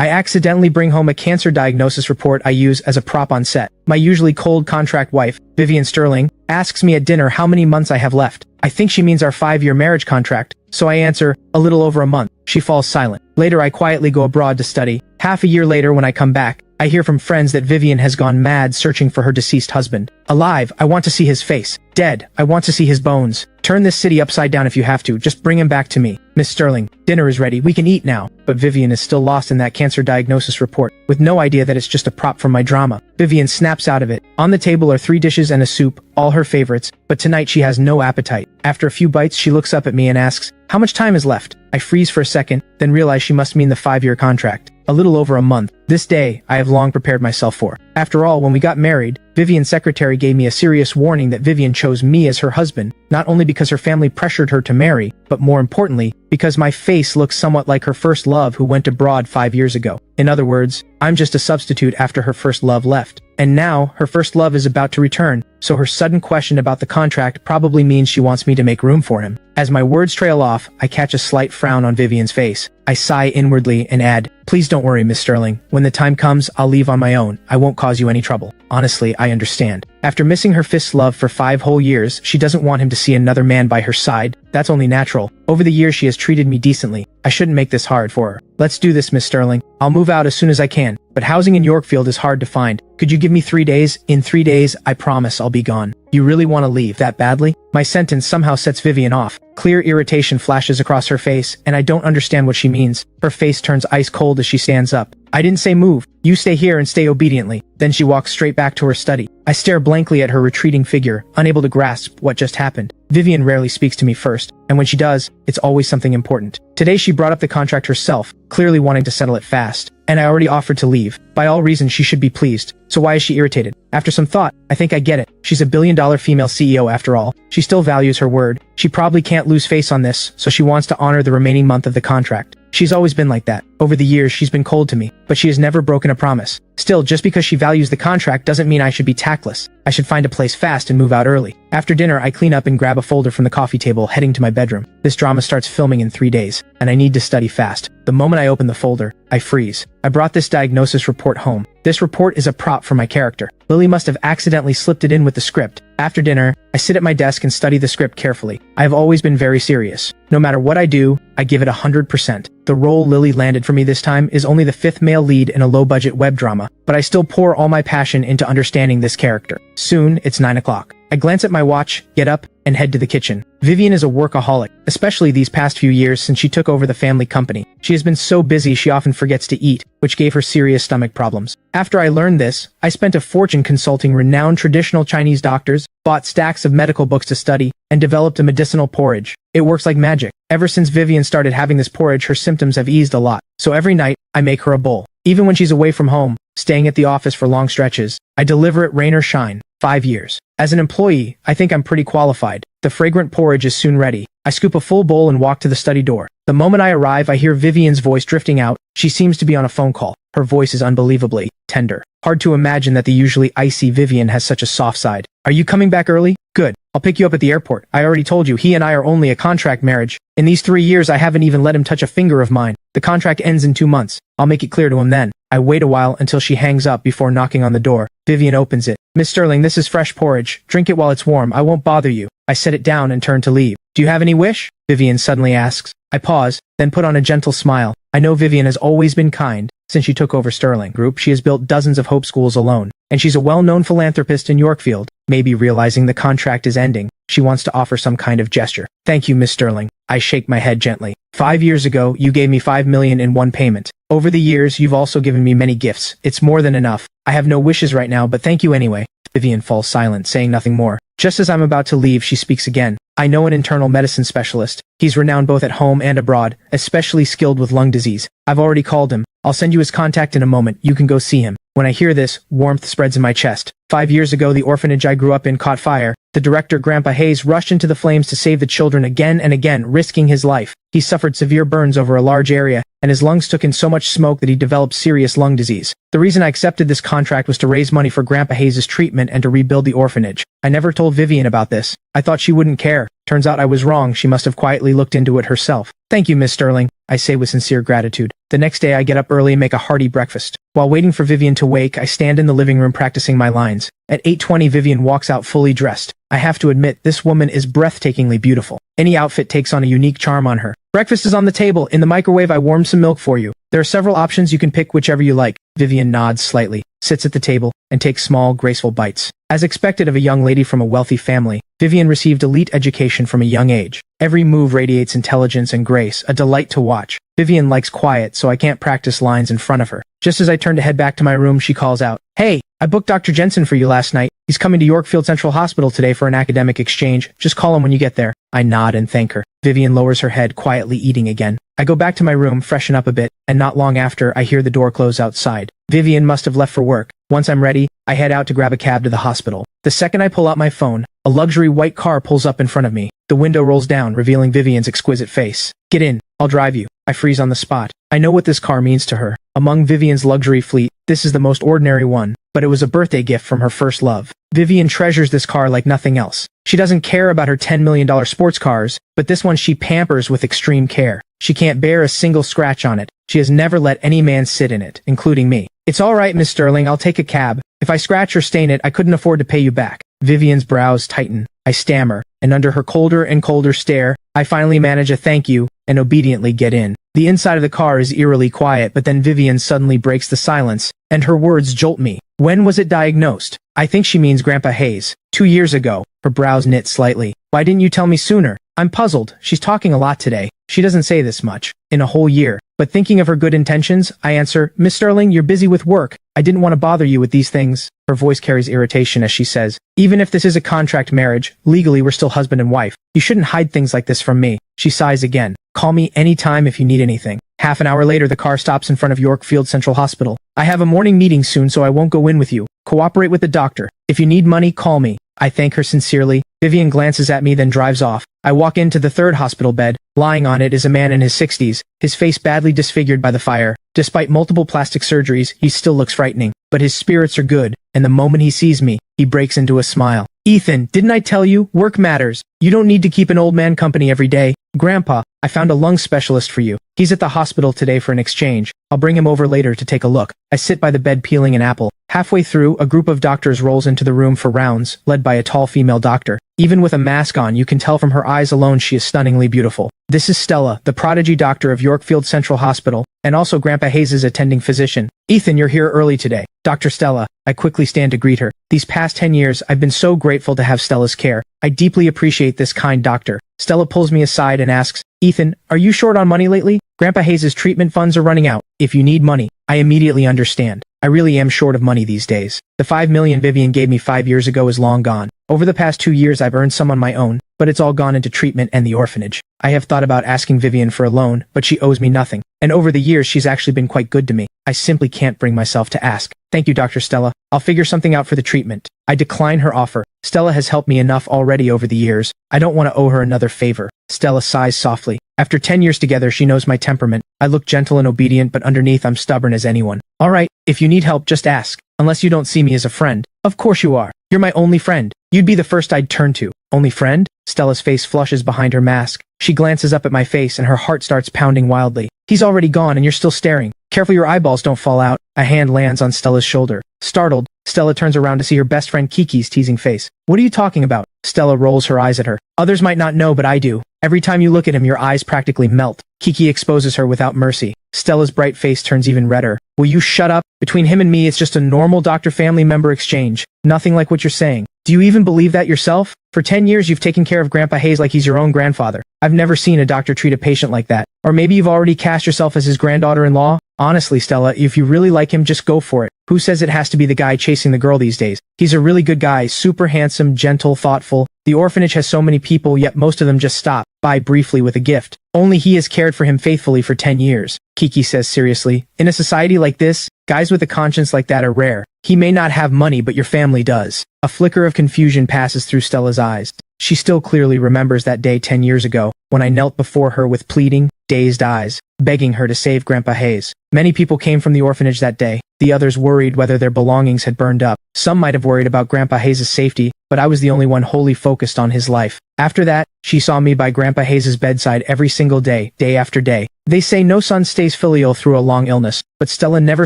I accidentally bring home a cancer diagnosis report I use as a prop on set. My usually cold contract wife, Vivian Sterling, asks me at dinner how many months I have left. I think she means our 5-year marriage contract, so I answer, a little over a month. She falls silent. Later I quietly go abroad to study. Half a year later when I come back, I hear from friends that Vivian has gone mad searching for her deceased husband. Alive, I want to see his face. Dead, I want to see his bones. Turn this city upside down if you have to, just bring him back to me. Miss Sterling, dinner is ready, we can eat now. But Vivian is still lost in that cancer diagnosis report, with no idea that it's just a prop from my drama. Vivian snaps out of it. On the table are 3 dishes and a soup, all her favorites, but tonight she has no appetite. After a few bites she looks up at me and asks, how much time is left? I freeze for a second, then realize she must mean the 5-year contract. A little over a month. This day, I have long prepared myself for. After all, when we got married, Vivian's secretary gave me a serious warning that Vivian chose me as her husband, not only because her family pressured her to marry, but more importantly, because my face looks somewhat like her first love who went abroad 5 years ago. In other words, I'm just a substitute after her first love left. And now, her first love is about to return, so her sudden question about the contract probably means she wants me to make room for him. As my words trail off, I catch a slight frown on Vivian's face. I sigh inwardly and add, please don't worry, Miss Sterling. When the time comes, I'll leave on my own. I won't cause you any trouble. Honestly, I understand. After missing her fist's love for 5 whole years, she doesn't want him to see another man by her side. That's only natural. Over the years she has treated me decently. I shouldn't make this hard for her. Let's do this, Miss Sterling. I'll move out as soon as I can, but housing in Yorkfield is hard to find. Could you give me 3 days? In 3 days, I promise I'll be gone. You really want to leave that badly? My sentence somehow sets Vivian off. Clear irritation flashes across her face, and I don't understand what she means. Her face turns ice cold as she stands up. I didn't say move. You stay here and stay obediently. Then she walks straight back to her study. I stare blankly at her retreating figure, unable to grasp what just happened. Vivian rarely speaks to me first, and when she does, it's always something important. Today she brought up the contract herself, clearly wanting to settle it fast. And I already offered to leave. By all reasons she should be pleased. So why is she irritated? After some thought, I think I get it. She's a billion-dollar female CEO after all. She still values her word. She probably can't lose face on this, so she wants to honor the remaining month of the contract. She's always been like that. Over the years, she's been cold to me, but she has never broken a promise. Still, just because she values the contract doesn't mean I should be tactless. I should find a place fast and move out early. After dinner, I clean up and grab a folder from the coffee table, heading to my bedroom. This drama starts filming in 3 days, and I need to study fast. The moment I open the folder, I freeze. I brought this diagnosis report home. This report is a prop for my character. Lily must have accidentally slipped it in with the script. After dinner, I sit at my desk and study the script carefully. I have always been very serious. No matter what I do, I give it 100%. The role Lily landed for me this time is only the 5th male lead in a low-budget web drama, but I still pour all my passion into understanding this character. Soon, it's 9 o'clock. I glance at my watch, get up, and head to the kitchen. Vivian is a workaholic, especially these past few years since she took over the family company. She has been so busy she often forgets to eat, which gave her serious stomach problems. After I learned this, I spent a fortune consulting renowned traditional Chinese doctors, bought stacks of medical books to study, and developed a medicinal porridge. It works like magic. Ever since Vivian started having this porridge, her symptoms have eased a lot. So every night, I make her a bowl. Even when she's away from home, staying at the office for long stretches, I deliver it rain or shine. 5 years. As an employee, I think I'm pretty qualified. The fragrant porridge is soon ready. I scoop a full bowl and walk to the study door. The moment I arrive, I hear Vivian's voice drifting out. She seems to be on a phone call. Her voice is unbelievably tender. Hard to imagine that the usually icy Vivian has such a soft side. Are you coming back early? Good. I'll pick you up at the airport. I already told you, he and I are only a contract marriage. In these 3 years, I haven't even let him touch a finger of mine. The contract ends in 2 months. I'll make it clear to him then. I wait a while until she hangs up before knocking on the door. Vivian opens it. Miss Sterling, this is fresh porridge. Drink it while it's warm. I won't bother you. I set it down and turn to leave. Do you have any wish? Vivian suddenly asks. I pause, then put on a gentle smile. I know Vivian has always been kind. Since she took over Sterling Group, she has built dozens of Hope schools alone. And she's a well-known philanthropist in Yorkfield. Maybe realizing the contract is ending, she wants to offer some kind of gesture. Thank you, Miss Sterling. I shake my head gently. 5 years ago, you gave me $5 million in one payment. Over the years, you've also given me many gifts. It's more than enough. I have no wishes right now, but thank you anyway. Vivian falls silent, saying nothing more. Just as I'm about to leave, she speaks again. I know an internal medicine specialist. He's renowned both at home and abroad, especially skilled with lung disease. I've already called him. I'll send you his contact in a moment. You can go see him. When I hear this, warmth spreads in my chest. 5 years ago, the orphanage I grew up in caught fire. The director, Grandpa Hayes, rushed into the flames to save the children again and again, risking his life. He suffered severe burns over a large area, and his lungs took in so much smoke that he developed serious lung disease. The reason I accepted this contract was to raise money for Grandpa Hayes' treatment and to rebuild the orphanage. I never told Vivian about this. I thought she wouldn't care. Turns out I was wrong, she must have quietly looked into it herself. Thank you, Miss Sterling, I say with sincere gratitude. The next day I get up early and make a hearty breakfast. While waiting for Vivian to wake, I stand in the living room practicing my lines. At 8:20 Vivian walks out fully dressed. I have to admit, this woman is breathtakingly beautiful. Any outfit takes on a unique charm on her. Breakfast is on the table. In the microwave I warmed some milk for you. There are several options, you can pick whichever you like. Vivian nods slightly, sits at the table, and takes small, graceful bites. As expected of a young lady from a wealthy family, Vivian received elite education from a young age. Every move radiates intelligence and grace, a delight to watch. Vivian likes quiet, so I can't practice lines in front of her. Just as I turn to head back to my room, she calls out, "Hey, I booked Dr. Jensen for you last night. He's coming to Yorkfield Central Hospital today for an academic exchange. Just call him when you get there." I nod and thank her. Vivian lowers her head, quietly eating again. I go back to my room, freshen up a bit, and not long after, I hear the door close outside. Vivian must have left for work. Once I'm ready, I head out to grab a cab to the hospital. The second I pull out my phone, a luxury white car pulls up in front of me. The window rolls down, revealing Vivian's exquisite face. "Get in, I'll drive you." I freeze on the spot. I know what this car means to her. Among Vivian's luxury fleet, this is the most ordinary one, but it was a birthday gift from her first love. Vivian treasures this car like nothing else. She doesn't care about her $10 million sports cars, but this one she pampers with extreme care. She can't bear a single scratch on it. She has never let any man sit in it, including me. "It's all right, Miss Sterling, I'll take a cab. If I scratch or stain it, I couldn't afford to pay you back." Vivian's brows tighten. I stammer, and under her colder and colder stare, I finally manage a thank you, and obediently get in. The inside of the car is eerily quiet, but then Vivian suddenly breaks the silence, and her words jolt me. "When was it diagnosed?" I think she means Grandpa Hayes. 2 years ago. Her brows knit slightly. "Why didn't you tell me sooner?" I'm puzzled. She's talking a lot today. She doesn't say this much. In a whole year. But thinking of her good intentions, I answer, "Miss Sterling, you're busy with work. I didn't want to bother you with these things." Her voice carries irritation as she says, "Even if this is a contract marriage, legally we're still husband and wife. You shouldn't hide things like this from me." She sighs again. "Call me anytime if you need anything." Half an hour later, the car stops in front of Yorkfield Central Hospital. "I have a morning meeting soon, so I won't go in with you. Cooperate with the doctor. If you need money, call me." I thank her sincerely. Vivian glances at me, then drives off. I walk into the third hospital bed. Lying on it is a man in his 60s, his face badly disfigured by the fire. Despite multiple plastic surgeries, he still looks frightening. But his spirits are good, and the moment he sees me, he breaks into a smile. "Ethan, didn't I tell you? Work matters. You don't need to keep an old man company every day." "Grandpa, I found a lung specialist for you. He's at the hospital today for an exchange. I'll bring him over later to take a look." I sit by the bed peeling an apple. Halfway through, a group of doctors rolls into the room for rounds, led by a tall female doctor. Even with a mask on, you can tell from her eyes alone she is stunningly beautiful. This is Stella, the prodigy doctor of Yorkfield Central Hospital, and also Grandpa Hayes' attending physician. "Ethan, you're here early today." "Dr. Stella." I quickly stand to greet her. These past 10 years, I've been so grateful to have Stella's care. I deeply appreciate this kind doctor. Stella pulls me aside and asks, "Ethan, are you short on money lately? Grandpa Hayes' treatment funds are running out. If you need money." I immediately understand. I really am short of money these days. The $5 million Vivian gave me 5 years ago is long gone. Over the past 2 years I've earned some on my own, but it's all gone into treatment and the orphanage. I have thought about asking Vivian for a loan, but she owes me nothing. And over the years she's actually been quite good to me. I simply can't bring myself to ask. "Thank you, Dr. Stella. I'll figure something out for the treatment." I decline her offer. Stella has helped me enough already over the years. I don't want to owe her another favor. Stella sighs softly. After 10 years together, she knows my temperament. I look gentle and obedient, but underneath I'm stubborn as anyone. "All right, if you need help, just ask. Unless you don't see me as a friend." "Of course you are. You're my only friend. You'd be the first I'd turn to." "Only friend?" Stella's face flushes behind her mask. She glances up at my face and her heart starts pounding wildly. "He's already gone and you're still staring. Careful your eyeballs don't fall out." A hand lands on Stella's shoulder. Startled, Stella turns around to see her best friend Kiki's teasing face. "What are you talking about?" Stella rolls her eyes at her. "Others might not know, but I do. Every time you look at him, your eyes practically melt." Kiki exposes her without mercy. Stella's bright face turns even redder. "Will you shut up? Between him and me, it's just a normal doctor-family member exchange. Nothing like what you're saying. Do you even believe that yourself? For 10 years you've taken care of Grandpa Hayes like he's your own grandfather. I've never seen a doctor treat a patient like that. Or maybe you've already cast yourself as his granddaughter-in-law? Honestly, Stella, if you really like him, just go for it. Who says it has to be the guy chasing the girl these days? He's a really good guy, super handsome, gentle, thoughtful. The orphanage has so many people, yet most of them just stop by briefly with a gift. Only he has cared for him faithfully for 10 years. Kiki says seriously, "In a society like this, guys with a conscience like that are rare. He may not have money, but your family does." A flicker of confusion passes through Stella's eyes. She still clearly remembers that day 10 years ago, when I knelt before her with pleading, dazed eyes, begging her to save Grandpa Hayes. Many people came from the orphanage that day. The others worried whether their belongings had burned up. Some might have worried about Grandpa Hayes' safety, but I was the only one wholly focused on his life. After that, she saw me by Grandpa Hayes' bedside every single day, day after day. They say no son stays filial through a long illness, but Stella never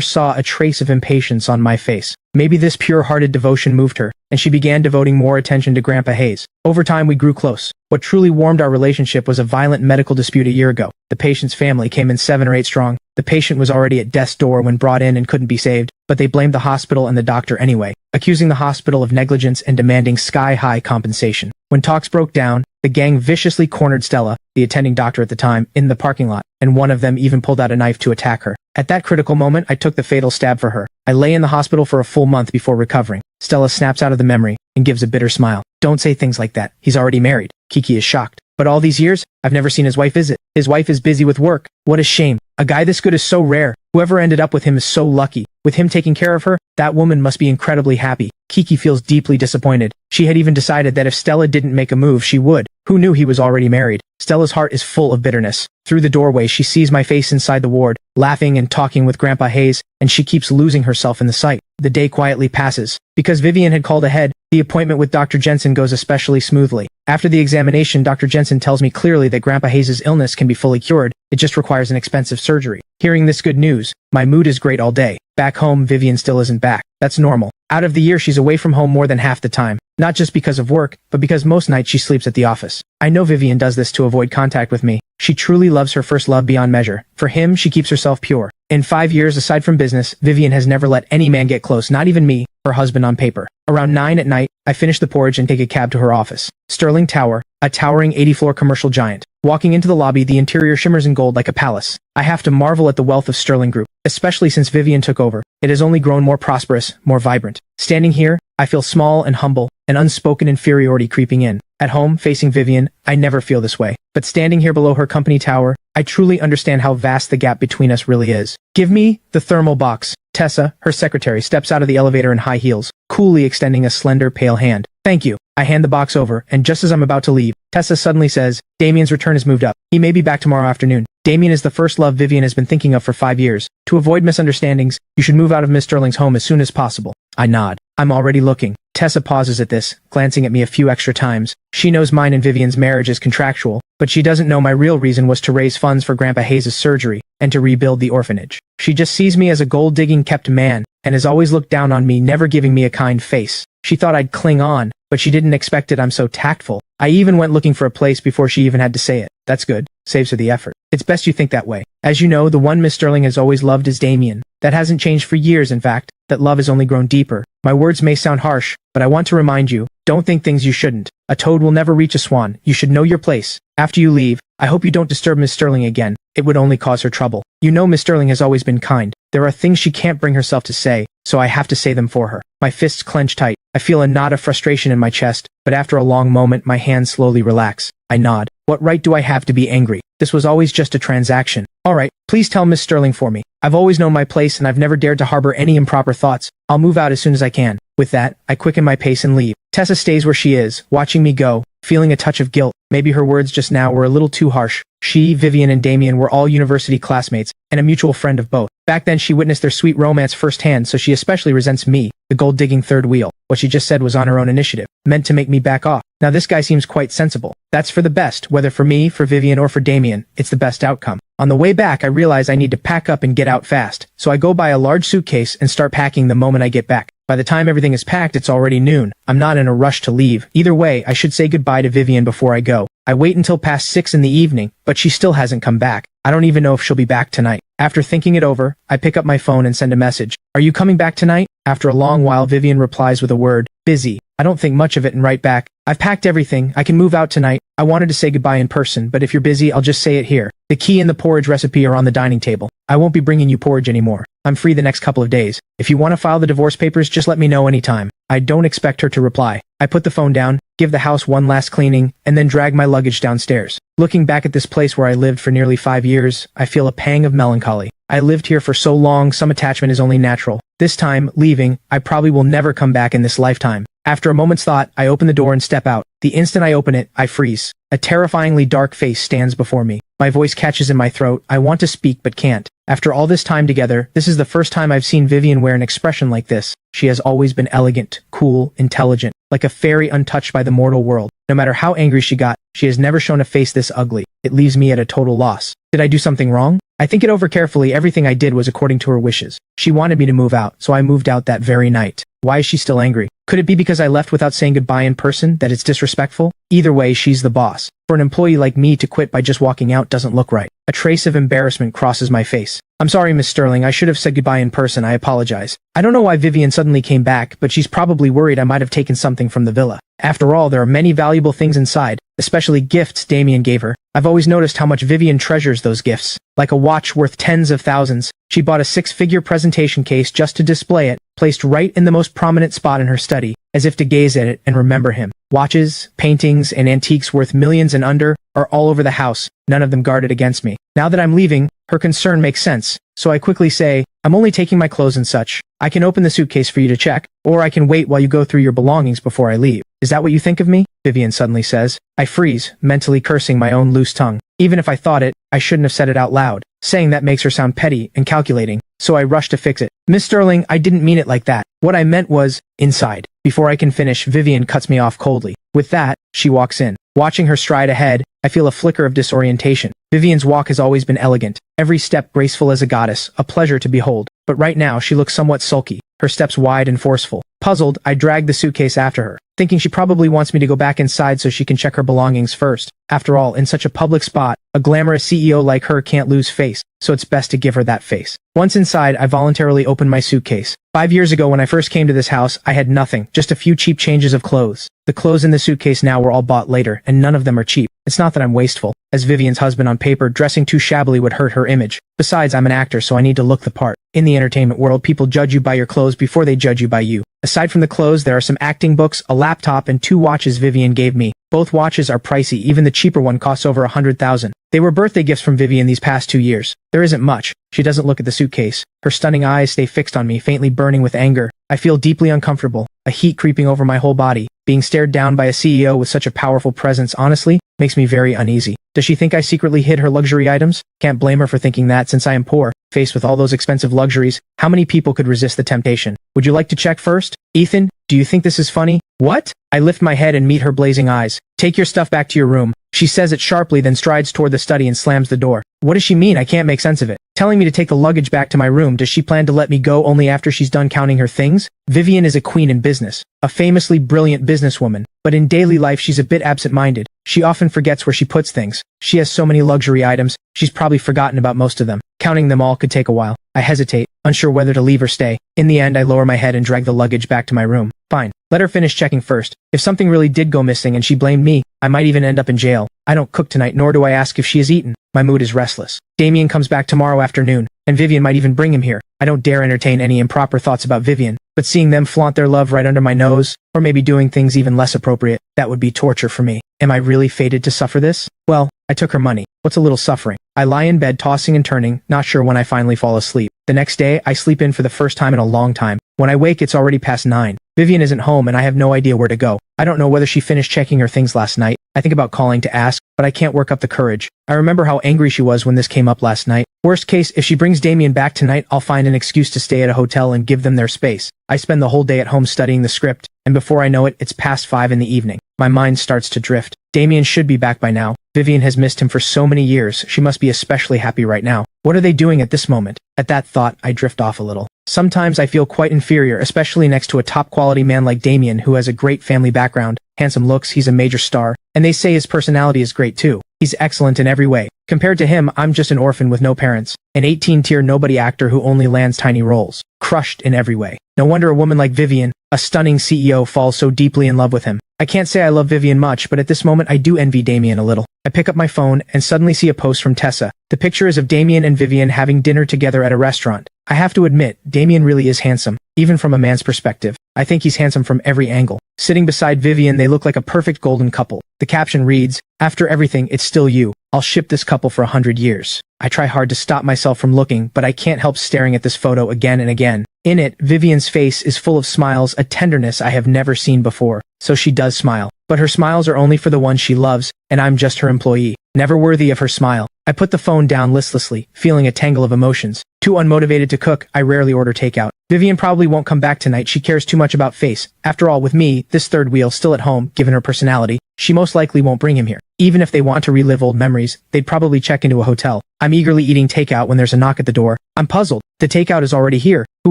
saw a trace of impatience on my face. Maybe this pure-hearted devotion moved her, and she began devoting more attention to Grandpa Hayes. Over time we grew close. What truly warmed our relationship was a violent medical dispute a year ago. The patient's family came in 7 or 8 strong. The patient was already at death's door when brought in and couldn't be saved, but they blamed the hospital and the doctor anyway, accusing the hospital of negligence and demanding sky-high compensation. When talks broke down, the gang viciously cornered Stella, the attending doctor at the time, in the parking lot, and one of them even pulled out a knife to attack her. At that critical moment, I took the fatal stab for her. I lay in the hospital for a full month before recovering. Stella snaps out of the memory and gives a bitter smile. Don't say things like that. He's already married. Kiki is shocked. But all these years, I've never seen his wife visit. His wife is busy with work. What a shame. A guy this good is so rare. Whoever ended up with him is so lucky. With him taking care of her, that woman must be incredibly happy. Kiki feels deeply disappointed. She had even decided that if Stella didn't make a move, she would. Who knew he was already married? Stella's heart is full of bitterness. Through the doorway, she sees my face inside the ward, laughing and talking with Grandpa Hayes, and she keeps losing herself in the sight. The day quietly passes. Because Vivian had called ahead, the appointment with Dr. Jensen goes especially smoothly. After the examination, Dr. Jensen tells me clearly that Grandpa Hayes' illness can be fully cured. It just requires an expensive surgery. Hearing this good news, my mood is great all day. Back home, Vivian still isn't back. That's normal. Out of the year, she's away from home more than half the time. Not just because of work, but because most nights she sleeps at the office. I know Vivian does this to avoid contact with me. She truly loves her first love beyond measure. For him, she keeps herself pure. In 5 years, aside from business, Vivian has never let any man get close, not even me, her husband on paper. Around 9 at night, I finish the porridge and take a cab to her office. Sterling Tower, a towering 80-floor commercial giant. Walking into the lobby, the interior shimmers in gold like a palace. I have to marvel at the wealth of Sterling Group, especially since Vivian took over. It has only grown more prosperous, more vibrant. Standing here, I feel small and humble, an unspoken inferiority creeping in. At home, facing Vivian, I never feel this way. But standing here below her company tower, I truly understand how vast the gap between us really is. Give me the thermal box. Tessa, her secretary, steps out of the elevator in high heels, coolly extending a slender, pale hand. Thank you. I hand the box over, and just as I'm about to leave, Tessa suddenly says, Damien's return has moved up. He may be back tomorrow afternoon. Damien is the first love Vivian has been thinking of for 5 years. To avoid misunderstandings, you should move out of Miss Sterling's home as soon as possible. I nod. I'm already looking. Tessa pauses at this, glancing at me a few extra times. She knows mine and Vivian's marriage is contractual, but she doesn't know my real reason was to raise funds for Grandpa Hayes' surgery and to rebuild the orphanage. She just sees me as a gold-digging kept man and has always looked down on me, never giving me a kind face. She thought I'd cling on, but she didn't expect it I'm so tactful. I even went looking for a place before she even had to say it. That's good. Saves her the effort. It's best you think that way. As you know, the one Miss Sterling has always loved is Damien. That hasn't changed for years, in fact. That love has only grown deeper. My words may sound harsh, but I want to remind you, don't think things you shouldn't. A toad will never reach a swan. You should know your place. After you leave, I hope you don't disturb Miss Sterling again. It would only cause her trouble. You know Miss Sterling has always been kind. There are things she can't bring herself to say, so I have to say them for her. My fists clench tight. I feel a knot of frustration in my chest, but after a long moment my hands slowly relax. I nod. What right do I have to be angry? This was always just a transaction. Alright, please tell Miss Sterling for me. I've always known my place and I've never dared to harbor any improper thoughts. I'll move out as soon as I can. With that, I quicken my pace and leave. Tessa stays where she is, watching me go, feeling a touch of guilt. Maybe her words just now were a little too harsh. She, Vivian, and Damien were all university classmates, and a mutual friend of both. Back then she witnessed their sweet romance firsthand, so she especially resents me, the gold-digging third wheel. What she just said was on her own initiative, meant to make me back off. Now this guy seems quite sensible. That's for the best, whether for me, for Vivian, or for Damien, it's the best outcome. On the way back, I realize I need to pack up and get out fast, so I go buy a large suitcase and start packing the moment I get back. By the time everything is packed, it's already noon. I'm not in a rush to leave. Either way, I should say goodbye to Vivian before I go. I wait until past 6 in the evening, but she still hasn't come back. I don't even know if she'll be back tonight. After thinking it over, I pick up my phone and send a message. Are you coming back tonight? After a long while, Vivian replies with a word, busy. I don't think much of it and write back, I've packed everything, I can move out tonight. I wanted to say goodbye in person, but if you're busy, I'll just say it here. The key and the porridge recipe are on the dining table. I won't be bringing you porridge anymore. I'm free the next couple of days. If you want to file the divorce papers, just let me know anytime. I don't expect her to reply. I put the phone down, give the house one last cleaning, and then drag my luggage downstairs. Looking back at this place where I lived for nearly 5 years, I feel a pang of melancholy. I lived here for so long, some attachment is only natural. This time, leaving, I probably will never come back in this lifetime. After a moment's thought, I open the door and step out. The instant I open it, I freeze. A terrifyingly dark face stands before me. My voice catches in my throat. I want to speak but can't. After all this time together, this is the first time I've seen Vivian wear an expression like this. She has always been elegant, cool, intelligent, like a fairy untouched by the mortal world. No matter how angry she got, she has never shown a face this ugly. It leaves me at a total loss. Did I do something wrong? I think it over carefully. Everything I did was according to her wishes. She wanted me to move out, so I moved out that very night. Why is she still angry? Could it be because I left without saying goodbye in person, that it's disrespectful? Either way, she's the boss. For an employee like me to quit by just walking out doesn't look right. A trace of embarrassment crosses my face. I'm sorry, Miss Sterling, I should have said goodbye in person, I apologize. I don't know why Vivian suddenly came back, but she's probably worried I might have taken something from the villa. After all, there are many valuable things inside, especially gifts Damien gave her. I've always noticed how much Vivian treasures those gifts. Like a watch worth tens of thousands, she bought a six-figure presentation case just to display it, placed right in the most prominent spot in her study, as if to gaze at it and remember him. Watches, paintings, and antiques worth millions and under are all over the house, none of them guarded against me. Now that I'm leaving, her concern makes sense, so I quickly say, I'm only taking my clothes and such. I can open the suitcase for you to check, or I can wait while you go through your belongings before I leave. Is that what you think of me? Vivian suddenly says. I freeze, mentally cursing my own loose tongue. Even if I thought it, I shouldn't have said it out loud. Saying that makes her sound petty and calculating, so I rush to fix it. Miss Sterling, I didn't mean it like that. What I meant was, inside. Before I can finish, Vivian cuts me off coldly. With that, she walks in. Watching her stride ahead, I feel a flicker of disorientation. Vivian's walk has always been elegant, every step graceful as a goddess, a pleasure to behold. But right now, she looks somewhat sulky, her steps wide and forceful. Puzzled, I drag the suitcase after her, thinking she probably wants me to go back inside so she can check her belongings first. After all, in such a public spot, a glamorous CEO like her can't lose face, so it's best to give her that face. Once inside, I voluntarily open my suitcase. 5 years ago when I first came to this house, I had nothing, just a few cheap changes of clothes. The clothes in the suitcase now were all bought later, and none of them are cheap. It's not that I'm wasteful. As Vivian's husband on paper, dressing too shabbily would hurt her image. Besides, I'm an actor, so I need to look the part. In the entertainment world, people judge you by your clothes before they judge you by you. Aside from the clothes, there are some acting books, a laptop, and 2 watches Vivian gave me. Both watches are pricey, even the cheaper one costs over $100,000. They were birthday gifts from Vivian these past 2 years. There isn't much. She doesn't look at the suitcase. Her stunning eyes stay fixed on me, faintly burning with anger. I feel deeply uncomfortable, a heat creeping over my whole body. Being stared down by a CEO with such a powerful presence, honestly, makes me very uneasy. Does she think I secretly hid her luxury items? Can't blame her for thinking that since I am poor. Faced with all those expensive luxuries, how many people could resist the temptation? Would you like to check first? Ethan, do you think this is funny? What? I lift my head and meet her blazing eyes. Take your stuff back to your room. She says it sharply, then strides toward the study and slams the door. What does she mean? I can't make sense of it. Telling me to take the luggage back to my room, does she plan to let me go only after she's done counting her things? Vivian is a queen in business, a famously brilliant businesswoman, but in daily life she's a bit absent-minded. She often forgets where she puts things. She has so many luxury items, she's probably forgotten about most of them. Counting them all could take a while. I hesitate, unsure whether to leave or stay. In the end, I lower my head and drag the luggage back to my room. Fine. Let her finish checking first. If something really did go missing and she blamed me, I might even end up in jail. I don't cook tonight, nor do I ask if she has eaten. My mood is restless. Damien comes back tomorrow afternoon, and Vivian might even bring him here. I don't dare entertain any improper thoughts about Vivian, but seeing them flaunt their love right under my nose, or maybe doing things even less appropriate, that would be torture for me. Am I really fated to suffer this? Well, I took her money. What's a little suffering? I lie in bed tossing and turning, not sure when I finally fall asleep. The next day, I sleep in for the first time in a long time. When I wake, it's already past 9. Vivian isn't home and I have no idea where to go. I don't know whether she finished checking her things last night. I think about calling to ask, but I can't work up the courage. I remember how angry she was when this came up last night. Worst case, if she brings Damien back tonight, I'll find an excuse to stay at a hotel and give them their space. I spend the whole day at home studying the script, and before I know it, it's past 5 in the evening. My mind starts to drift. Damien should be back by now. Vivian has missed him for so many years, she must be especially happy right now. What are they doing at this moment? At that thought, I drift off a little. Sometimes I feel quite inferior, especially next to a top-quality man like Damien who has a great family background, handsome looks, he's a major star, and they say his personality is great too. He's excellent in every way. Compared to him, I'm just an orphan with no parents, an 18-tier nobody actor who only lands tiny roles, crushed in every way. No wonder a woman like Vivian, a stunning CEO, falls so deeply in love with him. I can't say I love Vivian much, but at this moment I do envy Damien a little. I pick up my phone and suddenly see a post from Tessa. The picture is of Damien and Vivian having dinner together at a restaurant. I have to admit, Damien really is handsome, even from a man's perspective. I think he's handsome from every angle. Sitting beside Vivian, they look like a perfect golden couple. The caption reads, "After everything, it's still you. I'll ship this couple for 100 years. I try hard to stop myself from looking, but I can't help staring at this photo again and again. In it, Vivian's face is full of smiles, a tenderness I have never seen before. So she does smile. But her smiles are only for the one she loves, and I'm just her employee. never worthy of her smile. I put the phone down listlessly, feeling a tangle of emotions. Too unmotivated to cook, I rarely order takeout. Vivian probably won't come back tonight, she cares too much about face. After all, with me, this third wheel, still at home, given her personality, she most likely won't bring him here. Even if they want to relive old memories, they'd probably check into a hotel. I'm eagerly eating takeout when there's a knock at the door. I'm puzzled. The takeout is already here. Who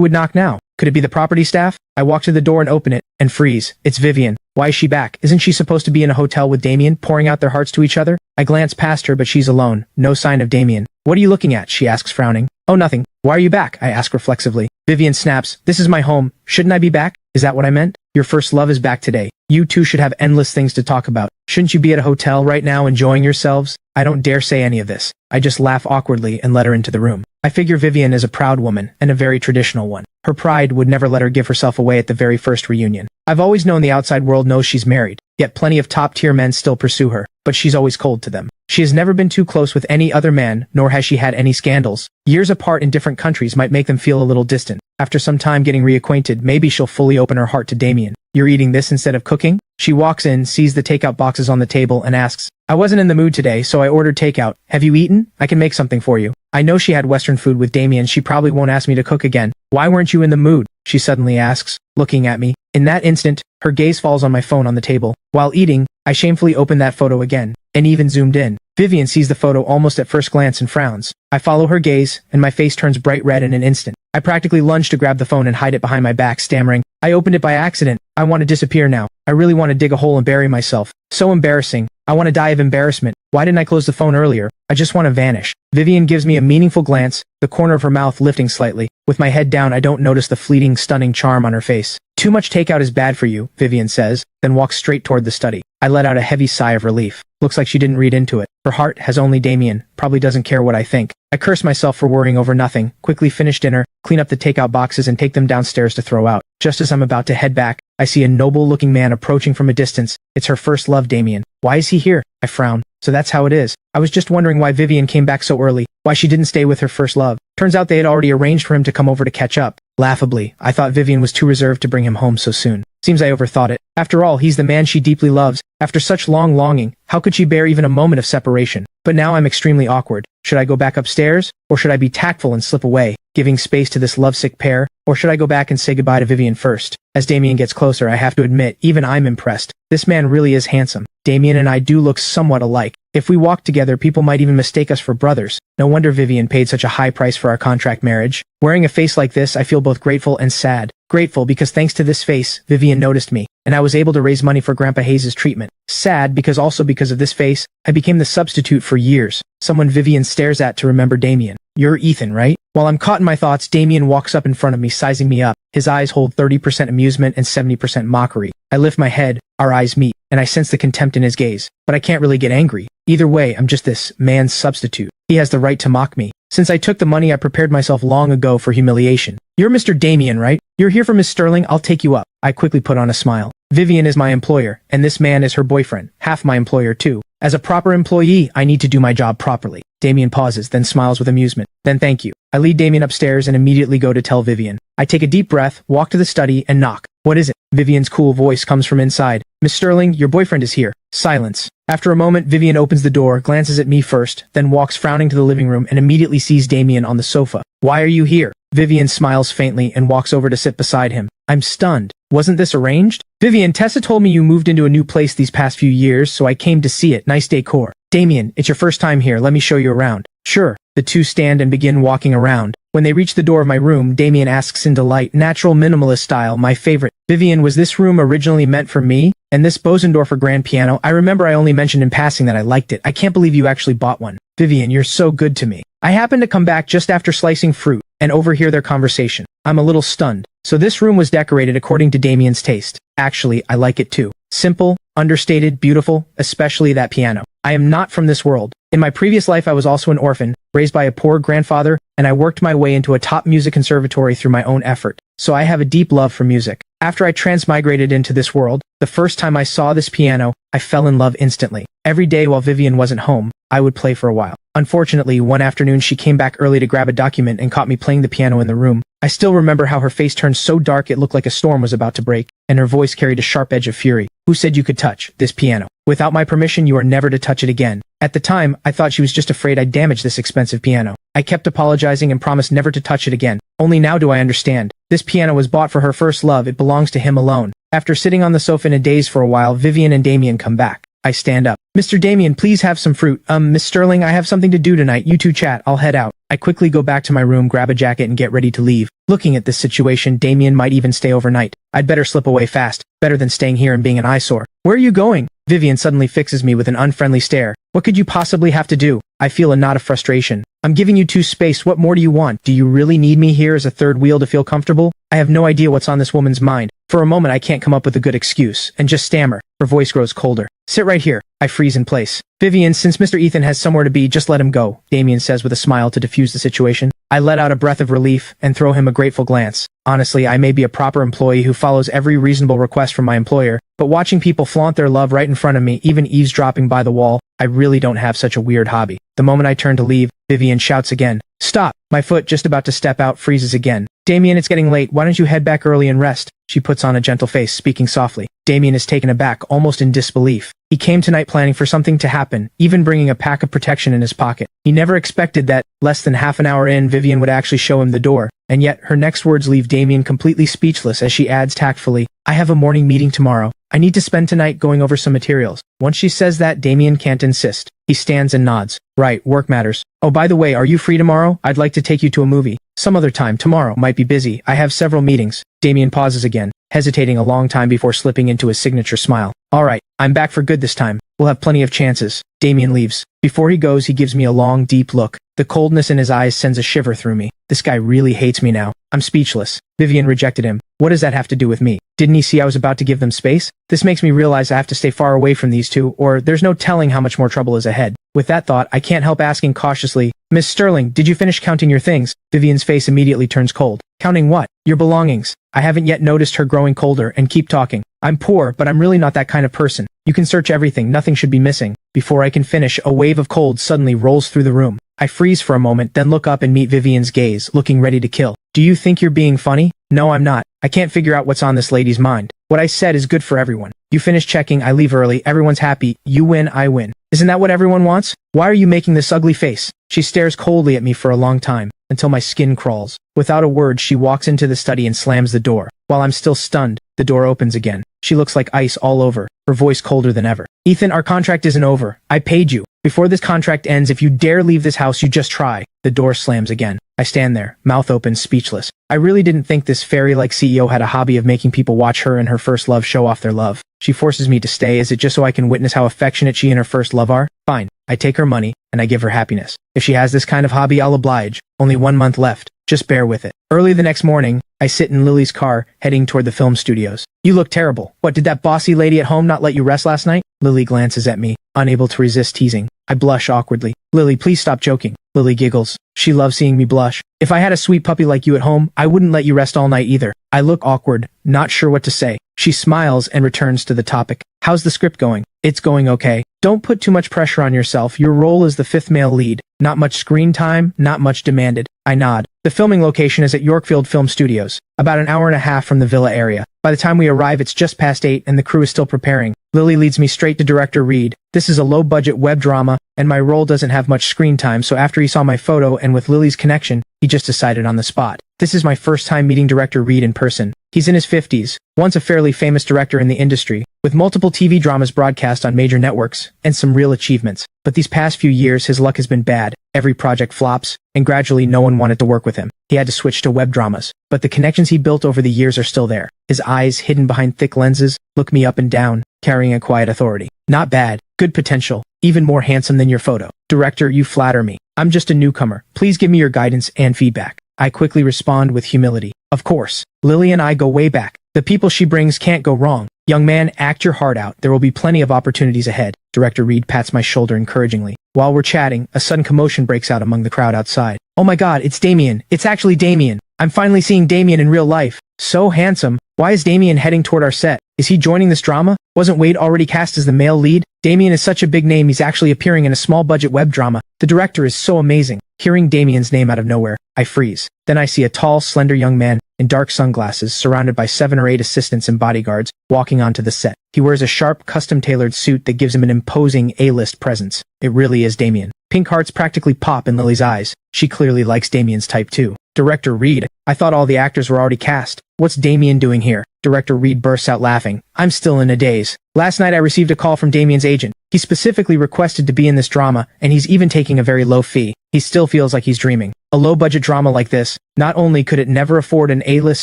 would knock now? Could it be the property staff? I walk to the door and open it, and freeze. It's Vivian. Why is she back? Isn't she supposed to be in a hotel with Damien, pouring out their hearts to each other? I glance past her, but she's alone. No sign of Damien. What are you looking at? She asks, frowning. Oh, nothing. Why are you back? I ask reflexively. Vivian snaps. This is my home. Shouldn't I be back? Is that what I meant? Your first love is back today. You two should have endless things to talk about. Shouldn't you be at a hotel right now enjoying yourselves? I don't dare say any of this. I just laugh awkwardly and let her into the room. I figure Vivian is a proud woman, and a very traditional one. Her pride would never let her give herself away at the very first reunion. I've always known the outside world knows she's married, yet plenty of top-tier men still pursue her, but she's always cold to them. She has never been too close with any other man, nor has she had any scandals. Years apart in different countries might make them feel a little distant. After some time getting reacquainted, maybe she'll fully open her heart to Damien. You're eating this instead of cooking? She walks in, sees the takeout boxes on the table, and asks, I wasn't in the mood today, so I ordered takeout. Have you eaten? I can make something for you. I know she had Western food with Damien, she probably won't ask me to cook again. Why weren't you in the mood? She suddenly asks, looking at me. In that instant, her gaze falls on my phone on the table. While eating, I shamefully open that photo again, and even zoomed in. Vivian sees the photo almost at first glance and frowns. I follow her gaze, and my face turns bright red in an instant. I practically lunge to grab the phone and hide it behind my back, stammering, I opened it by accident. I want to disappear now. I really want to dig a hole and bury myself. So embarrassing. I want to die of embarrassment. Why didn't I close the phone earlier? I just want to vanish. Vivian gives me a meaningful glance, the corner of her mouth lifting slightly. With my head down, I don't notice the fleeting, stunning charm on her face. Too much takeout is bad for you, Vivian says, then walks straight toward the study. I let out a heavy sigh of relief. Looks like she didn't read into it. Her heart has only Damien, probably doesn't care what I think. I curse myself for worrying over nothing, quickly finish dinner, clean up the takeout boxes and take them downstairs to throw out. Just as I'm about to head back, I see a noble-looking man approaching from a distance. It's her first love, Damien. Why is he here? I frown. So that's how it is. I was just wondering why Vivian came back so early, why she didn't stay with her first love. Turns out they had already arranged for him to come over to catch up. Laughably, I thought Vivian was too reserved to bring him home so soon. Seems I overthought it. After all, he's the man she deeply loves. After such long longing, how could she bear even a moment of separation? But now I'm extremely awkward. Should I go back upstairs? Or should I be tactful and slip away, giving space to this lovesick pair? Or should I go back and say goodbye to Vivian first? As Damien gets closer, I have to admit, even I'm impressed. This man really is handsome. Damien and I do look somewhat alike. If we walk together, people might even mistake us for brothers. No wonder Vivian paid such a high price for our contract marriage. Wearing a face like this, I feel both grateful and sad. Grateful because thanks to this face, Vivian noticed me, and I was able to raise money for Grandpa Hayes' treatment. Sad because also because of this face, I became the substitute for years. Someone Vivian stares at to remember Damien. You're Ethan, right? While I'm caught in my thoughts, Damien walks up in front of me, sizing me up. His eyes hold 30% amusement and 70% mockery. I lift my head, our eyes meet, and I sense the contempt in his gaze. But I can't really get angry. Either way, I'm just this man's substitute. He has the right to mock me. Since I took the money, I prepared myself long ago for humiliation. You're Mr. Damien, right? You're here for Miss Sterling, I'll take you up. I quickly put on a smile. Vivian is my employer, and this man is her boyfriend, half my employer too. As a proper employee, I need to do my job properly. Damien pauses, then smiles with amusement. Then thank you. I lead Damien upstairs and immediately go to tell Vivian. I take a deep breath, walk to the study, and knock. What is it? Vivian's cool voice comes from inside. Miss Sterling, your boyfriend is here. Silence. After a moment, Vivian opens the door, glances at me first, then walks frowning to the living room and immediately sees Damien on the sofa. Why are you here? Vivian smiles faintly and walks over to sit beside him. I'm stunned. Wasn't this arranged? Vivian, Tessa told me you moved into a new place these past few years, so I came to see it. Nice decor. Damien, it's your first time here. Let me show you around. Sure. The two stand and begin walking around. When they reach the door of my room, Damien asks in delight, natural minimalist style, my favorite. Vivian, was this room originally meant for me? And this Bosendorfer grand piano? I remember I only mentioned in passing that I liked it. I can't believe you actually bought one. Vivian, you're so good to me. I happened to come back just after slicing fruit and overhear their conversation. I'm a little stunned. So this room was decorated according to Damien's taste. Actually, I like it too. Simple, understated, beautiful, especially that piano. I am not from this world. In my previous life, I was also an orphan, raised by a poor grandfather, and I worked my way into a top music conservatory through my own effort. So I have a deep love for music. After I transmigrated into this world, the first time I saw this piano, I fell in love instantly. Every day while Vivian wasn't home, I would play for a while. Unfortunately, one afternoon she came back early to grab a document and caught me playing the piano in the room. I still remember how her face turned so dark it looked like a storm was about to break, and her voice carried a sharp edge of fury. Who said you could touch this piano? Without my permission, you are never to touch it again. At the time, I thought she was just afraid I'd damage this expensive piano. I kept apologizing and promised never to touch it again. Only now do I understand. This piano was bought for her first love, it belongs to him alone. After sitting on the sofa in a daze for a while, Vivian and Damien come back. I stand up. Mr. Damien, please have some fruit. Miss Sterling, I have something to do tonight. You two chat, I'll head out. I quickly go back to my room, grab a jacket and get ready to leave. Looking at this situation, Damien might even stay overnight. I'd better slip away fast. Better than staying here and being an eyesore. Where are you going? Vivian suddenly fixes me with an unfriendly stare. What could you possibly have to do? I feel a knot of frustration. I'm giving you two space, what more do you want? Do you really need me here as a third wheel to feel comfortable? I have no idea what's on this woman's mind. For a moment I can't come up with a good excuse, and just stammer. Her voice grows colder. Sit right here. I freeze in place. Vivian, since Mr. Ethan has somewhere to be, just let him go, Damien says with a smile to diffuse the situation. I let out a breath of relief, and throw him a grateful glance. Honestly, I may be a proper employee who follows every reasonable request from my employer, but watching people flaunt their love right in front of me, even eavesdropping by the wall, I really don't have such a weird hobby. The moment I turn to leave, Vivian shouts again. Stop! My foot, just about to step out, freezes again. Damien, it's getting late, why don't you head back early and rest? She puts on a gentle face, speaking softly. Damien is taken aback, almost in disbelief. He came tonight planning for something to happen, even bringing a pack of protection in his pocket. He never expected that, less than half an hour in, Vivian would actually show him the door. And yet, her next words leave Damien completely speechless as she adds tactfully, I have a morning meeting tomorrow. I need to spend tonight going over some materials. Once she says that, Damien can't insist. He stands and nods. Right, work matters. Oh, by the way, are you free tomorrow? I'd like to take you to a movie. Some other time, tomorrow, might be busy. I have several meetings. Damien pauses again, hesitating a long time before slipping into his signature smile. Alright, I'm back for good this time. We'll have plenty of chances. Damien leaves. Before he goes, he gives me a long, deep look. The coldness in his eyes sends a shiver through me. This guy really hates me now. I'm speechless. Vivian rejected him. What does that have to do with me? Didn't he see I was about to give them space? This makes me realize I have to stay far away from these two, or there's no telling how much more trouble is ahead. With that thought, I can't help asking cautiously, Miss Sterling, did you finish counting your things? Vivian's face immediately turns cold. Counting what? Your belongings. I haven't yet noticed her growing colder, and keep talking. I'm poor, but I'm really not that kind of person. You can search everything, nothing should be missing. Before I can finish, a wave of cold suddenly rolls through the room. I freeze for a moment, then look up and meet Vivian's gaze, looking ready to kill. Do you think you're being funny? No, I'm not. I can't figure out what's on this lady's mind. What I said is good for everyone. You finish checking, I leave early, everyone's happy, you win, I win. Isn't that what everyone wants? Why are you making this ugly face? She stares coldly at me for a long time, until my skin crawls. Without a word, she walks into the study and slams the door. While I'm still stunned, the door opens again. She looks like ice all over, her voice colder than ever. Ethan, our contract isn't over. I paid you. Before this contract ends, if you dare leave this house, you just try. The door slams again. I stand there, mouth open, speechless. I really didn't think this fairy-like CEO had a hobby of making people watch her and her first love show off their love. She forces me to stay. Is it just so I can witness how affectionate she and her first love are? Fine. I take her money, and I give her happiness. If she has this kind of hobby, I'll oblige. Only 1 month left. Just bear with it. Early the next morning, I sit in Lily's car, heading toward the film studios. You look terrible. What, did that bossy lady at home not let you rest last night? Lily glances at me, unable to resist teasing. I blush awkwardly. Lily, please stop joking. Lily giggles. She loves seeing me blush. If I had a sweet puppy like you at home, I wouldn't let you rest all night either. I look awkward, not sure what to say. She smiles and returns to the topic. How's the script going? It's going okay. Don't put too much pressure on yourself. Your role is the fifth male lead. Not much screen time, not much demanded. I nod. The filming location is at Yorkfield Film Studios, about an hour and a half from the villa area. By the time we arrive, it's just past 8 and the crew is still preparing. Lily leads me straight to director Reed. This is a low-budget web drama, and my role doesn't have much screen time, so after he saw my photo and with Lily's connection, he just decided on the spot. This is my first time meeting director Reed in person. He's in his 50s, once a fairly famous director in the industry, with multiple TV dramas broadcast on major networks, and some real achievements. But these past few years, his luck has been bad. Every project flops, and gradually no one wanted to work with him. He had to switch to web dramas. But the connections he built over the years are still there. His eyes, hidden behind thick lenses, look me up and down, carrying a quiet authority. Not bad. Good potential. Even more handsome than your photo. Director, you flatter me. I'm just a newcomer. Please give me your guidance and feedback. I quickly respond with humility. Of course. Lily and I go way back. The people she brings can't go wrong. Young man, act your heart out. There will be plenty of opportunities ahead. Director Reed pats my shoulder encouragingly. While we're chatting, a sudden commotion breaks out among the crowd outside. Oh my god, it's Damien. It's actually Damien. I'm finally seeing Damien in real life. So handsome. Why is Damien heading toward our set? Is he joining this drama? Wasn't Wade already cast as the male lead? Damien is such a big name he's actually appearing in a small-budget web drama. The director is so amazing. Hearing Damien's name out of nowhere, I freeze. Then I see a tall, slender young man in dark sunglasses surrounded by 7 or 8 assistants and bodyguards walking onto the set. He wears a sharp, custom-tailored suit that gives him an imposing A-list presence. It really is Damien. Pink hearts practically pop in Lily's eyes. She clearly likes Damien's type too. Director Reed, I thought all the actors were already cast. What's Damien doing here? Director Reed bursts out laughing. I'm still in a daze. Last night I received a call from Damien's agent. He specifically requested to be in this drama, and he's even taking a very low fee. He still feels like he's dreaming. A low-budget drama like this, not only could it never afford an A-list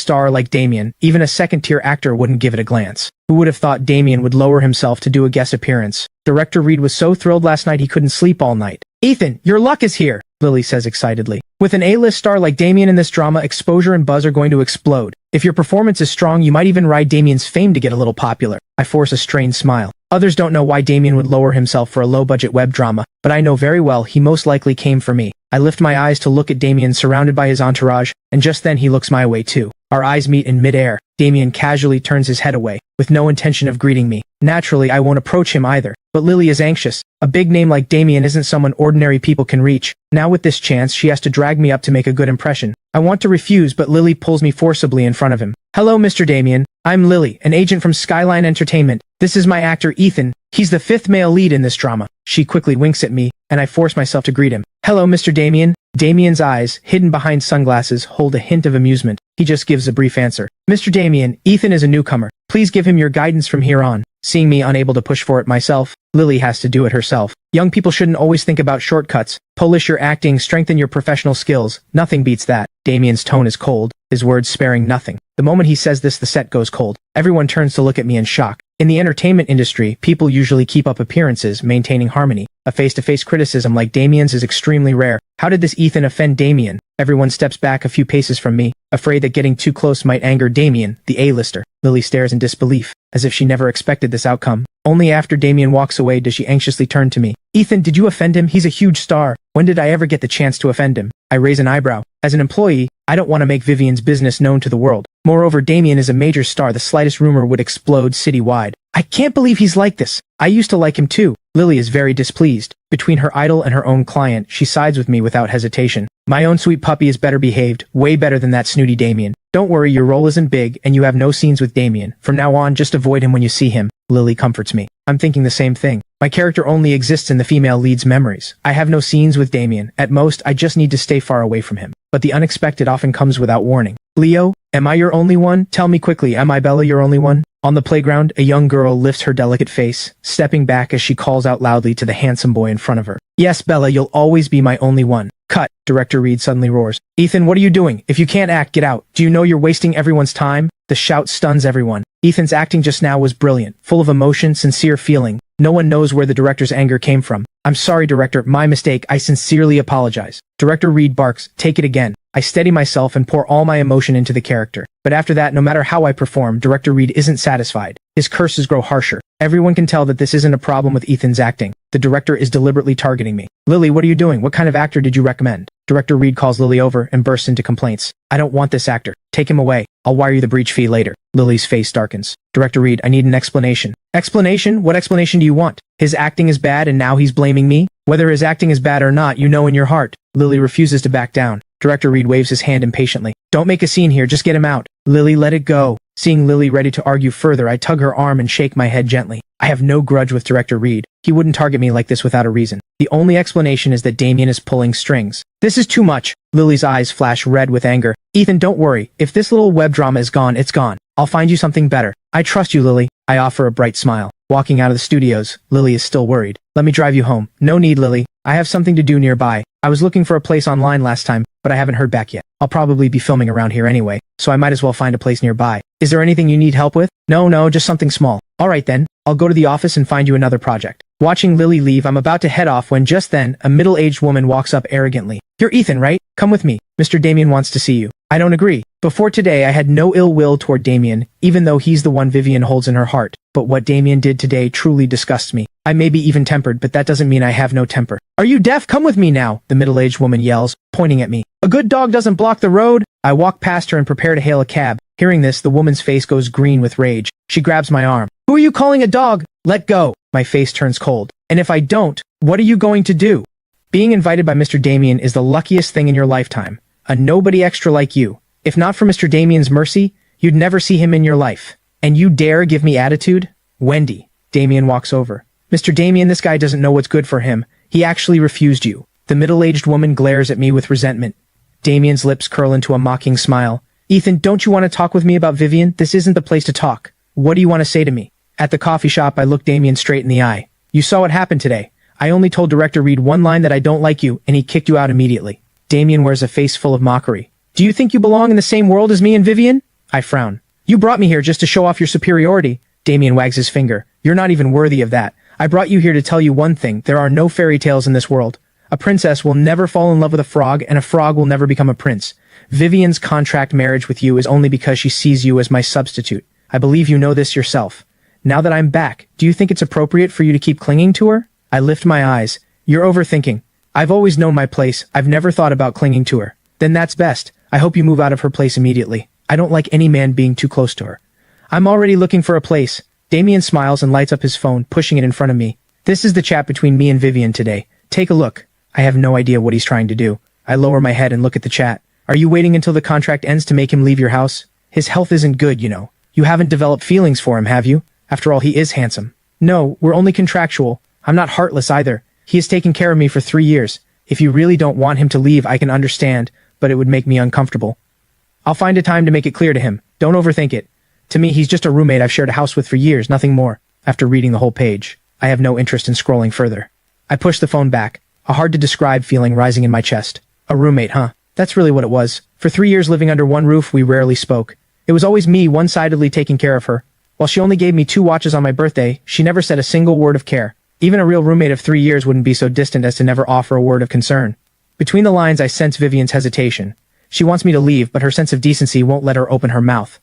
star like Damien, even a second-tier actor wouldn't give it a glance. Who would have thought Damien would lower himself to do a guest appearance? Director Reed was so thrilled last night he couldn't sleep all night. Ethan, your luck is here, Lily says excitedly. With an A-list star like Damien in this drama, exposure and buzz are going to explode. If your performance is strong, you might even ride Damien's fame to get a little popular. I force a strained smile. Others don't know why Damien would lower himself for a low-budget web drama, but I know very well he most likely came for me. I lift my eyes to look at Damien surrounded by his entourage, and just then he looks my way too. Our eyes meet in mid-air. Damien casually turns his head away, with no intention of greeting me. Naturally, I won't approach him either, but Lily is anxious. A big name like Damien isn't someone ordinary people can reach. Now with this chance, she has to drag me up to make a good impression. I want to refuse, but Lily pulls me forcibly in front of him. Hello, Mr. Damien. I'm Lily, an agent from Skyline Entertainment. This is my actor, Ethan. He's the 5th male lead in this drama. She quickly winks at me, and I force myself to greet him. Hello, Mr. Damien. Damien's eyes, hidden behind sunglasses, hold a hint of amusement. He just gives a brief answer. Mr. Damien, Ethan is a newcomer. Please give him your guidance from here on. Seeing me unable to push for it myself, Lily has to do it herself. Young people shouldn't always think about shortcuts. Polish your acting, strengthen your professional skills. Nothing beats that. Damien's tone is cold, his words sparing nothing. The moment he says this, the set goes cold. Everyone turns to look at me in shock. In the entertainment industry, people usually keep up appearances, maintaining harmony. A face-to-face criticism like Damien's is extremely rare. How did this Ethan offend Damien? Everyone steps back a few paces from me, afraid that getting too close might anger Damien, the A-lister. Lily stares in disbelief, as if she never expected this outcome. Only after Damien walks away does she anxiously turn to me. Ethan, did you offend him? He's a huge star. When did I ever get the chance to offend him? I raise an eyebrow. As an employee, I don't want to make Vivian's business known to the world. Moreover, Damien is a major star. The slightest rumor would explode citywide. I can't believe he's like this. I used to like him too. Lily is very displeased. Between her idol and her own client, she sides with me without hesitation. My own sweet puppy is better behaved, way better than that snooty Damien. Don't worry, your role isn't big, and you have no scenes with Damien. From now on, just avoid him when you see him. Lily comforts me. I'm thinking the same thing. My character only exists in the female lead's memories. I have no scenes with Damien. At most, I just need to stay far away from him. But the unexpected often comes without warning. Leo, am I your only one? Tell me quickly, am I Bella your only one? On the playground, a young girl lifts her delicate face, stepping back as she calls out loudly to the handsome boy in front of her. Yes, Bella, you'll always be my only one. Cut, Director Reed suddenly roars. Ethan, what are you doing? If you can't act, get out. Do you know you're wasting everyone's time? The shout stuns everyone. Ethan's acting just now was brilliant, full of emotion, sincere feeling. No one knows where the director's anger came from. I'm sorry, Director, my mistake. I sincerely apologize. Director Reed barks, take it again. I steady myself and pour all my emotion into the character. But after that, no matter how I perform, Director Reed isn't satisfied. His curses grow harsher. Everyone can tell that this isn't a problem with Ethan's acting. The director is deliberately targeting me. Lily, what are you doing? What kind of actor did you recommend? Director Reed calls Lily over and bursts into complaints. I don't want this actor. Take him away. I'll wire you the breach fee later. Lily's face darkens. Director Reed, I need an explanation. Explanation? What explanation do you want? His acting is bad and now he's blaming me? Whether his acting is bad or not, you know in your heart. Lily refuses to back down. Director Reed waves his hand impatiently. Don't make a scene here, just get him out. Lily, let it go. Seeing Lily ready to argue further, I tug her arm and shake my head gently. I have no grudge with Director Reed. He wouldn't target me like this without a reason. The only explanation is that Damien is pulling strings. This is too much. Lily's eyes flash red with anger. Ethan, don't worry. If this little web drama is gone, it's gone. I'll find you something better. I trust you, Lily. I offer a bright smile. Walking out of the studios, Lily is still worried. Let me drive you home. No need, Lily. I have something to do nearby. I was looking for a place online last time, but I haven't heard back yet. I'll probably be filming around here anyway, so I might as well find a place nearby. Is there anything you need help with? No, just something small. Alright then, I'll go to the office and find you another project. Watching Lily leave, I'm about to head off when just then, a middle-aged woman walks up arrogantly. You're Ethan, right? Come with me. Mr. Damien wants to see you. I don't agree. Before today, I had no ill will toward Damien, even though he's the one Vivian holds in her heart. But what Damien did today truly disgusts me. I may be even-tempered, but that doesn't mean I have no temper. Are you deaf? Come with me now, the middle-aged woman yells, pointing at me. A good dog doesn't block the road. I walk past her and prepare to hail a cab. Hearing this, the woman's face goes green with rage. She grabs my arm. Who are you calling a dog? Let go. My face turns cold. And if I don't, what are you going to do? Being invited by Mr. Damien is the luckiest thing in your lifetime. A nobody extra like you. If not for Mr. Damien's mercy, you'd never see him in your life. And you dare give me attitude? Wendy. Damien walks over. Mr. Damien, this guy doesn't know what's good for him. He actually refused you. The middle-aged woman glares at me with resentment. Damien's lips curl into a mocking smile. Ethan, don't you want to talk with me about Vivian? This isn't the place to talk. What do you want to say to me? At the coffee shop, I look Damien straight in the eye. You saw what happened today. I only told Director Reed one line that I don't like you, and he kicked you out immediately. Damien wears a face full of mockery. Do you think you belong in the same world as me and Vivian? I frown. You brought me here just to show off your superiority. Damien wags his finger. You're not even worthy of that. I brought you here to tell you one thing. There are no fairy tales in this world. A princess will never fall in love with a frog, and a frog will never become a prince. Vivian's contract marriage with you is only because she sees you as my substitute. I believe you know this yourself. Now that I'm back, do you think it's appropriate for you to keep clinging to her? I lift my eyes. You're overthinking. I've always known my place. I've never thought about clinging to her. Then that's best. I hope you move out of her place immediately. I don't like any man being too close to her. I'm already looking for a place. Damien smiles and lights up his phone, pushing it in front of me. This is the chat between me and Vivian today. Take a look. I have no idea what he's trying to do. I lower my head and look at the chat. Are you waiting until the contract ends to make him leave your house? His health isn't good, you know. You haven't developed feelings for him, have you? After all, he is handsome. No, we're only contractual. I'm not heartless either. He has taken care of me for 3 years. If you really don't want him to leave, I can understand, but it would make me uncomfortable. I'll find a time to make it clear to him. Don't overthink it. To me, he's just a roommate I've shared a house with for years, nothing more. After reading the whole page, I have no interest in scrolling further. I push the phone back, a hard-to-describe feeling rising in my chest. A roommate, huh? That's really what it was. For 3 years living under one roof, we rarely spoke. It was always me one-sidedly taking care of her. While she only gave me 2 watches on my birthday, she never said a single word of care. Even a real roommate of 3 years wouldn't be so distant as to never offer a word of concern. Between the lines, I sense Vivian's hesitation. She wants me to leave, but her sense of decency won't let her open her mouth.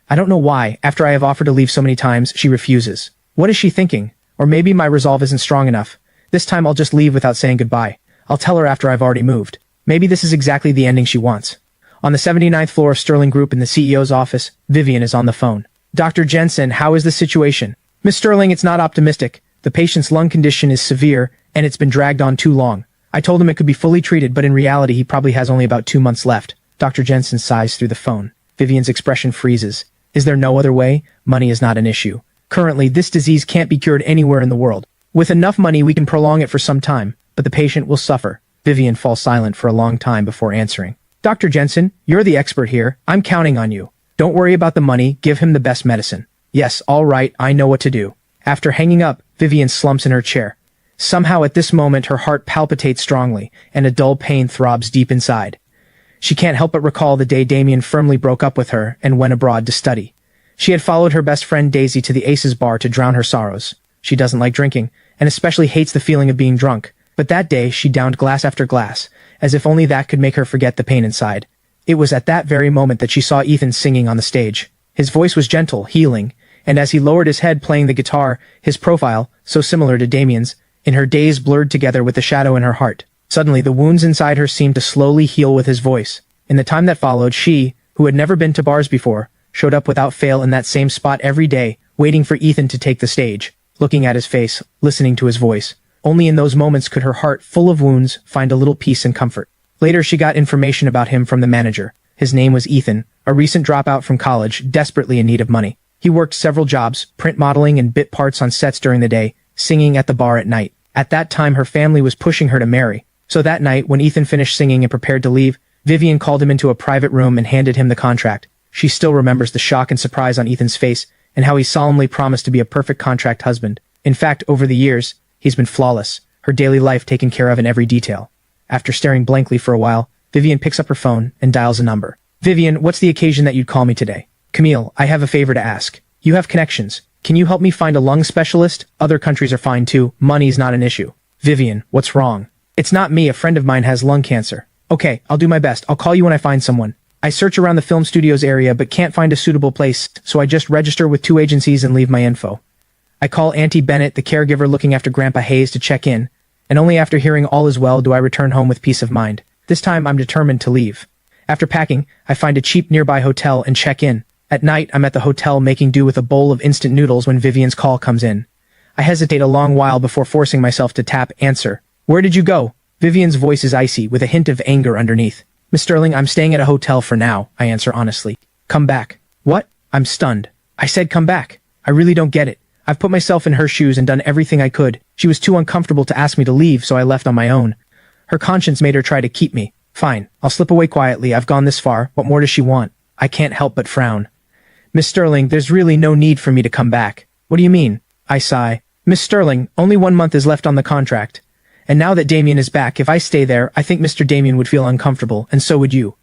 I don't know why, after I have offered to leave so many times, she refuses. What is she thinking? Or maybe my resolve isn't strong enough. This time I'll just leave without saying goodbye. I'll tell her after I've already moved. Maybe this is exactly the ending she wants. On the 79th floor of Sterling Group in the CEO's office, Vivian is on the phone. Dr. Jensen, how is the situation? Miss Sterling, it's not optimistic. The patient's lung condition is severe, and it's been dragged on too long. I told him it could be fully treated, but in reality he probably has only about 2 months left. Dr. Jensen sighs through the phone. Vivian's expression freezes. Is there no other way? Money is not an issue. Currently, this disease can't be cured anywhere in the world. With enough money, we can prolong it for some time, but the patient will suffer. Vivian falls silent for a long time before answering. Dr. Jensen, you're the expert here. I'm counting on you. Don't worry about the money. Give him the best medicine. Yes, all right, I know what to do. After hanging up, Vivian slumps in her chair. Somehow at this moment her heart palpitates strongly, and a dull pain throbs deep inside. She can't help but recall the day Damien firmly broke up with her and went abroad to study. She had followed her best friend Daisy to the Aces bar to drown her sorrows. She doesn't like drinking, and especially hates the feeling of being drunk. But that day she downed glass after glass, as if only that could make her forget the pain inside. It was at that very moment that she saw Ethan singing on the stage. His voice was gentle, healing, and as he lowered his head playing the guitar, his profile, so similar to Damien's, in her days blurred together with the shadow in her heart. Suddenly, the wounds inside her seemed to slowly heal with his voice. In the time that followed, she, who had never been to bars before, showed up without fail in that same spot every day, waiting for Ethan to take the stage, looking at his face, listening to his voice. Only in those moments could her heart, full of wounds, find a little peace and comfort. Later, she got information about him from the manager. His name was Ethan, a recent dropout from college, desperately in need of money. He worked several jobs, print modeling and bit parts on sets during the day, singing at the bar at night. At that time, her family was pushing her to marry. So that night, when Ethan finished singing and prepared to leave, Vivian called him into a private room and handed him the contract. She still remembers the shock and surprise on Ethan's face, and how he solemnly promised to be a perfect contract husband. In fact, over the years, he's been flawless, her daily life taken care of in every detail. After staring blankly for a while, Vivian picks up her phone and dials a number. Vivian, what's the occasion that you'd call me today? Camille, I have a favor to ask. You have connections. Can you help me find a lung specialist? Other countries are fine too. Money's not an issue. Vivian, what's wrong? It's not me. A friend of mine has lung cancer. Okay, I'll do my best. I'll call you when I find someone. I search around the film studios area but can't find a suitable place, so I just register with 2 agencies and leave my info. I call Auntie Bennett, the caregiver looking after Grandpa Hayes, to check in, and only after hearing all is well do I return home with peace of mind. This time I'm determined to leave. After packing, I find a cheap nearby hotel and check in. At night, I'm at the hotel making do with a bowl of instant noodles when Vivian's call comes in. I hesitate a long while before forcing myself to tap answer. Where did you go? Vivian's voice is icy, with a hint of anger underneath. Miss Sterling, I'm staying at a hotel for now, I answer honestly. Come back. What? I'm stunned. I said come back. I really don't get it. I've put myself in her shoes and done everything I could. She was too uncomfortable to ask me to leave, so I left on my own. Her conscience made her try to keep me. Fine, I'll slip away quietly. I've gone this far. What more does she want? I can't help but frown. Miss Sterling, there's really no need for me to come back. What do you mean? I sigh. Miss Sterling, only 1 month is left on the contract. And now that Damien is back, if I stay there, I think Mr. Damien would feel uncomfortable, and so would you.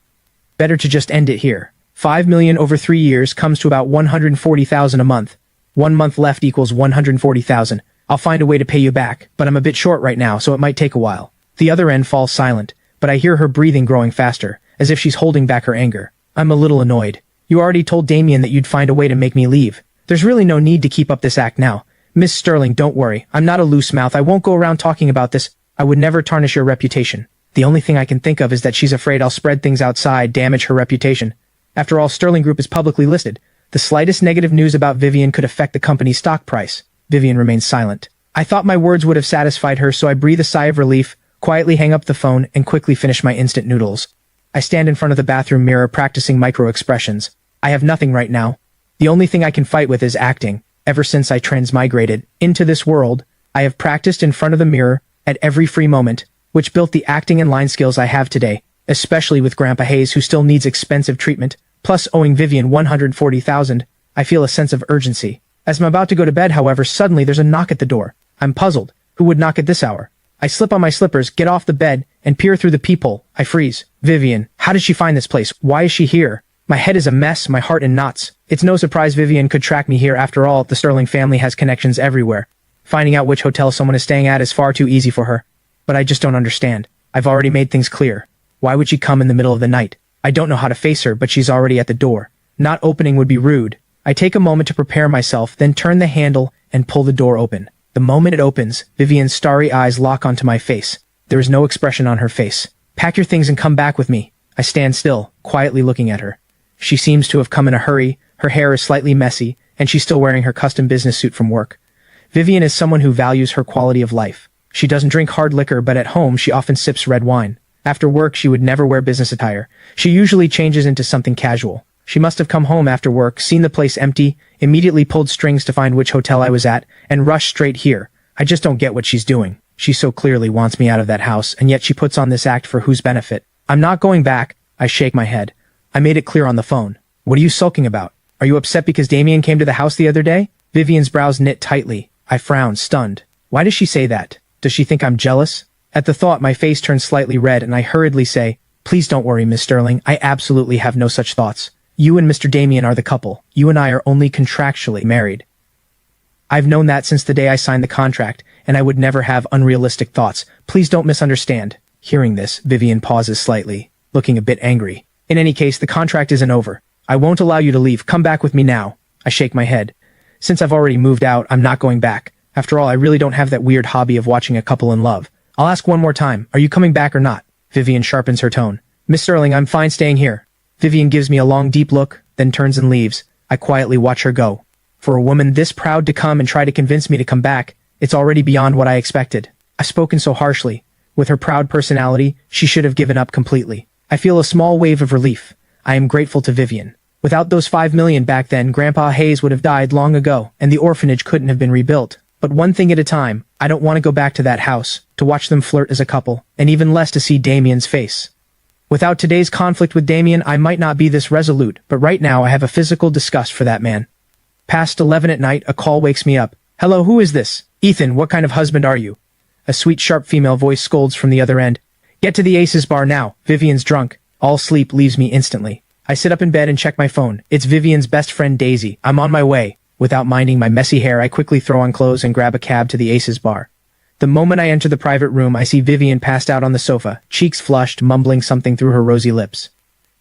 Better to just end it here. 5 million over 3 years comes to about 140,000 a month. 1 month left equals 140,000. I'll find a way to pay you back, but I'm a bit short right now, so it might take a while. The other end falls silent, but I hear her breathing growing faster, as if she's holding back her anger. I'm a little annoyed. You already told Damien that you'd find a way to make me leave. There's really no need to keep up this act now. Miss Sterling, don't worry. I'm not a loose mouth. I won't go around talking about this. I would never tarnish your reputation. The only thing I can think of is that she's afraid I'll spread things outside, damage her reputation. After all, Sterling Group is publicly listed. The slightest negative news about Vivian could affect the company's stock price. Vivian remains silent. I thought my words would have satisfied her, so I breathe a sigh of relief, quietly hang up the phone, and quickly finish my instant noodles. I stand in front of the bathroom mirror practicing micro-expressions. I have nothing right now. The only thing I can fight with is acting. Ever since I transmigrated into this world, I have practiced in front of the mirror at every free moment, which built the acting and line skills I have today, especially with Grandpa Hayes, who still needs expensive treatment, plus owing Vivian 140,000. I feel a sense of urgency. As I'm about to go to bed, however, suddenly there's a knock at the door. I'm puzzled. Who would knock at this hour? I slip on my slippers, get off the bed, and peer through the peephole. I freeze. Vivian. How did she find this place? Why is she here? My head is a mess, my heart in knots. It's no surprise Vivian could track me here. After all, the Sterling family has connections everywhere. Finding out which hotel someone is staying at is far too easy for her. But I just don't understand. I've already made things clear. Why would she come in the middle of the night? I don't know how to face her, but she's already at the door. Not opening would be rude. I take a moment to prepare myself, then turn the handle and pull the door open. The moment it opens, Vivian's starry eyes lock onto my face. There is no expression on her face. Pack your things and come back with me. I stand still, quietly looking at her. She seems to have come in a hurry, her hair is slightly messy, and she's still wearing her custom business suit from work. Vivian is someone who values her quality of life. She doesn't drink hard liquor, but at home she often sips red wine. After work she would never wear business attire. She usually changes into something casual. She must have come home after work, seen the place empty, immediately pulled strings to find which hotel I was at, and rushed straight here. I just don't get what she's doing. She so clearly wants me out of that house, and yet she puts on this act for whose benefit? I'm not going back. I shake my head. I made it clear on the phone. What are you sulking about? Are you upset because Damien came to the house the other day? Vivian's brows knit tightly. I frown, stunned. Why does she say that? Does she think I'm jealous? At the thought, my face turns slightly red and I hurriedly say, Please don't worry, Miss Sterling. I absolutely have no such thoughts. You and Mr. Damien are the couple. You and I are only contractually married. I've known that since the day I signed the contract, and I would never have unrealistic thoughts. Please don't misunderstand. Hearing this, Vivian pauses slightly, looking a bit angry. In any case, the contract isn't over. I won't allow you to leave. Come back with me now. I shake my head. Since I've already moved out, I'm not going back. After all, I really don't have that weird hobby of watching a couple in love. I'll ask one more time. Are you coming back or not? Vivian sharpens her tone. Miss Sterling, I'm fine staying here. Vivian gives me a long, deep look, then turns and leaves. I quietly watch her go. For a woman this proud to come and try to convince me to come back, it's already beyond what I expected. I've spoken so harshly. With her proud personality, she should have given up completely. I feel a small wave of relief. I am grateful to Vivian. Without those 5 million back then, Grandpa Hayes would have died long ago, and the orphanage couldn't have been rebuilt. But one thing at a time, I don't want to go back to that house, to watch them flirt as a couple, and even less to see Damien's face. Without today's conflict with Damien, I might not be this resolute, but right now I have a physical disgust for that man. Past 11 at night, a call wakes me up. Hello, who is this? Ethan, what kind of husband are you? A sweet, sharp female voice scolds from the other end. Get to the Aces bar now. Vivian's drunk. All sleep leaves me instantly. I sit up in bed and check my phone. It's Vivian's best friend Daisy. I'm on my way. Without minding my messy hair, I quickly throw on clothes and grab a cab to the Aces bar. The moment I enter the private room, I see Vivian passed out on the sofa, cheeks flushed, mumbling something through her rosy lips.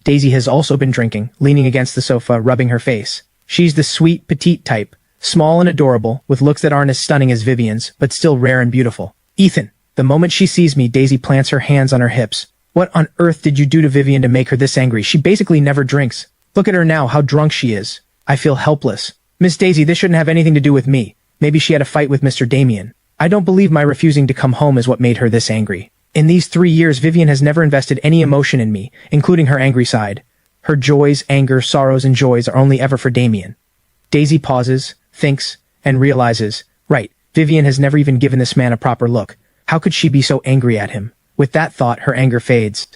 Daisy has also been drinking, leaning against the sofa, rubbing her face. She's the sweet, petite type, small and adorable, with looks that aren't as stunning as Vivian's, but still rare and beautiful. Ethan. The moment she sees me, Daisy plants her hands on her hips. What on earth did you do to Vivian to make her this angry? She basically never drinks. Look at her now, how drunk she is. I feel helpless. Miss Daisy, this shouldn't have anything to do with me. Maybe she had a fight with Mr. Damien. I don't believe my refusing to come home is what made her this angry. In these 3 years, Vivian has never invested any emotion in me, including her angry side. Her joys, anger, sorrows, and joys are only ever for Damien. Daisy pauses, thinks, and realizes, right, Vivian has never even given this man a proper look. How could she be so angry at him? With that thought, her anger fades.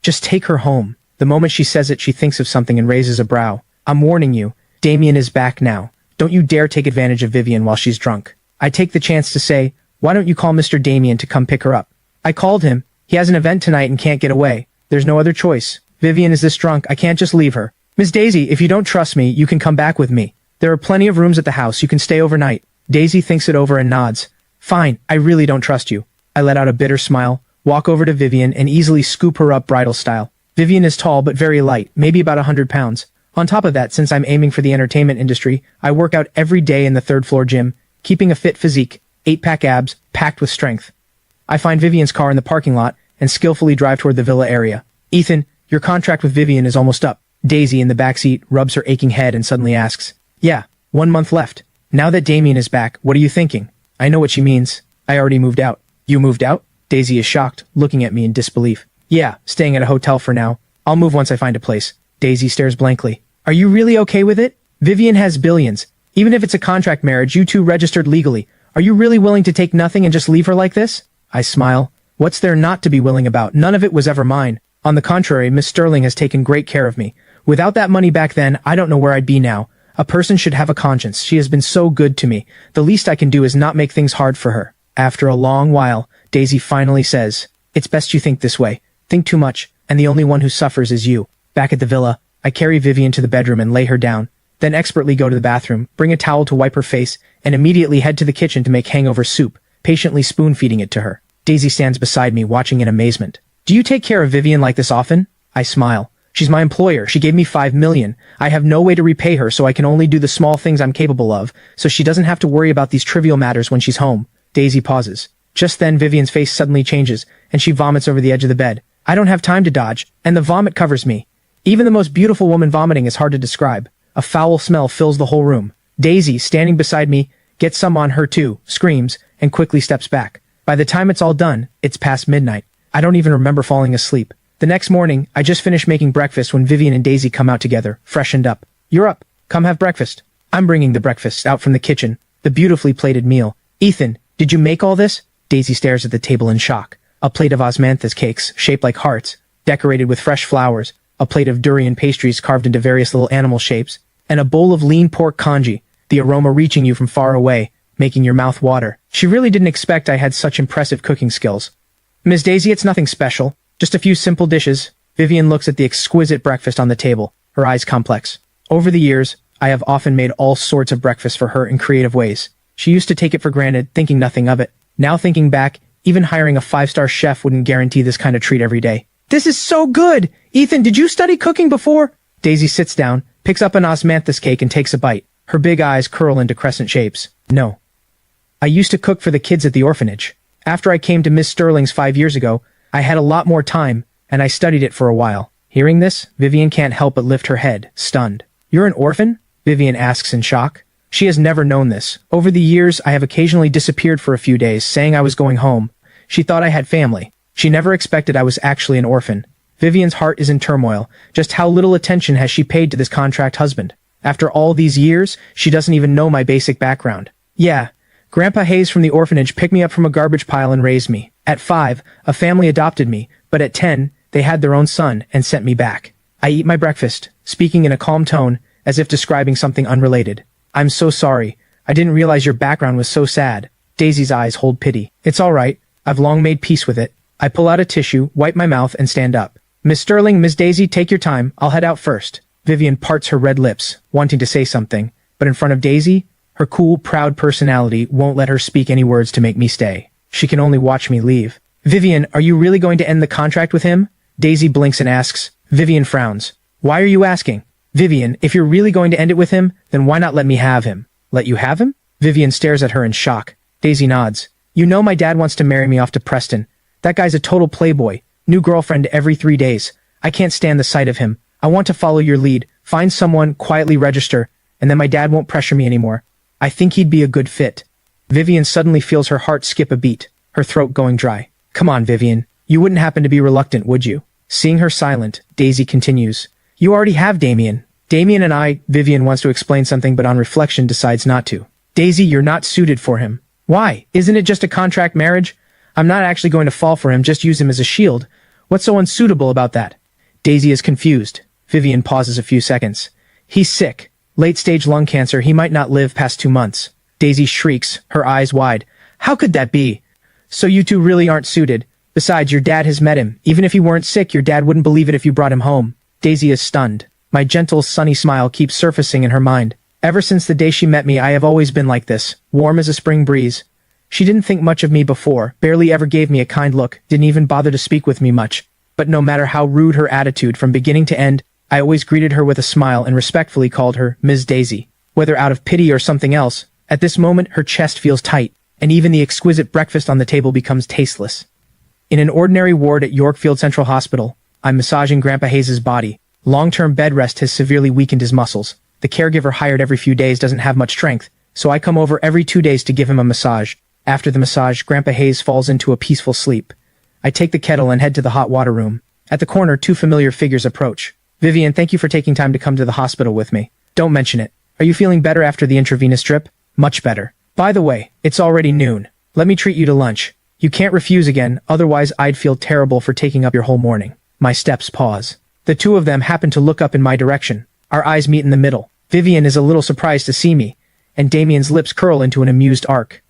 Just take her home. The moment she says it, she thinks of something and raises a brow. I'm warning you, Damien is back now. Don't you dare take advantage of Vivian while she's drunk. I take the chance to say, why don't you call Mr. Damien to come pick her up? I called him. He has an event tonight and can't get away. There's no other choice. Vivian is this drunk, I can't just leave her. Miss Daisy, if you don't trust me, you can come back with me. There are plenty of rooms at the house, you can stay overnight. Daisy thinks it over and nods. Fine, I really don't trust you. I let out a bitter smile, walk over to Vivian and easily scoop her up bridal style. Vivian is tall but very light, maybe about 100 pounds. On top of that, since I'm aiming for the entertainment industry, I work out every day in the third floor gym, keeping a fit physique, 8-pack abs, packed with strength. I find Vivian's car in the parking lot and skillfully drive toward the villa area. Ethan, your contract with Vivian is almost up. Daisy in the backseat rubs her aching head and suddenly asks, yeah, 1 month left. Now that Damien is back, what are you thinking? I know what she means. I already moved out. You moved out? Daisy is shocked, looking at me in disbelief. Yeah, staying at a hotel for now. I'll move once I find a place. Daisy stares blankly. Are you really okay with it? Vivian has billions. Even if it's a contract marriage, you two registered legally. Are you really willing to take nothing and just leave her like this? I smile. What's there not to be willing about? None of it was ever mine. On the contrary, Miss Sterling has taken great care of me. Without that money back then, I don't know where I'd be now. A person should have a conscience. She has been so good to me. The least I can do is not make things hard for her. After a long while, Daisy finally says, it's best you think this way. Think too much, and the only one who suffers is you. Back at the villa, I carry Vivian to the bedroom and lay her down, then expertly go to the bathroom, bring a towel to wipe her face, and immediately head to the kitchen to make hangover soup, patiently spoon-feeding it to her. Daisy stands beside me, watching in amazement. Do you take care of Vivian like this often? I smile. She's my employer. She gave me $5 million. I have no way to repay her, so I can only do the small things I'm capable of, so she doesn't have to worry about these trivial matters when she's home. Daisy pauses. Just then, Vivian's face suddenly changes, and she vomits over the edge of the bed. I don't have time to dodge, and the vomit covers me. Even the most beautiful woman vomiting is hard to describe. A foul smell fills the whole room. Daisy, standing beside me, gets some on her too, screams, and quickly steps back. By the time it's all done, it's past midnight. I don't even remember falling asleep. The next morning, I just finished making breakfast when Vivian and Daisy come out together, freshened up. You're up. Come have breakfast. I'm bringing the breakfast out from the kitchen, the beautifully plated meal. Ethan, did you make all this? Daisy stares at the table in shock. A plate of osmanthus cakes, shaped like hearts, decorated with fresh flowers, a plate of durian pastries carved into various little animal shapes, and a bowl of lean pork congee, the aroma reaching you from far away, making your mouth water. She really didn't expect I had such impressive cooking skills. Miss Daisy, it's nothing special. Just a few simple dishes. Vivian looks at the exquisite breakfast on the table, her eyes complex. Over the years, I have often made all sorts of breakfast for her in creative ways. She used to take it for granted, thinking nothing of it. Now thinking back, even hiring a 5-star chef wouldn't guarantee this kind of treat every day. This is so good! Ethan, did you study cooking before? Daisy sits down, picks up an osmanthus cake and takes a bite. Her big eyes curl into crescent shapes. No. I used to cook for the kids at the orphanage. After I came to Miss Sterling's 5 years ago, I had a lot more time, and I studied it for a while. Hearing this, Vivian can't help but lift her head, stunned. You're an orphan? Vivian asks in shock. She has never known this. Over the years, I have occasionally disappeared for a few days, saying I was going home. She thought I had family. She never expected I was actually an orphan. Vivian's heart is in turmoil. Just how little attention has she paid to this contract husband? After all these years, she doesn't even know my basic background. Yeah, Grandpa Hayes from the orphanage picked me up from a garbage pile and raised me. At 5, a family adopted me, but at 10, they had their own son and sent me back. I eat my breakfast, speaking in a calm tone, as if describing something unrelated. I'm so sorry. I didn't realize your background was so sad. Daisy's eyes hold pity. It's all right. I've long made peace with it. I pull out a tissue, wipe my mouth, and stand up. Miss Sterling, Miss Daisy, take your time. I'll head out first. Vivian parts her red lips, wanting to say something, but in front of Daisy, her cool, proud personality won't let her speak any words to make me stay. She can only watch me leave. Vivian, are you really going to end the contract with him? Daisy blinks and asks. Vivian frowns. Why are you asking? Vivian, if you're really going to end it with him, then why not let me have him? Let you have him? Vivian stares at her in shock. Daisy nods. You know my dad wants to marry me off to Preston. That guy's a total playboy. New girlfriend every 3 days. I can't stand the sight of him. I want to follow your lead. Find someone, quietly register, and then my dad won't pressure me anymore. I think he'd be a good fit. Vivian suddenly feels her heart skip a beat, her throat going dry. Come on, Vivian. You wouldn't happen to be reluctant, would you? Seeing her silent, Daisy continues. You already have Damien. Damien and I, Vivian wants to explain something but on reflection decides not to. Daisy, you're not suited for him. Why? Isn't it just a contract marriage? I'm not actually going to fall for him, just use him as a shield. What's so unsuitable about that? Daisy is confused. Vivian pauses a few seconds. He's sick. Late-stage lung cancer, he might not live past 2 months. Daisy shrieks, her eyes wide. How could that be? So you two really aren't suited. Besides, your dad has met him. Even if he weren't sick, your dad wouldn't believe it if you brought him home. Daisy is stunned. My gentle, sunny smile keeps surfacing in her mind. Ever since the day she met me, I have always been like this, warm as a spring breeze. She didn't think much of me before, barely ever gave me a kind look, didn't even bother to speak with me much. But no matter how rude her attitude from beginning to end, I always greeted her with a smile and respectfully called her Ms. Daisy. Whether out of pity or something else, at this moment her chest feels tight, and even the exquisite breakfast on the table becomes tasteless. In an ordinary ward at Yorkfield Central Hospital, I'm massaging Grandpa Hayes' body. Long-term bed rest has severely weakened his muscles. The caregiver hired every few days doesn't have much strength, so I come over every 2 days to give him a massage. After the massage, Grandpa Hayes falls into a peaceful sleep. I take the kettle and head to the hot water room. At the corner, 2 familiar figures approach. Vivian, thank you for taking time to come to the hospital with me. Don't mention it. Are you feeling better after the intravenous drip? Much better. By the way, it's already noon. Let me treat you to lunch. You can't refuse again, otherwise I'd feel terrible for taking up your whole morning. My steps pause. The 2 of them happen to look up in my direction. Our eyes meet in the middle. Vivian is a little surprised to see me, and Damien's lips curl into an amused arc.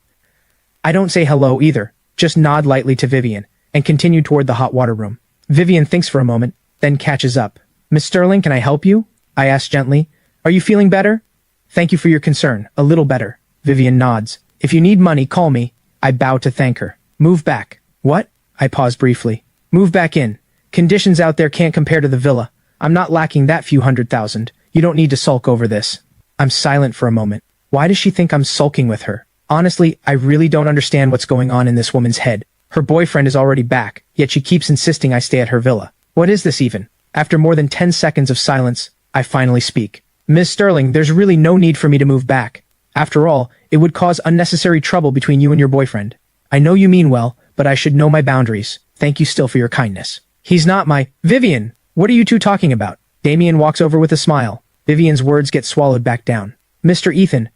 I don't say hello either, just nod lightly to Vivian, and continue toward the hot water room. Vivian thinks for a moment, then catches up. Miss Sterling, can I help you? I ask gently. Are you feeling better? Thank you for your concern, a little better. Vivian nods. If you need money, call me. I bow to thank her. Move back. What? I pause briefly. Move back in. Conditions out there can't compare to the villa. I'm not lacking that few $100,000. You don't need to sulk over this. I'm silent for a moment. Why does she think I'm sulking with her? Honestly, I really don't understand what's going on in this woman's head. Her boyfriend is already back, yet she keeps insisting I stay at her villa. What is this even? After more than 10 seconds of silence, I finally speak. Miss Sterling, there's really no need for me to move back. After all, it would cause unnecessary trouble between you and your boyfriend. I know you mean well, but I should know my boundaries. Thank you still for your kindness. He's not my— Vivian! What are you two talking about? Damien walks over with a smile. Vivian's words get swallowed back down. Mr. Ethan,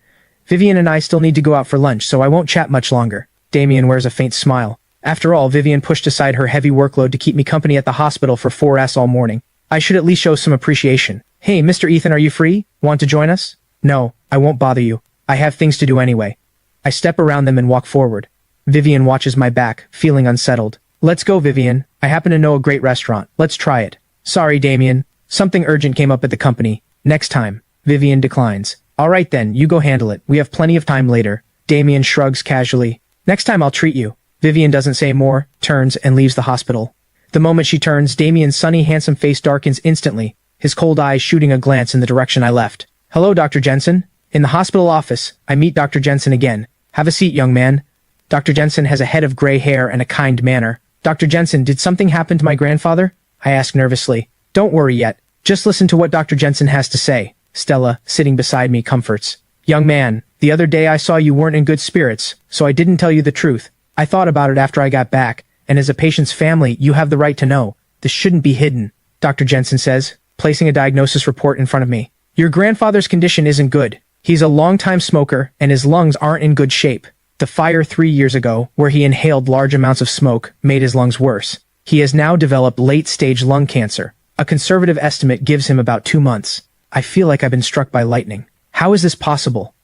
Vivian and I still need to go out for lunch, so I won't chat much longer. Damien wears a faint smile. After all, Vivian pushed aside her heavy workload to keep me company at the hospital for 4S all morning. I should at least show some appreciation. Hey, Mr. Ethan, are you free? Want to join us? No, I won't bother you. I have things to do anyway. I step around them and walk forward. Vivian watches my back, feeling unsettled. Let's go, Vivian. I happen to know a great restaurant. Let's try it. Sorry, Damien. Something urgent came up at the company. Next time. Vivian declines. All right then, you go handle it. We have plenty of time later. Damien shrugs casually. Next time I'll treat you. Vivian doesn't say more, turns, and leaves the hospital. The moment she turns, Damien's sunny, handsome face darkens instantly, his cold eyes shooting a glance in the direction I left. Hello, Dr. Jensen. In the hospital office, I meet Dr. Jensen again. Have a seat, young man. Dr. Jensen has a head of gray hair and a kind manner. Dr. Jensen, did something happen to my grandfather? I ask nervously. Don't worry yet. Just listen to what Dr. Jensen has to say. Stella, sitting beside me, comforts. Young man, the other day I saw you weren't in good spirits, so I didn't tell you the truth. I thought about it after I got back, and as a patient's family, you have the right to know. This shouldn't be hidden, Dr. Jensen says, placing a diagnosis report in front of me. Your grandfather's condition isn't good. He's a long-time smoker, and his lungs aren't in good shape. The fire 3 years ago, where he inhaled large amounts of smoke, made his lungs worse. He has now developed late-stage lung cancer. A conservative estimate gives him about 2 months. I feel like I've been struck by lightning. How is this possible?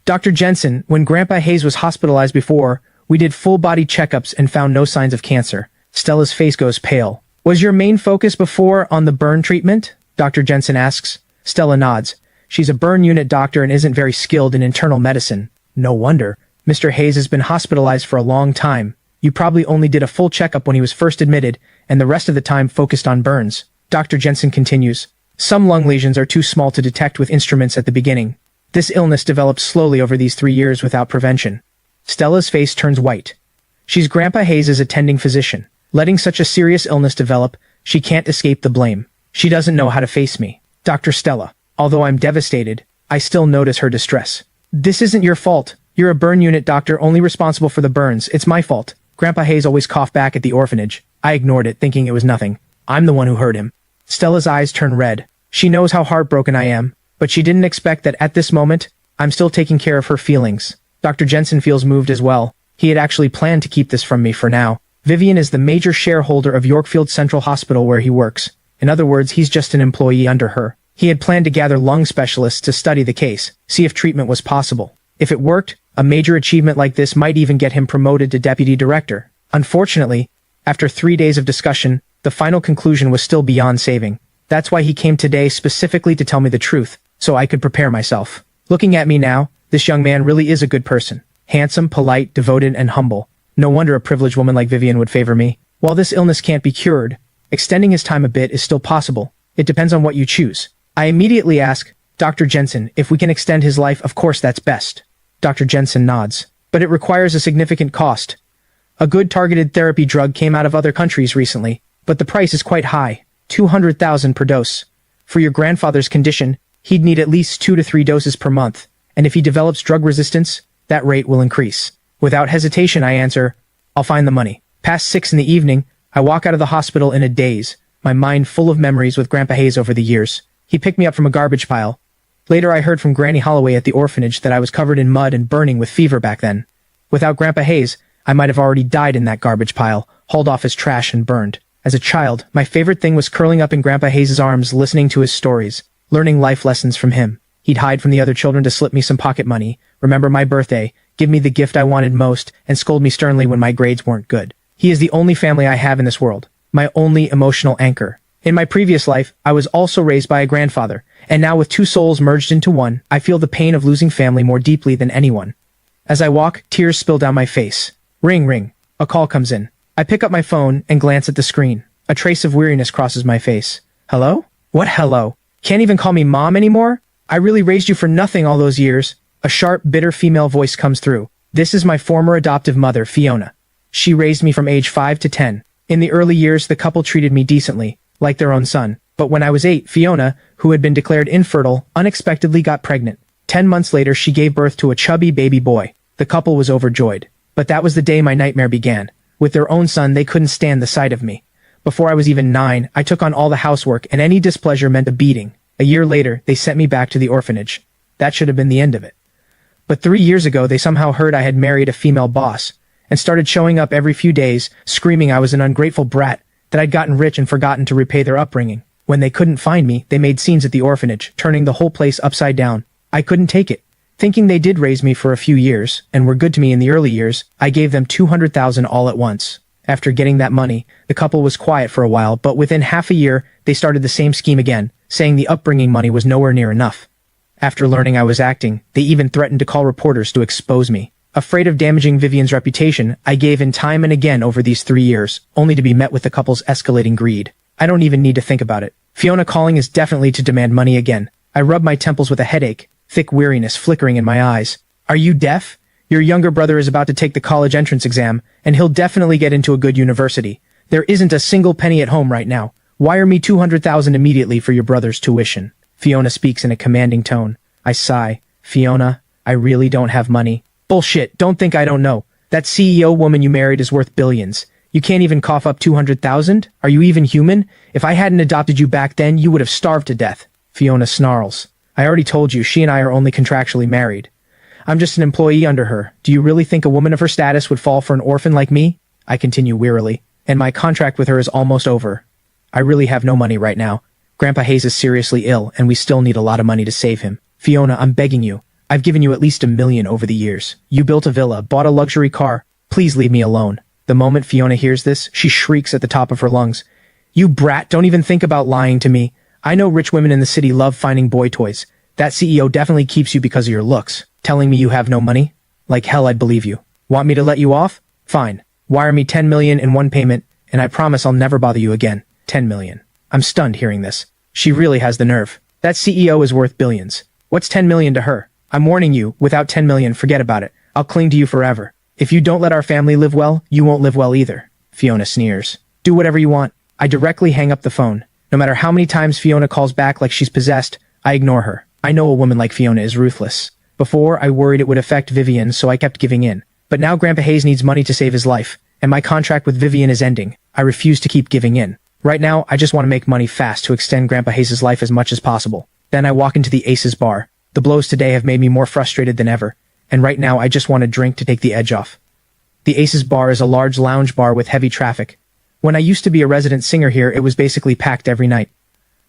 Dr. Jensen, when Grandpa Hayes was hospitalized before, we did full-body checkups and found no signs of cancer. Stella's face goes pale. Was your main focus before on the burn treatment? Dr. Jensen asks. Stella nods. She's a burn unit doctor and isn't very skilled in internal medicine. No wonder. Mr. Hayes has been hospitalized for a long time. You probably only did a full checkup when he was first admitted, and the rest of the time focused on burns. Dr. Jensen continues. Some lung lesions are too small to detect with instruments at the beginning. This illness develops slowly over these 3 years without prevention. Stella's face turns white. She's Grandpa Hayes' attending physician. Letting such a serious illness develop, she can't escape the blame. She doesn't know how to face me. Dr. Stella. Although I'm devastated, I still notice her distress. This isn't your fault. You're a burn unit doctor only responsible for the burns. It's my fault. Grandpa Hayes always coughed back at the orphanage. I ignored it, thinking it was nothing. I'm the one who hurt him. Stella's eyes turn red. She knows how heartbroken I am, but she didn't expect that at this moment, I'm still taking care of her feelings. Dr. Jensen feels moved as well. He had actually planned to keep this from me for now. Vivian is the major shareholder of Yorkfield Central Hospital where he works. In other words, he's just an employee under her. He had planned to gather lung specialists to study the case, see if treatment was possible. If it worked, a major achievement like this might even get him promoted to deputy director. Unfortunately, after 3 days of discussion, the final conclusion was still beyond saving. That's why he came today specifically to tell me the truth, so I could prepare myself. Looking at me now, this young man really is a good person. Handsome, polite, devoted, and humble. No wonder a privileged woman like Vivian would favor me. While this illness can't be cured, extending his time a bit is still possible. It depends on what you choose. I immediately ask, Dr. Jensen, if we can extend his life, of course that's best. Dr. Jensen nods. But it requires a significant cost. A good targeted therapy drug came out of other countries recently, but the price is quite high. 200,000 per dose. For your grandfather's condition, he'd need at least 2 to 3 doses per month, and if he develops drug resistance, that rate will increase. Without hesitation, I answer, I'll find the money. Past 6 in the evening, I walk out of the hospital in a daze, my mind full of memories with Grandpa Hayes over the years. He picked me up from a garbage pile. Later I heard from Granny Holloway at the orphanage that I was covered in mud and burning with fever back then. Without Grandpa Hayes, I might have already died in that garbage pile, hauled off as trash and burned. As a child, my favorite thing was curling up in Grandpa Hayes' arms listening to his stories, learning life lessons from him. He'd hide from the other children to slip me some pocket money, remember my birthday, give me the gift I wanted most, and scold me sternly when my grades weren't good. He is the only family I have in this world, my only emotional anchor. In my previous life, I was also raised by a grandfather, and now with 2 souls merged into one, I feel the pain of losing family more deeply than anyone. As I walk, tears spill down my face. Ring, ring. A call comes in. I pick up my phone and glance at the screen. A trace of weariness crosses my face. Hello? What hello? Can't even call me mom anymore? I really raised you for nothing all those years. A sharp, bitter female voice comes through. This is my former adoptive mother, Fiona. She raised me from age 5 to 10. In the early years, the couple treated me decently, like their own son. But when I was 8, Fiona, who had been declared infertile, unexpectedly got pregnant. 10 months later, she gave birth to a chubby baby boy. The couple was overjoyed. But that was the day my nightmare began. With their own son, they couldn't stand the sight of me. Before I was even 9, I took on all the housework, and any displeasure meant a beating. A year later, they sent me back to the orphanage. That should have been the end of it. But 3 years ago, they somehow heard I had married a female boss, and started showing up every few days, screaming I was an ungrateful brat, that I'd gotten rich and forgotten to repay their upbringing. When they couldn't find me, they made scenes at the orphanage, turning the whole place upside down. I couldn't take it. Thinking they did raise me for a few years, and were good to me in the early years, I gave them 200,000 all at once. After getting that money, the couple was quiet for a while, but within half a year, they started the same scheme again, saying the upbringing money was nowhere near enough. After learning I was acting, they even threatened to call reporters to expose me. Afraid of damaging Vivian's reputation, I gave in time and again over these 3 years, only to be met with the couple's escalating greed. I don't even need to think about it. Fiona calling is definitely to demand money again. I rub my temples with a headache, thick weariness flickering in my eyes. Are you deaf? Your younger brother is about to take the college entrance exam, and he'll definitely get into a good university. There isn't a single penny at home right now. Wire me 200,000 immediately for your brother's tuition. Fiona speaks in a commanding tone. I sigh. Fiona, I really don't have money. Bullshit, don't think I don't know. That CEO woman you married is worth billions. You can't even cough up 200,000? Are you even human? If I hadn't adopted you back then, you would have starved to death. Fiona snarls. I already told you, she and I are only contractually married. I'm just an employee under her. Do you really think a woman of her status would fall for an orphan like me? I continue wearily. And my contract with her is almost over. I really have no money right now. Grandpa Hayes is seriously ill, and we still need a lot of money to save him. Fiona, I'm begging you. I've given you at least $1 million over the years. You built a villa, bought a luxury car. Please leave me alone. The moment Fiona hears this, she shrieks at the top of her lungs. You brat, don't even think about lying to me. I know rich women in the city love finding boy toys. That CEO definitely keeps you because of your looks. Telling me you have no money? Like hell I'd believe you. Want me to let you off? Fine. Wire me 10 million in one payment, and I promise I'll never bother you again. 10 million. I'm stunned hearing this. She really has the nerve. That CEO is worth billions. What's 10 million to her? I'm warning you, without 10 million, forget about it. I'll cling to you forever. If you don't let our family live well, you won't live well either. Fiona sneers. Do whatever you want. I directly hang up the phone. No matter how many times Fiona calls back like she's possessed, I ignore her. I know a woman like Fiona is ruthless. Before, I worried it would affect Vivian, so I kept giving in. But now Grandpa Hayes needs money to save his life, and my contract with Vivian is ending. I refuse to keep giving in. Right now, I just want to make money fast to extend Grandpa Hayes' life as much as possible. Then I walk into the Aces bar. The blows today have made me more frustrated than ever, and right now I just want a drink to take the edge off. The Aces bar is a large lounge bar with heavy traffic. When I used to be a resident singer here, it was basically packed every night.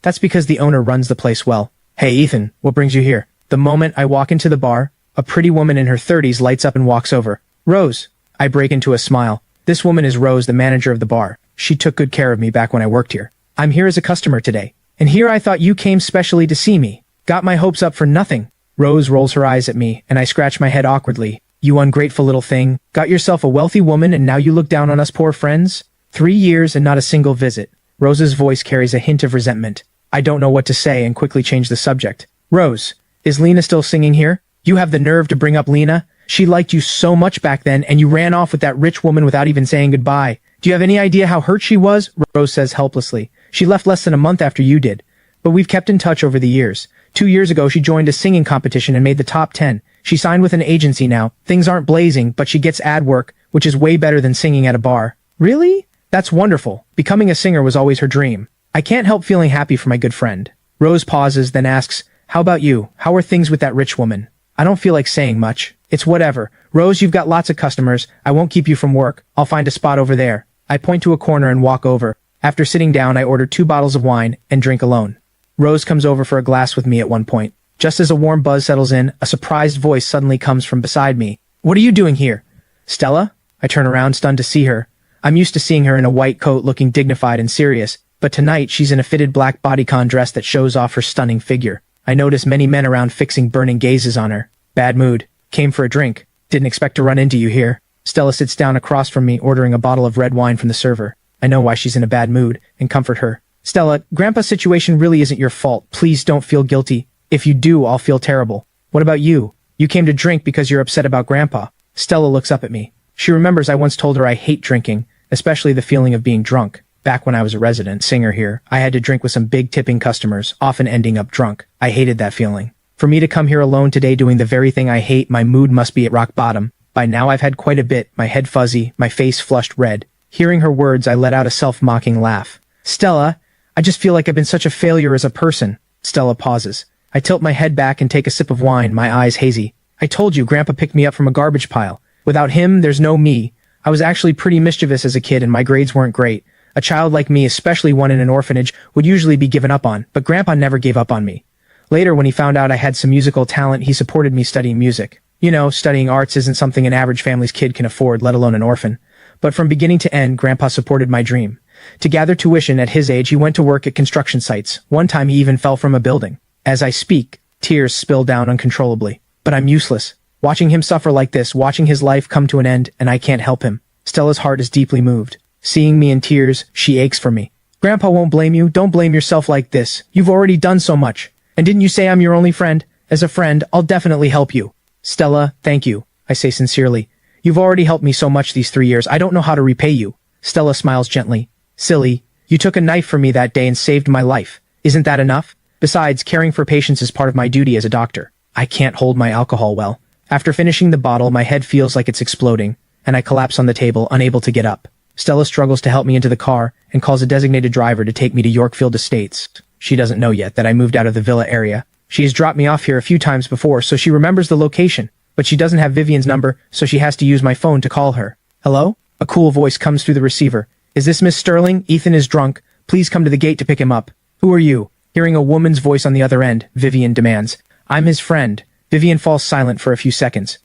That's because the owner runs the place well. Hey Ethan, what brings you here? The moment I walk into the bar, a pretty woman in her 30s lights up and walks over. Rose. I break into a smile. This woman is Rose, the manager of the bar. She took good care of me back when I worked here. I'm here as a customer today. And here I thought you came specially to see me. Got my hopes up for nothing. Rose rolls her eyes at me, and I scratch my head awkwardly. You ungrateful little thing. Got yourself a wealthy woman and now you look down on us poor friends? 3 years and not a single visit. Rose's voice carries a hint of resentment. I don't know what to say and quickly change the subject. Rose, is Lena still singing here? You have the nerve to bring up Lena? She liked you so much back then and you ran off with that rich woman without even saying goodbye. Do you have any idea how hurt she was? Rose says helplessly. She left less than a month after you did. But we've kept in touch over the years. 2 years ago she joined a singing competition and made the top 10. She signed with an agency now. Things aren't blazing, but she gets ad work, which is way better than singing at a bar. Really? That's wonderful. Becoming a singer was always her dream. I can't help feeling happy for my good friend. Rose pauses, then asks, how about you? How are things with that rich woman? I don't feel like saying much. It's whatever. Rose, you've got lots of customers. I won't keep you from work. I'll find a spot over there. I point to a corner and walk over. After sitting down, I order 2 bottles of wine and drink alone. Rose comes over for a glass with me at one point. Just as a warm buzz settles in, a surprised voice suddenly comes from beside me. What are you doing here? Stella? I turn around, stunned to see her. I'm used to seeing her in a white coat looking dignified and serious, but tonight she's in a fitted black bodycon dress that shows off her stunning figure. I notice many men around fixing burning gazes on her. Bad mood. Came for a drink. Didn't expect to run into you here. Stella sits down across from me, ordering a bottle of red wine from the server. I know why she's in a bad mood, and comfort her. Stella, Grandpa's situation really isn't your fault. Please don't feel guilty. If you do, I'll feel terrible. What about you? You came to drink because you're upset about Grandpa. Stella looks up at me. She remembers I once told her I hate drinking, especially the feeling of being drunk. Back when I was a resident singer here, I had to drink with some big tipping customers, often ending up drunk. I hated that feeling. For me to come here alone today doing the very thing I hate, my mood must be at rock bottom. By now I've had quite a bit, my head fuzzy, my face flushed red. Hearing her words, I let out a self-mocking laugh. Stella, I just feel like I've been such a failure as a person. Stella pauses. I tilt my head back and take a sip of wine, my eyes hazy. I told you, Grandpa picked me up from a garbage pile. Without him, there's no me. I was actually pretty mischievous as a kid and my grades weren't great. A child like me, especially one in an orphanage, would usually be given up on, but Grandpa never gave up on me. Later, when he found out I had some musical talent, he supported me studying music. You know, studying arts isn't something an average family's kid can afford, let alone an orphan. But from beginning to end, Grandpa supported my dream. To gather tuition at his age, he went to work at construction sites. One time he even fell from a building. As I speak, tears spill down uncontrollably. But I'm useless. Watching him suffer like this, watching his life come to an end, and I can't help him. Stella's heart is deeply moved. Seeing me in tears, she aches for me. Grandpa won't blame you. Don't blame yourself like this. You've already done so much. And didn't you say I'm your only friend? As a friend, I'll definitely help you. Stella, thank you, I say sincerely. You've already helped me so much these 3 years. I don't know how to repay you. Stella smiles gently. Silly, you took a knife from me that day and saved my life. Isn't that enough? Besides, caring for patients is part of my duty as a doctor. I can't hold my alcohol well. After finishing the bottle, my head feels like it's exploding, and I collapse on the table, unable to get up. Stella struggles to help me into the car and calls a designated driver to take me to Yorkfield Estates. She doesn't know yet that I moved out of the villa area. She has dropped me off here a few times before, so she remembers the location, but she doesn't have Vivian's number, so she has to use my phone to call her. Hello? A cool voice comes through the receiver. Is this Miss Sterling? Ethan is drunk. Please come to the gate to pick him up. Who are you? Hearing a woman's voice on the other end, Vivian demands. I'm his friend. Vivian falls silent for a few seconds.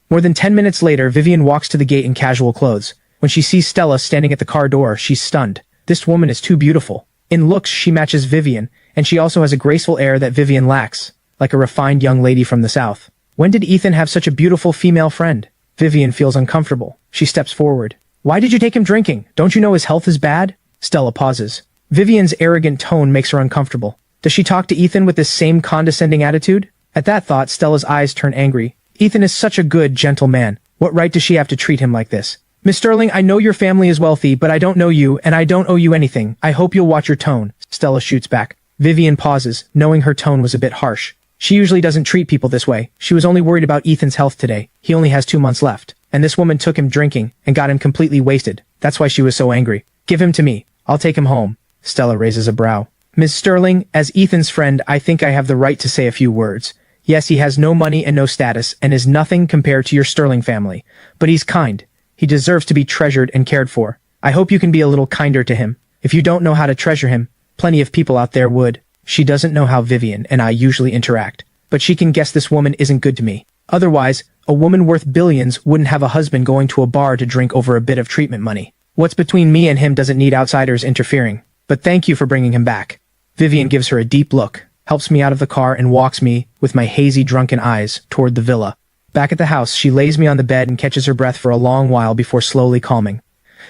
More than 10 minutes later, Vivian walks to the gate in casual clothes. When she sees Stella standing at the car door, she's stunned. This woman is too beautiful. In looks, she matches Vivian, and she also has a graceful air that Vivian lacks, like a refined young lady from the South. When did Ethan have such a beautiful female friend? Vivian feels uncomfortable. She steps forward. Why did you take him drinking? Don't you know his health is bad? Stella pauses. Vivian's arrogant tone makes her uncomfortable. Does she talk to Ethan with this same condescending attitude? At that thought, Stella's eyes turn angry. Ethan is such a good, gentle man. What right does she have to treat him like this? Miss Sterling, I know your family is wealthy, but I don't know you, and I don't owe you anything. I hope you'll watch your tone. Stella shoots back. Vivian pauses, knowing her tone was a bit harsh. She usually doesn't treat people this way. She was only worried about Ethan's health today. He only has 2 months left. And this woman took him drinking and got him completely wasted. That's why she was so angry. Give him to me. I'll take him home. Stella raises a brow. Ms. Sterling, as Ethan's friend, I think I have the right to say a few words. Yes, he has no money and no status and is nothing compared to your Sterling family. But he's kind. He deserves to be treasured and cared for. I hope you can be a little kinder to him. If you don't know how to treasure him, plenty of people out there would. She doesn't know how Vivian and I usually interact, but she can guess this woman isn't good to me. Otherwise, a woman worth billions wouldn't have a husband going to a bar to drink over a bit of treatment money. What's between me and him doesn't need outsiders interfering. But thank you for bringing him back. Vivian gives her a deep look, helps me out of the car and walks me, with my hazy drunken eyes, toward the villa. Back at the house, she lays me on the bed and catches her breath for a long while before slowly calming.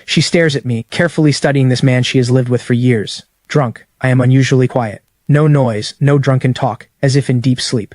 She stares at me, carefully studying this man she has lived with for years. Drunk, I am unusually quiet. No noise, no drunken talk, as if in deep sleep.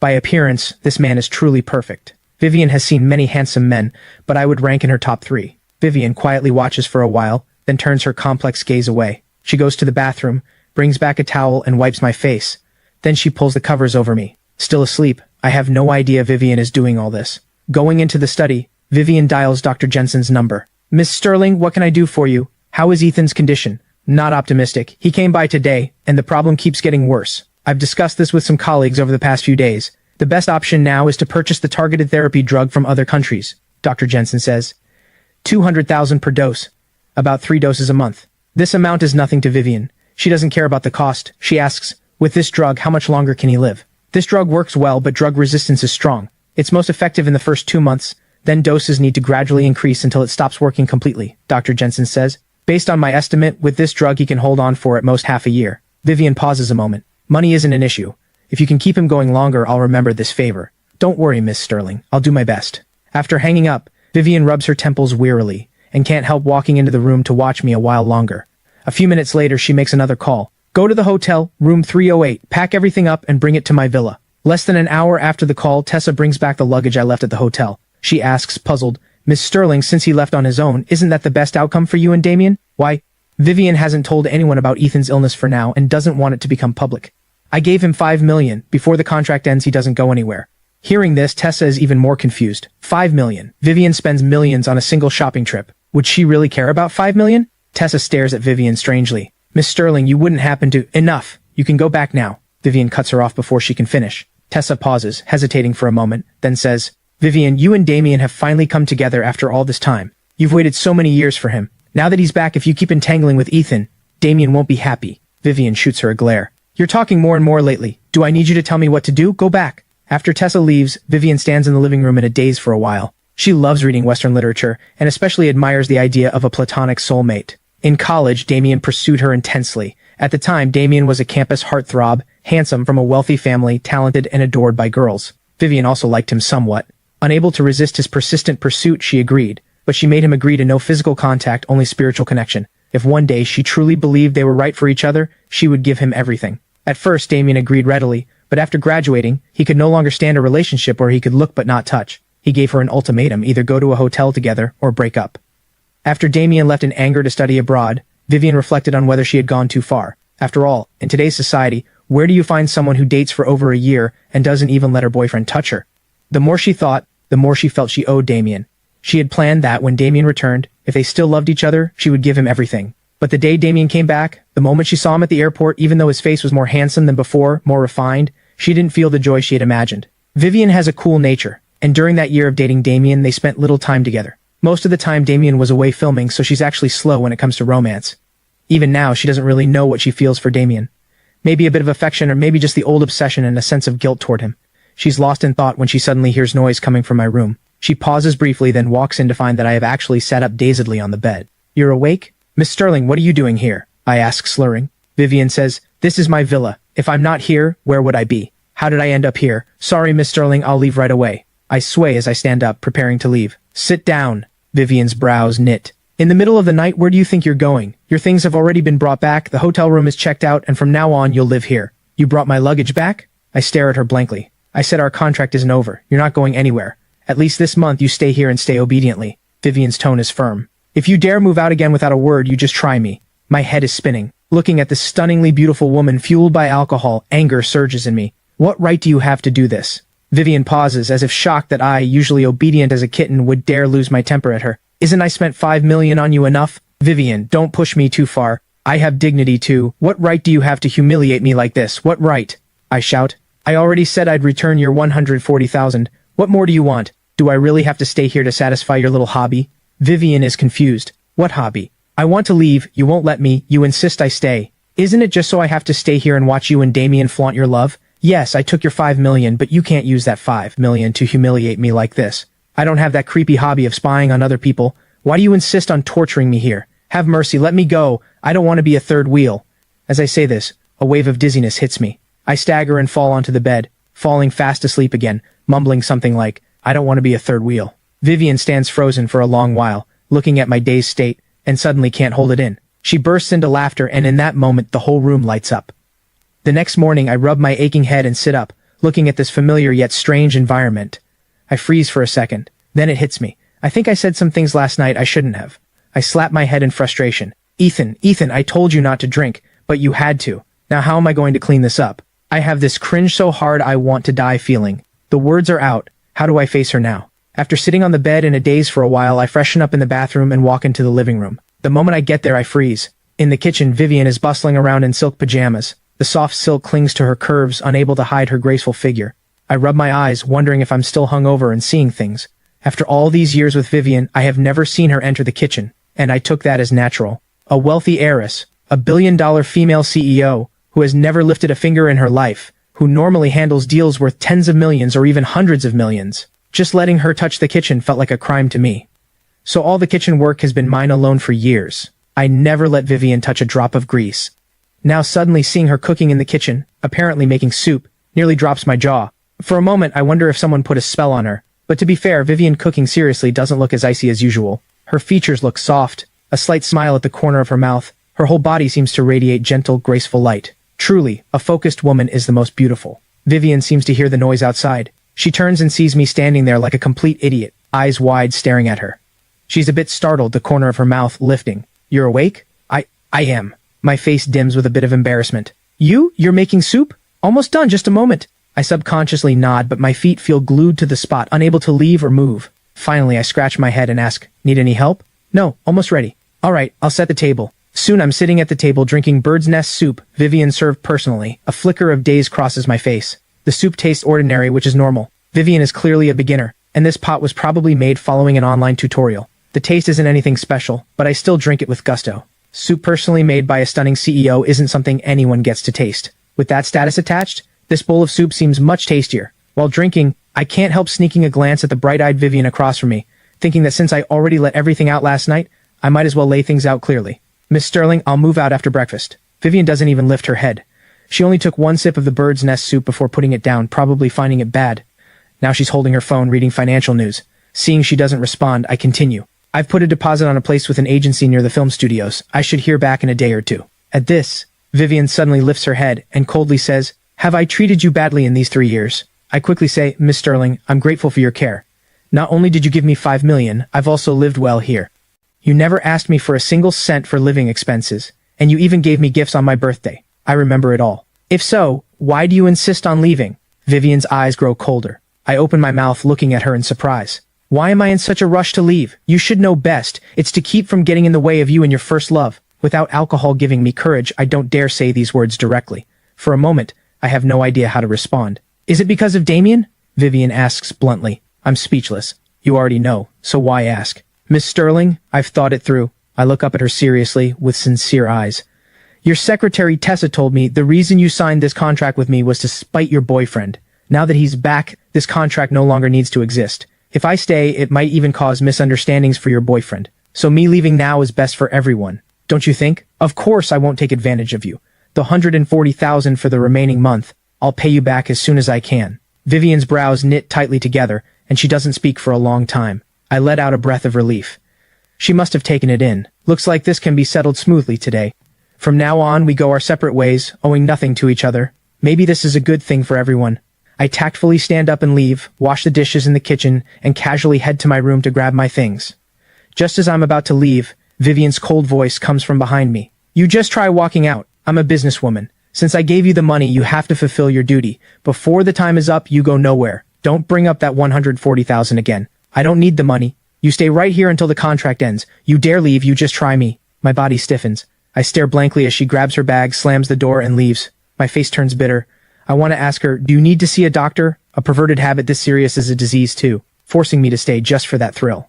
By appearance, this man is truly perfect. Vivian has seen many handsome men, but I would rank in her top 3. Vivian quietly watches for a while, then turns her complex gaze away. She goes to the bathroom, brings back a towel and wipes my face. Then she pulls the covers over me. Still asleep, I have no idea Vivian is doing all this. Going into the study, Vivian dials Dr. Jensen's number. Miss Sterling, what can I do for you? How is Ethan's condition? Not optimistic. He came by today, and the problem keeps getting worse. I've discussed this with some colleagues over the past few days. The best option now is to purchase the targeted therapy drug from other countries, Dr. Jensen says. 200,000 per dose. About 3 doses a month. This amount is nothing to Vivian. She doesn't care about the cost. She asks, with this drug, how much longer can he live? This drug works well, but drug resistance is strong. It's most effective in the first 2 months, then doses need to gradually increase until it stops working completely, Dr. Jensen says. Based on my estimate, with this drug he can hold on for at most half a year. Vivian pauses a moment. Money isn't an issue. If you can keep him going longer, I'll remember this favor. Don't worry, Miss Sterling. I'll do my best. After hanging up, Vivian rubs her temples wearily, and can't help walking into the room to watch me a while longer. A few minutes later, she makes another call. Go to the hotel, room 308, pack everything up and bring it to my villa. Less than an hour after the call, Tessa brings back the luggage I left at the hotel. She asks, puzzled, Miss Sterling, since he left on his own, isn't that the best outcome for you and Damien? Why? Vivian hasn't told anyone about Ethan's illness for now and doesn't want it to become public. I gave him $5 million. Before the contract ends, he doesn't go anywhere. Hearing this, Tessa is even more confused. $5 million. Vivian spends millions on a single shopping trip. Would she really care about $5 million? Tessa stares at Vivian strangely. Miss Sterling, you wouldn't happen to— Enough! You can go back now. Vivian cuts her off before she can finish. Tessa pauses, hesitating for a moment, then says, Vivian, you and Damien have finally come together after all this time. You've waited so many years for him. Now that he's back, if you keep entangling with Ethan, Damien won't be happy. Vivian shoots her a glare. You're talking more and more lately. Do I need you to tell me what to do? Go back. After Tessa leaves, Vivian stands in the living room in a daze for a while. She loves reading Western literature, and especially admires the idea of a platonic soulmate. In college, Damien pursued her intensely. At the time, Damien was a campus heartthrob, handsome, from a wealthy family, talented and adored by girls. Vivian also liked him somewhat. Unable to resist his persistent pursuit, she agreed, but she made him agree to no physical contact, only spiritual connection. If one day she truly believed they were right for each other, she would give him everything. At first, Damien agreed readily, but after graduating, he could no longer stand a relationship where he could look but not touch. He gave her an ultimatum, either go to a hotel together or break up. After Damien left in anger to study abroad, Vivian reflected on whether she had gone too far. After all, in today's society, where do you find someone who dates for over a year and doesn't even let her boyfriend touch her? The more she thought, the more she felt she owed Damien. She had planned that when Damien returned, if they still loved each other, she would give him everything. But the day Damien came back, the moment she saw him at the airport, even though his face was more handsome than before, more refined, she didn't feel the joy she had imagined. Vivian has a cool nature, and during that year of dating Damien, they spent little time together. Most of the time Damien was away filming, so she's actually slow when it comes to romance. Even now, she doesn't really know what she feels for Damien. Maybe a bit of affection, or maybe just the old obsession and a sense of guilt toward him. She's lost in thought when she suddenly hears noise coming from my room. She pauses briefly, then walks in to find that I have actually sat up dazedly on the bed. You're awake? Miss Sterling, what are you doing here? I ask, slurring. Vivian says, this is my villa. If I'm not here, where would I be? How did I end up here? Sorry, Miss Sterling, I'll leave right away. I sway as I stand up, preparing to leave. Sit down. Vivian's brows knit. In the middle of the night, where do you think you're going? Your things have already been brought back, the hotel room is checked out, and from now on, you'll live here. You brought my luggage back? I stare at her blankly. I said our contract isn't over. You're not going anywhere. At least this month you stay here and stay obediently. Vivian's tone is firm. If you dare move out again without a word, you just try me. My head is spinning. Looking at this stunningly beautiful woman fueled by alcohol, anger surges in me. What right do you have to do this? Vivian pauses, as if shocked that I, usually obedient as a kitten, would dare lose my temper at her. Isn't I spent 5 million on you enough? Vivian, don't push me too far. I have dignity too. What right do you have to humiliate me like this? What right? I shout. I already said I'd return your 140,000. What more do you want? Do I really have to stay here to satisfy your little hobby? Vivian is confused. What hobby? I want to leave, you won't let me, you insist I stay. Isn't it just so I have to stay here and watch you and Damien flaunt your love? Yes, I took your 5 million, but you can't use that 5 million to humiliate me like this. I don't have that creepy hobby of spying on other people. Why do you insist on torturing me here? Have mercy, let me go. I don't want to be a third wheel. As I say this, a wave of dizziness hits me. I stagger and fall onto the bed, falling fast asleep again, mumbling something like, I don't want to be a third wheel. Vivian stands frozen for a long while, looking at my dazed state, and suddenly can't hold it in. She bursts into laughter, and in that moment the whole room lights up. The next morning I rub my aching head and sit up, looking at this familiar yet strange environment. I freeze for a second. Then it hits me. I think I said some things last night I shouldn't have. I slap my head in frustration. Ethan, I told you not to drink, but you had to. Now how am I going to clean this up? I have this cringe so hard I want to die feeling. The words are out. How do I face her now? After sitting on the bed in a daze for a while, I freshen up in the bathroom and walk into the living room. The moment I get there, I freeze. In the kitchen, Vivian is bustling around in silk pajamas. The soft silk clings to her curves, unable to hide her graceful figure. I rub my eyes, wondering if I'm still hungover and seeing things. After all these years with Vivian, I have never seen her enter the kitchen, and I took that as natural. A wealthy heiress, a billion-dollar female CEO, who has never lifted a finger in her life, who normally handles deals worth tens of millions or even hundreds of millions. Just letting her touch the kitchen felt like a crime to me. So all the kitchen work has been mine alone for years. I never let Vivian touch a drop of grease. Now suddenly seeing her cooking in the kitchen, apparently making soup, nearly drops my jaw. For a moment I wonder if someone put a spell on her. But to be fair, Vivian cooking seriously doesn't look as icy as usual. Her features look soft, a slight smile at the corner of her mouth. Her whole body seems to radiate gentle, graceful light. Truly, a focused woman is the most beautiful. Vivian seems to hear the noise outside. She turns and sees me standing there like a complete idiot, eyes wide staring at her. She's a bit startled, the corner of her mouth lifting. You're awake? I am. My face dims with a bit of embarrassment. You're making soup? Almost done, just a moment. I subconsciously nod, but my feet feel glued to the spot, unable to leave or move. Finally, I scratch my head and ask, need any help? No, almost ready. All right, I'll set the table. Soon I'm sitting at the table drinking bird's nest soup, Vivian served personally. A flicker of daze crosses my face. The soup tastes ordinary, which is normal. Vivian is clearly a beginner, and this pot was probably made following an online tutorial. The taste isn't anything special, but I still drink it with gusto. Soup personally made by a stunning CEO isn't something anyone gets to taste. With that status attached, this bowl of soup seems much tastier. While drinking, I can't help sneaking a glance at the bright-eyed Vivian across from me, thinking that since I already let everything out last night, I might as well lay things out clearly. Miss Sterling, I'll move out after breakfast. Vivian doesn't even lift her head. She only took one sip of the bird's nest soup before putting it down, probably finding it bad. Now she's holding her phone, reading financial news. Seeing she doesn't respond, I continue. I've put a deposit on a place with an agency near the film studios. I should hear back in a day or two. At this, Vivian suddenly lifts her head and coldly says, have I treated you badly in these 3 years? I quickly say, Miss Sterling, I'm grateful for your care. Not only did you give me 5 million, I've also lived well here. You never asked me for a single cent for living expenses, and you even gave me gifts on my birthday. I remember it all. If so, why do you insist on leaving? Vivian's eyes grow colder. I open my mouth, looking at her in surprise. Why am I in such a rush to leave? You should know best. It's to keep from getting in the way of you and your first love. Without alcohol giving me courage, I don't dare say these words directly. For a moment, I have no idea how to respond. Is it because of Damien? Vivian asks bluntly. I'm speechless. You already know, so why ask? Miss Sterling, I've thought it through. I look up at her seriously, with sincere eyes. Your secretary Tessa told me the reason you signed this contract with me was to spite your boyfriend. Now that he's back, this contract no longer needs to exist. If I stay, it might even cause misunderstandings for your boyfriend. So me leaving now is best for everyone. Don't you think? Of course I won't take advantage of you. The 140,000 for the remaining month, I'll pay you back as soon as I can. Vivian's brows knit tightly together, and she doesn't speak for a long time. I let out a breath of relief. She must have taken it in. Looks like this can be settled smoothly today. From now on, we go our separate ways, owing nothing to each other. Maybe this is a good thing for everyone. I tactfully stand up and leave, wash the dishes in the kitchen, and casually head to my room to grab my things. Just as I'm about to leave, Vivian's cold voice comes from behind me. You just try walking out. I'm a businesswoman. Since I gave you the money, you have to fulfill your duty. Before the time is up, you go nowhere. Don't bring up that 140,000 again. I don't need the money. You stay right here until the contract ends. You dare leave, you just try me. My body stiffens. I stare blankly as she grabs her bag, slams the door, and leaves. My face turns bitter. I want to ask her, do you need to see a doctor? A perverted habit this serious is a disease too, forcing me to stay just for that thrill.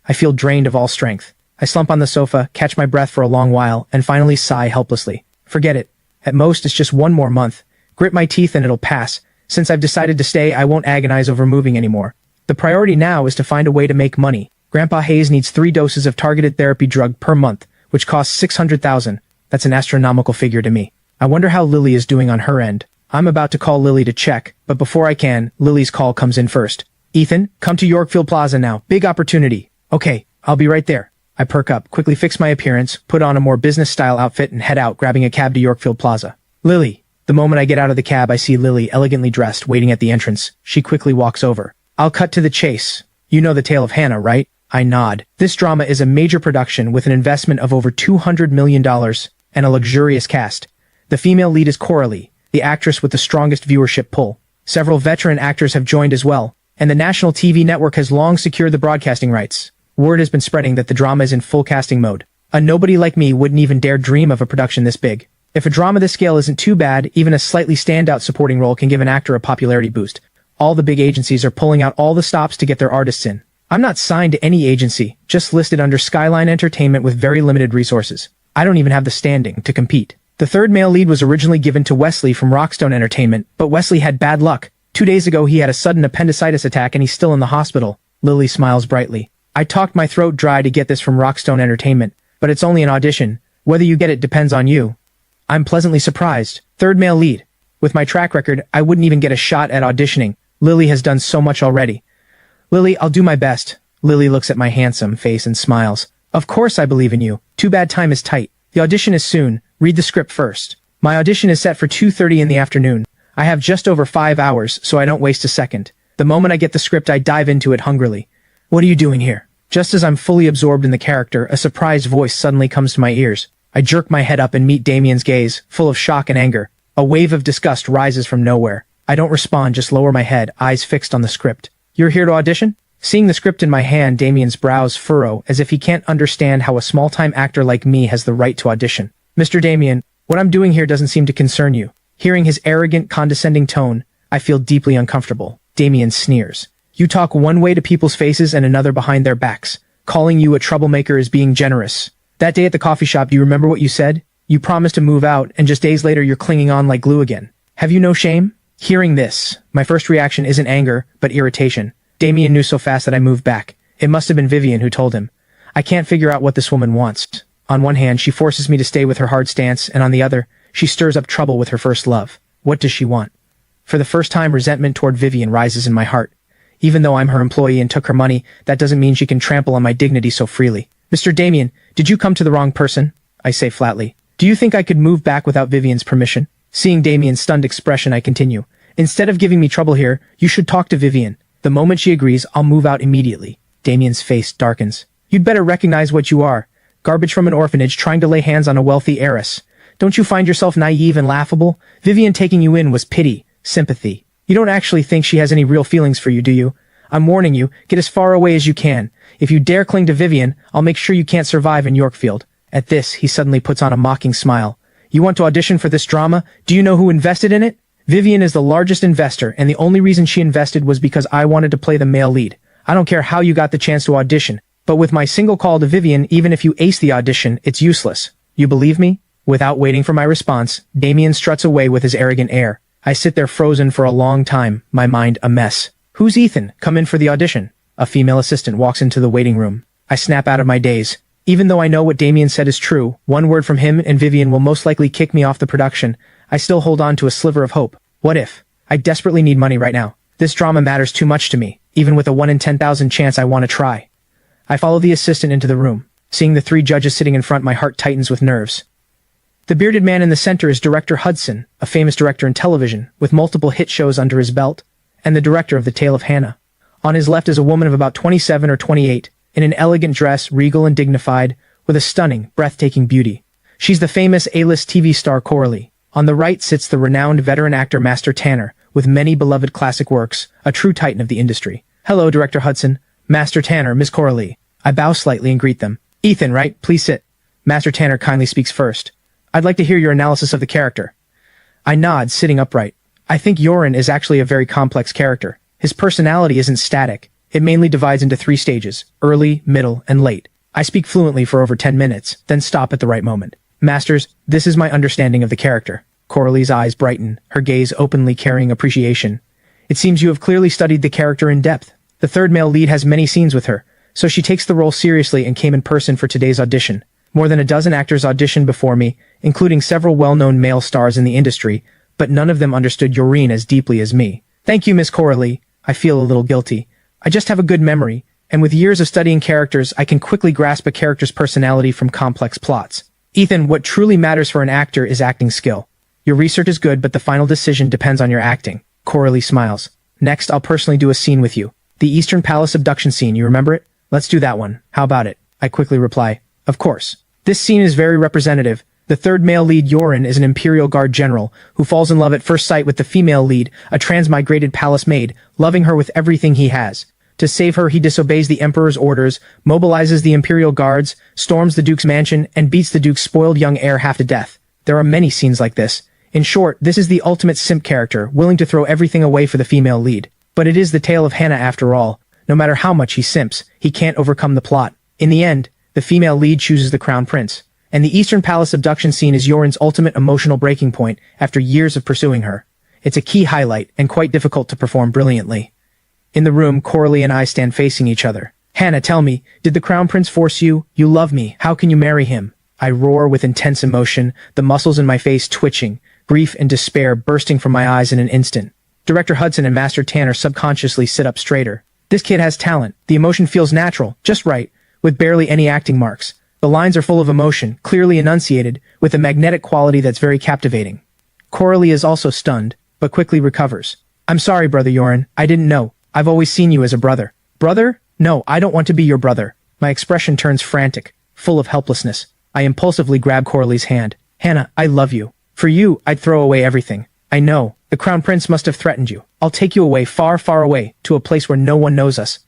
I feel drained of all strength. I slump on the sofa, catch my breath for a long while, and finally sigh helplessly. Forget it. At most, it's just one more month. Grit my teeth and it'll pass. Since I've decided to stay, I won't agonize over moving anymore. The priority now is to find a way to make money. Grandpa Hayes needs 3 doses of targeted therapy drug per month, which costs 600,000. That's an astronomical figure to me. I wonder how Lily is doing on her end. I'm about to call Lily to check, but before I can, Lily's call comes in first. Ethan, come to Yorkfield Plaza now. Big opportunity. Okay, I'll be right there. I perk up, quickly fix my appearance, put on a more business-style outfit and head out, grabbing a cab to Yorkfield Plaza. Lily. The moment I get out of the cab, I see Lily, elegantly dressed, waiting at the entrance. She quickly walks over. I'll cut to the chase. You know the tale of Hannah, right? I nod. This drama is a major production with an investment of over $200 million and a luxurious cast. The female lead is Coralie, the actress with the strongest viewership pull. Several veteran actors have joined as well, and the national TV network has long secured the broadcasting rights. Word has been spreading that the drama is in full casting mode. A nobody like me wouldn't even dare dream of a production this big. If a drama this scale isn't too bad, even a slightly standout supporting role can give an actor a popularity boost. All the big agencies are pulling out all the stops to get their artists in. I'm not signed to any agency, just listed under Skyline Entertainment with very limited resources. I don't even have the standing to compete. The third male lead was originally given to Wesley from Rockstone Entertainment, but Wesley had bad luck. 2 days ago he had a sudden appendicitis attack and he's still in the hospital. Lily smiles brightly. I talked my throat dry to get this from Rockstone Entertainment, but it's only an audition. Whether you get it depends on you. I'm pleasantly surprised. Third male lead. With my track record, I wouldn't even get a shot at auditioning. Lily has done so much already. Lily, I'll do my best. Lily looks at my handsome face and smiles. Of course I believe in you. Too bad time is tight. The audition is soon. Read the script first. My audition is set for 2:30 in the afternoon. I have just over 5 hours, so I don't waste a second. The moment I get the script, I dive into it hungrily. What are you doing here? Just as I'm fully absorbed in the character, a surprised voice suddenly comes to my ears. I jerk my head up and meet Damien's gaze, full of shock and anger. A wave of disgust rises from nowhere. I don't respond, just lower my head, eyes fixed on the script. You're here to audition? Seeing the script in my hand, Damien's brows furrow, as if he can't understand how a small-time actor like me has the right to audition. Mr. Damien, what I'm doing here doesn't seem to concern you. Hearing his arrogant, condescending tone, I feel deeply uncomfortable. Damien sneers. You talk one way to people's faces and another behind their backs. Calling you a troublemaker is being generous. That day at the coffee shop, do you remember what you said? You promised to move out, and just days later you're clinging on like glue again. Have you no shame? Hearing this, my first reaction isn't anger, but irritation. Damien knew so fast that I moved back. It must have been Vivian who told him. I can't figure out what this woman wants. On one hand, she forces me to stay with her hard stance, and on the other, she stirs up trouble with her first love. What does she want? For the first time, resentment toward Vivian rises in my heart. Even though I'm her employee and took her money, that doesn't mean she can trample on my dignity so freely. Mr. Damien, did you come to the wrong person? I say flatly. Do you think I could move back without Vivian's permission? Seeing Damien's stunned expression, I continue. Instead of giving me trouble here, you should talk to Vivian. The moment she agrees, I'll move out immediately. Damien's face darkens. You'd better recognize what you are. Garbage from an orphanage trying to lay hands on a wealthy heiress. Don't you find yourself naive and laughable? Vivian taking you in was pity, sympathy. You don't actually think she has any real feelings for you, do you? I'm warning you, get as far away as you can. If you dare cling to Vivian, I'll make sure you can't survive in Yorkfield. At this, he suddenly puts on a mocking smile. You want to audition for this drama? Do you know who invested in it? Vivian is the largest investor, and the only reason she invested was because I wanted to play the male lead. I don't care how you got the chance to audition, but with my single call to Vivian, even if you ace the audition, it's useless. You believe me? Without waiting for my response, Damien struts away with his arrogant air. I sit there frozen for a long time, my mind a mess. Who's Ethan? Come in for the audition. A female assistant walks into the waiting room. I snap out of my daze. Even though I know what Damien said is true, one word from him and Vivian will most likely kick me off the production. I still hold on to a sliver of hope. What if? I desperately need money right now. This drama matters too much to me. Even with a 1 in 10,000 chance, I want to try. I follow the assistant into the room. Seeing the 3 judges sitting in front, my heart tightens with nerves. The bearded man in the center is Director Hudson, a famous director in television, with multiple hit shows under his belt, and the director of The Tale of Hannah. On his left is a woman of about 27 or 28, in an elegant dress, regal and dignified, with a stunning, breathtaking beauty. She's the famous A-list TV star Coralie. On the right sits the renowned veteran actor Master Tanner, with many beloved classic works, a true titan of the industry. Hello, Director Hudson. Master Tanner, Miss Coralie. I bow slightly and greet them. Ethan, right? Please sit. Master Tanner kindly speaks first. I'd like to hear your analysis of the character. I nod, sitting upright. I think Yorin is actually a very complex character. His personality isn't static. It mainly divides into 3 stages, early, middle, and late. I speak fluently for over 10 minutes, then stop at the right moment. Masters, this is my understanding of the character. Coralie's eyes brighten, her gaze openly carrying appreciation. It seems you have clearly studied the character in depth. The third male lead has many scenes with her, so she takes the role seriously and came in person for today's audition. More than a dozen actors auditioned before me, including several well-known male stars in the industry, but none of them understood Yorin as deeply as me. Thank you, Miss Coralie. I feel a little guilty. I just have a good memory, and with years of studying characters, I can quickly grasp a character's personality from complex plots. Ethan, what truly matters for an actor is acting skill. Your research is good, but the final decision depends on your acting. Coralie smiles. Next, I'll personally do a scene with you. The Eastern Palace abduction scene, you remember it? Let's do that one. How about it? I quickly reply. Of course. This scene is very representative. The third male lead, Yorin, is an Imperial Guard general who falls in love at first sight with the female lead, a transmigrated palace maid, loving her with everything he has. To save her, he disobeys the Emperor's orders, mobilizes the Imperial Guards, storms the Duke's mansion, and beats the Duke's spoiled young heir half to death. There are many scenes like this. In short, this is the ultimate simp character, willing to throw everything away for the female lead. But it is the tale of Hannah after all. No matter how much he simps, he can't overcome the plot. In the end, the female lead chooses the Crown Prince. And the Eastern Palace abduction scene is Yorin's ultimate emotional breaking point after years of pursuing her. It's a key highlight and quite difficult to perform brilliantly. In the room, Coralie and I stand facing each other. Hannah, tell me, did the Crown Prince force you? You love me. How can you marry him? I roar with intense emotion, the muscles in my face twitching, grief and despair bursting from my eyes in an instant. Director Hudson and Master Tanner subconsciously sit up straighter. This kid has talent. The emotion feels natural, just right, with barely any acting marks. The lines are full of emotion, clearly enunciated, with a magnetic quality that's very captivating. Coralie is also stunned, but quickly recovers. I'm sorry, Brother Yorin. I didn't know. I've always seen you as a brother. Brother? No, I don't want to be your brother. My expression turns frantic, full of helplessness. I impulsively grab Coralie's hand. Hannah, I love you. For you, I'd throw away everything. I know. The Crown Prince must have threatened you. I'll take you away, far, far away, to a place where no one knows us.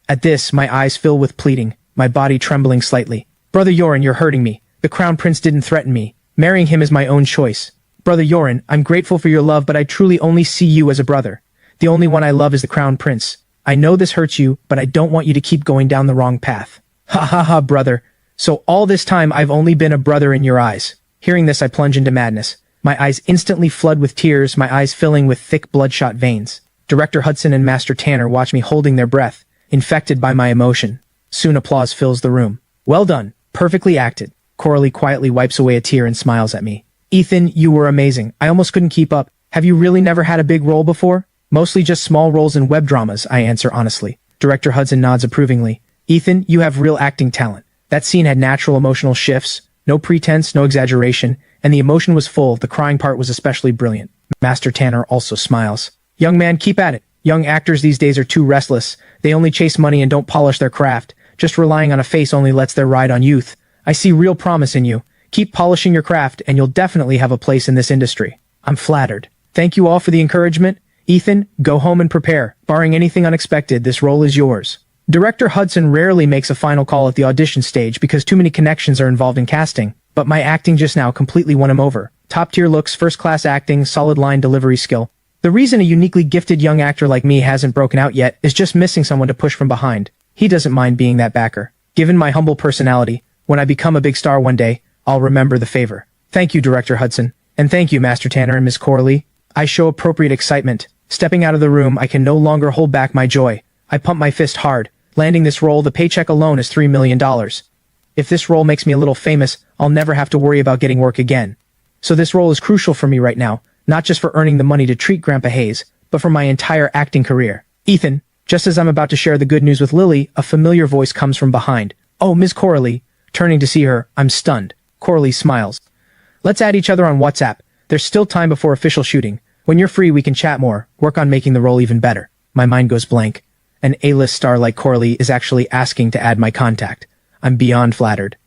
At this, my eyes fill with pleading, my body trembling slightly. Brother Yorin, you're hurting me. The Crown Prince didn't threaten me. Marrying him is my own choice. Brother Yorin, I'm grateful for your love, but I truly only see you as a brother. The only one I love is the Crown Prince. I know this hurts you, but I don't want you to keep going down the wrong path. Ha ha ha, brother. So all this time I've only been a brother in your eyes. Hearing this, I plunge into madness. My eyes instantly flood with tears, my eyes filling with thick bloodshot veins. Director Hudson and Master Tanner watch me holding their breath, infected by my emotion. Soon applause fills the room. Well done. Perfectly acted. Coralie quietly wipes away a tear and smiles at me. Ethan, you were amazing. I almost couldn't keep up. Have you really never had a big role before? Mostly just small roles in web dramas, I answer honestly. Director Hudson nods approvingly. Ethan, you have real acting talent. That scene had natural emotional shifts, no pretense, no exaggeration, and the emotion was full. The crying part was especially brilliant. Master Tanner also smiles. Young man, keep at it. Young actors these days are too restless. They only chase money and don't polish their craft. Just relying on a face only lets their ride on youth. I see real promise in you. Keep polishing your craft and you'll definitely have a place in this industry. I'm flattered. Thank you all for the encouragement. Ethan, go home and prepare. Barring anything unexpected, this role is yours. Director Hudson rarely makes a final call at the audition stage because too many connections are involved in casting, but my acting just now completely won him over. Top-tier looks, first-class acting, solid line delivery skill. The reason a uniquely gifted young actor like me hasn't broken out yet is just missing someone to push from behind. He doesn't mind being that backer. Given my humble personality, when I become a big star one day, I'll remember the favor. Thank you, Director Hudson. And thank you, Master Tanner and Miss Coralie. I show appropriate excitement. Stepping out of the room, I can no longer hold back my joy. I pump my fist hard. Landing this role, the paycheck alone is $3 million. If this role makes me a little famous, I'll never have to worry about getting work again. So this role is crucial for me right now, not just for earning the money to treat Grandpa Hayes, but for my entire acting career. Ethan, just as I'm about to share the good news with Lily, a familiar voice comes from behind. Oh, Ms. Coralie. Turning to see her, I'm stunned. Coralie smiles. Let's add each other on WhatsApp. There's still time before official shooting. When you're free, we can chat more, work on making the role even better. My mind goes blank. An A-list star like Coralie is actually asking to add my contact. I'm beyond flattered.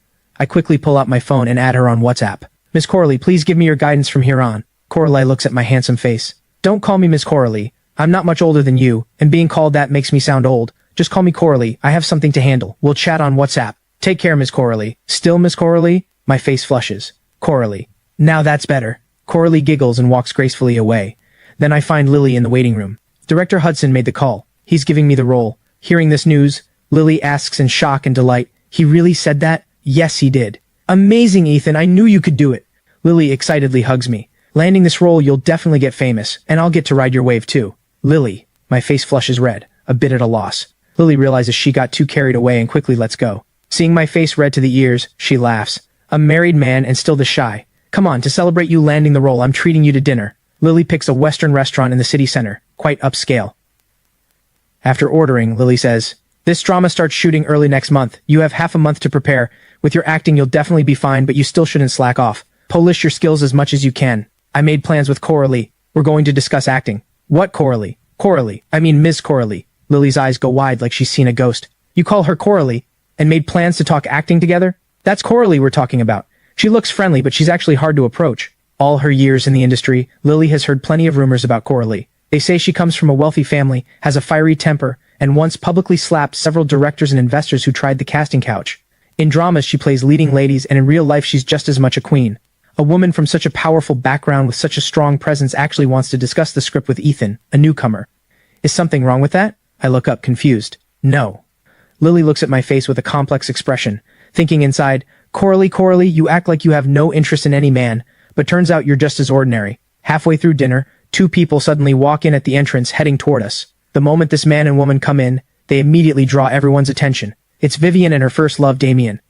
I quickly pull out my phone and add her on WhatsApp. Miss Coralie, please give me your guidance from here on. Coralie looks at my handsome face. Don't call me Miss Coralie. I'm not much older than you, and being called that makes me sound old. Just call me Coralie. I have something to handle. We'll chat on WhatsApp. Take care, Miss Coralie. Still Miss Coralie? My face flushes. Coralie. Now that's better. Coralie giggles and walks gracefully away. Then I find Lily in the waiting room. Director Hudson made the call. He's giving me the role. Hearing this news, Lily asks in shock and delight, "He really said that?" "Yes, he did." "Amazing, Ethan. I knew you could do it." Lily excitedly hugs me. "Landing this role, you'll definitely get famous, and I'll get to ride your wave too." Lily. My face flushes red, a bit at a loss. Lily realizes she got too carried away and quickly lets go. Seeing my face red to the ears, she laughs. "A married man and still this shy. Come on, to celebrate you landing the role, I'm treating you to dinner." Lily picks a Western restaurant in the city center, quite upscale. After ordering, Lily says, "This drama starts shooting early next month. You have half a month to prepare. With your acting, you'll definitely be fine, but you still shouldn't slack off. Polish your skills as much as you can. I made plans with Coralie. We're going to discuss acting." "What Coralie?" "Coralie. I mean Ms. Coralie." Lily's eyes go wide like she's seen a ghost. "You call her Coralie, and made plans to talk acting together? That's Coralie we're talking about. She looks friendly, but she's actually hard to approach." All her years in the industry, Lily has heard plenty of rumors about Coralie. They say she comes from a wealthy family, has a fiery temper, and once publicly slapped several directors and investors who tried the casting couch. In dramas, she plays leading ladies, and in real life, she's just as much a queen. A woman from such a powerful background with such a strong presence actually wants to discuss the script with Ethan, a newcomer. Is something wrong with that? I look up, confused. No. Lily looks at my face with a complex expression, thinking inside, Coralie, you act like you have no interest in any man, but turns out you're just as ordinary." Halfway through dinner, two people suddenly walk in at the entrance, heading toward us. The moment this man and woman come in, they immediately draw everyone's attention. It's Vivian and her first love, Damien.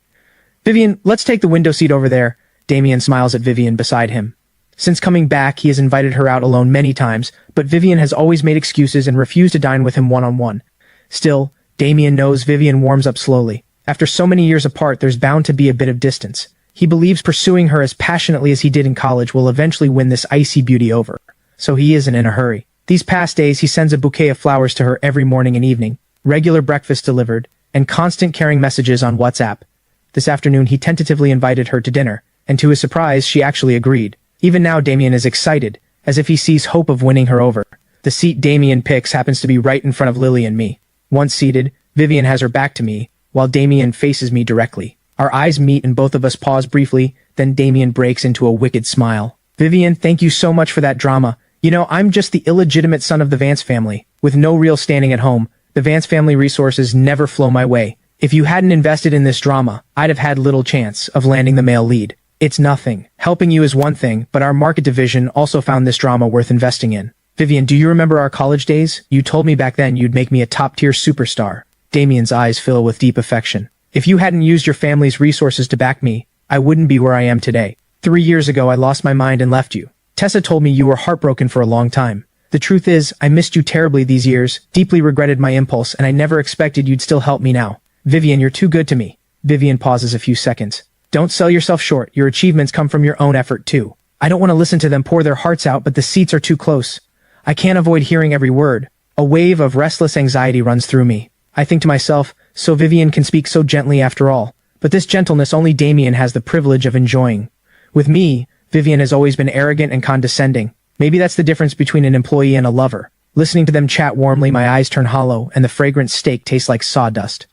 "Vivian, let's take the window seat over there." Damien smiles at Vivian beside him. Since coming back, he has invited her out alone many times, but Vivian has always made excuses and refused to dine with him one-on-one. Still, Damien knows Vivian warms up slowly. After so many years apart, there's bound to be a bit of distance. He believes pursuing her as passionately as he did in college will eventually win this icy beauty over. So he isn't in a hurry. These past days, he sends a bouquet of flowers to her every morning and evening, regular breakfast delivered, and constant caring messages on WhatsApp. This afternoon, he tentatively invited her to dinner, and to his surprise, she actually agreed. Even now, Damien is excited, as if he sees hope of winning her over. The seat Damien picks happens to be right in front of Lily and me. Once seated, Vivian has her back to me, while Damien faces me directly. Our eyes meet and both of us pause briefly, then Damien breaks into a wicked smile. "Vivian, thank you so much for that drama. You know, I'm just the illegitimate son of the Vance family, with no real standing at home. The Vance family resources never flow my way. If you hadn't invested in this drama, I'd have had little chance of landing the male lead. It's nothing. Helping you is one thing, but our market division also found this drama worth investing in. Vivian, do you remember our college days? You told me back then you'd make me a top-tier superstar." Damien's eyes fill with deep affection. "If you hadn't used your family's resources to back me, I wouldn't be where I am today. 3 years ago, I lost my mind and left you. Tessa told me you were heartbroken for a long time. The truth is, I missed you terribly these years, deeply regretted my impulse, and I never expected you'd still help me now. Vivian, you're too good to me." Vivian pauses a few seconds. "Don't sell yourself short. Your achievements come from your own effort, too. I don't want to listen to them pour their hearts out, but the seats are too close. I can't avoid hearing every word. A wave of restless anxiety runs through me. I think to myself, so Vivian can speak so gently after all. But this gentleness only Damien has the privilege of enjoying. With me, Vivian has always been arrogant and condescending. Maybe that's the difference between an employee and a lover. Listening to them chat warmly, my eyes turn hollow, and the fragrant steak tastes like sawdust.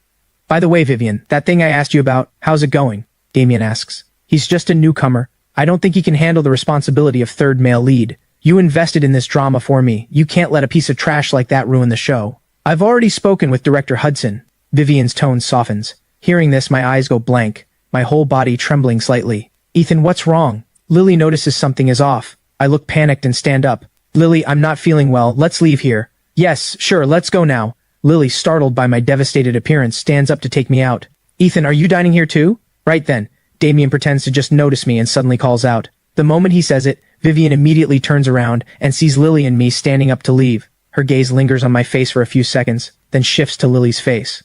By the way, Vivian, that thing I asked you about, how's it going? Damien asks. He's just a newcomer. I don't think he can handle the responsibility of third male lead. You invested in this drama for me. You can't let a piece of trash like that ruin the show. I've already spoken with Director Hudson. Vivian's tone softens. Hearing this, my eyes go blank, my whole body trembling slightly. Ethan, what's wrong? Lily notices something is off. I look panicked and stand up. Lily, I'm not feeling well. Let's leave here. Yes, sure, let's go now. Lily, startled by my devastated appearance, stands up to take me out. Ethan, are you dining here too? Right then, Damien pretends to just notice me and suddenly calls out. The moment he says it, Vivian immediately turns around and sees Lily and me standing up to leave. Her gaze lingers on my face for a few seconds, then shifts to Lily's face.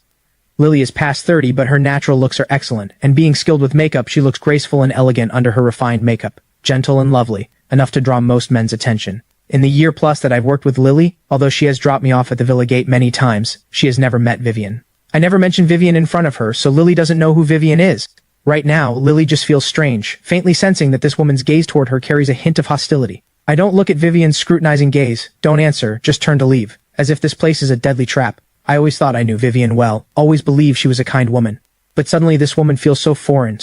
Lily is past 30, but her natural looks are excellent, and being skilled with makeup, she looks graceful and elegant under her refined makeup, gentle and lovely, enough to draw most men's attention. In the year plus that I've worked with Lily, although she has dropped me off at the Villa Gate many times, she has never met Vivian. I never mentioned Vivian in front of her, so Lily doesn't know who Vivian is. Right now, Lily just feels strange, faintly sensing that this woman's gaze toward her carries a hint of hostility. I don't look at Vivian's scrutinizing gaze, don't answer, just turn to leave, as if this place is a deadly trap. I always thought I knew Vivian well, always believed she was a kind woman. But suddenly this woman feels so foreign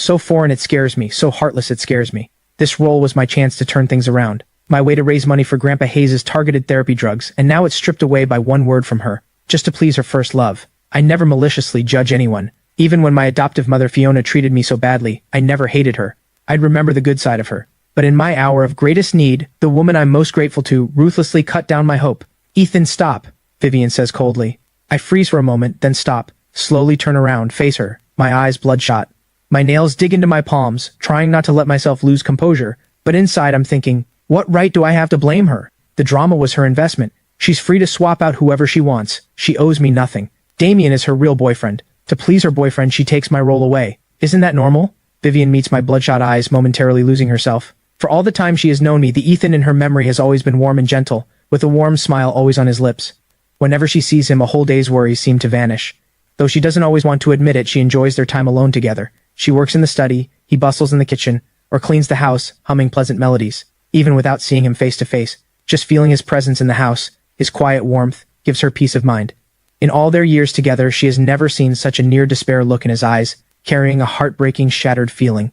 it scares me, so heartless it scares me. This role was my chance to turn things around. My way to raise money for Grandpa Hayes' targeted therapy drugs, and now it's stripped away by one word from her, just to please her first love. I never maliciously judge anyone. Even when my adoptive mother Fiona treated me so badly, I never hated her. I'd remember the good side of her. But in my hour of greatest need, the woman I'm most grateful to ruthlessly cut down my hope. Ethan, stop, Vivian says coldly. I freeze for a moment, then stop, slowly turn around, face her, my eyes bloodshot. My nails dig into my palms, trying not to let myself lose composure, but inside I'm thinking, what right do I have to blame her? The drama was her investment. She's free to swap out whoever she wants. She owes me nothing. Damien is her real boyfriend. To please her boyfriend, she takes my role away. Isn't that normal? Vivian meets my bloodshot eyes, momentarily losing herself. For all the time she has known me, the Ethan in her memory has always been warm and gentle, with a warm smile always on his lips. Whenever she sees him, a whole day's worries seem to vanish. Though she doesn't always want to admit it, she enjoys their time alone together. She works in the study, he bustles in the kitchen, or cleans the house, humming pleasant melodies. Even without seeing him face to face, just feeling his presence in the house, his quiet warmth, gives her peace of mind. In all their years together, she has never seen such a near-despair look in his eyes, carrying a heartbreaking, shattered feeling.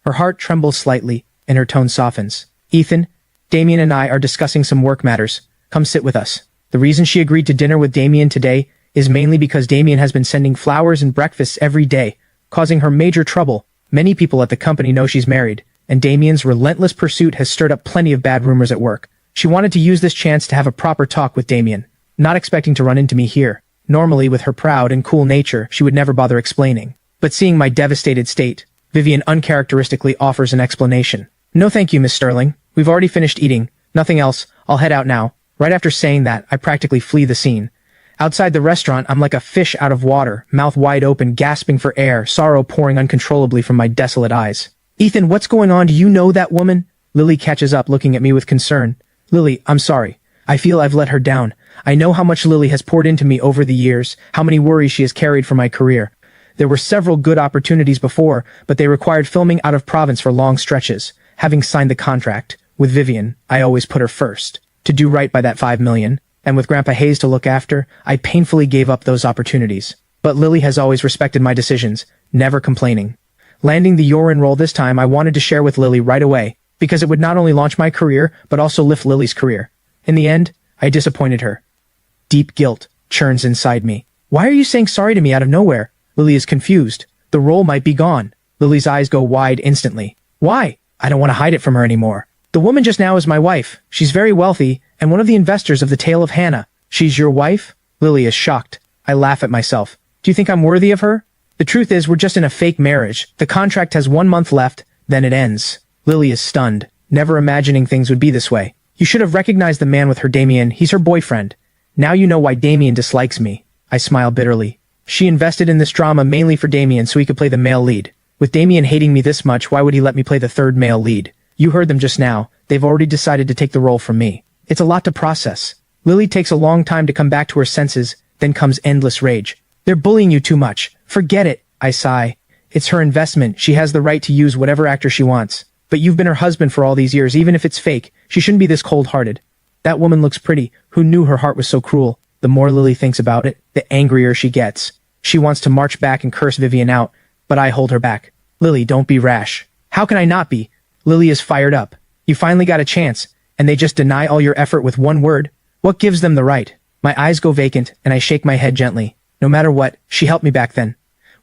Her heart trembles slightly, and her tone softens. Ethan, Damien and I are discussing some work matters. Come sit with us. The reason she agreed to dinner with Damien today is mainly because Damien has been sending flowers and breakfasts every day, causing her major trouble. Many people at the company know she's married, and Damien's relentless pursuit has stirred up plenty of bad rumors at work. She wanted to use this chance to have a proper talk with Damien, not expecting to run into me here. Normally, with her proud and cool nature, she would never bother explaining. But seeing my devastated state, Vivian uncharacteristically offers an explanation. No thank you, Miss Sterling. We've already finished eating. Nothing else. I'll head out now. Right after saying that, I practically flee the scene. Outside the restaurant, I'm like a fish out of water, mouth wide open, gasping for air, sorrow pouring uncontrollably from my desolate eyes. Ethan, what's going on? Do you know that woman? Lily catches up, looking at me with concern. Lily, I'm sorry. I feel I've let her down. I know how much Lily has poured into me over the years, how many worries she has carried for my career. There were several good opportunities before, but they required filming out of province for long stretches. Having signed the contract with Vivian, I always put her first, to do right by that 5 million, and with Grandpa Hayes to look after, I painfully gave up those opportunities. But Lily has always respected my decisions, never complaining. Landing the Yorin role this time I wanted to share with Lily right away, because it would not only launch my career, but also lift Lily's career. In the end, I disappointed her. Deep guilt churns inside me. Why are you saying sorry to me out of nowhere? Lily is confused. The role might be gone. Lily's eyes go wide instantly. Why? I don't want to hide it from her anymore. The woman just now is my wife. She's very wealthy, and one of the investors of the Tale of Hannah. She's your wife? Lily is shocked. I laugh at myself. Do you think I'm worthy of her? The truth is, we're just in a fake marriage. The contract has 1 month left, then it ends. Lily is stunned, never imagining things would be this way. You should have recognized the man with her, Damien. He's her boyfriend. Now you know why Damien dislikes me. I smile bitterly. She invested in this drama mainly for Damien so he could play the male lead. With Damien hating me this much, why would he let me play the third male lead? You heard them just now. They've already decided to take the role from me. It's a lot to process. Lily takes a long time to come back to her senses, then comes endless rage. They're bullying you too much. Forget it, I sigh. It's her investment. She has the right to use whatever actor she wants. But you've been her husband for all these years, even if it's fake. She shouldn't be this cold-hearted. That woman looks pretty. Who knew her heart was so cruel? The more Lily thinks about it, the angrier she gets. She wants to march back and curse Vivian out, but I hold her back. Lily, don't be rash. How can I not be? Lily is fired up. You finally got a chance, and they just deny all your effort with one word? What gives them the right? My eyes go vacant, and I shake my head gently. No matter what, she helped me back then.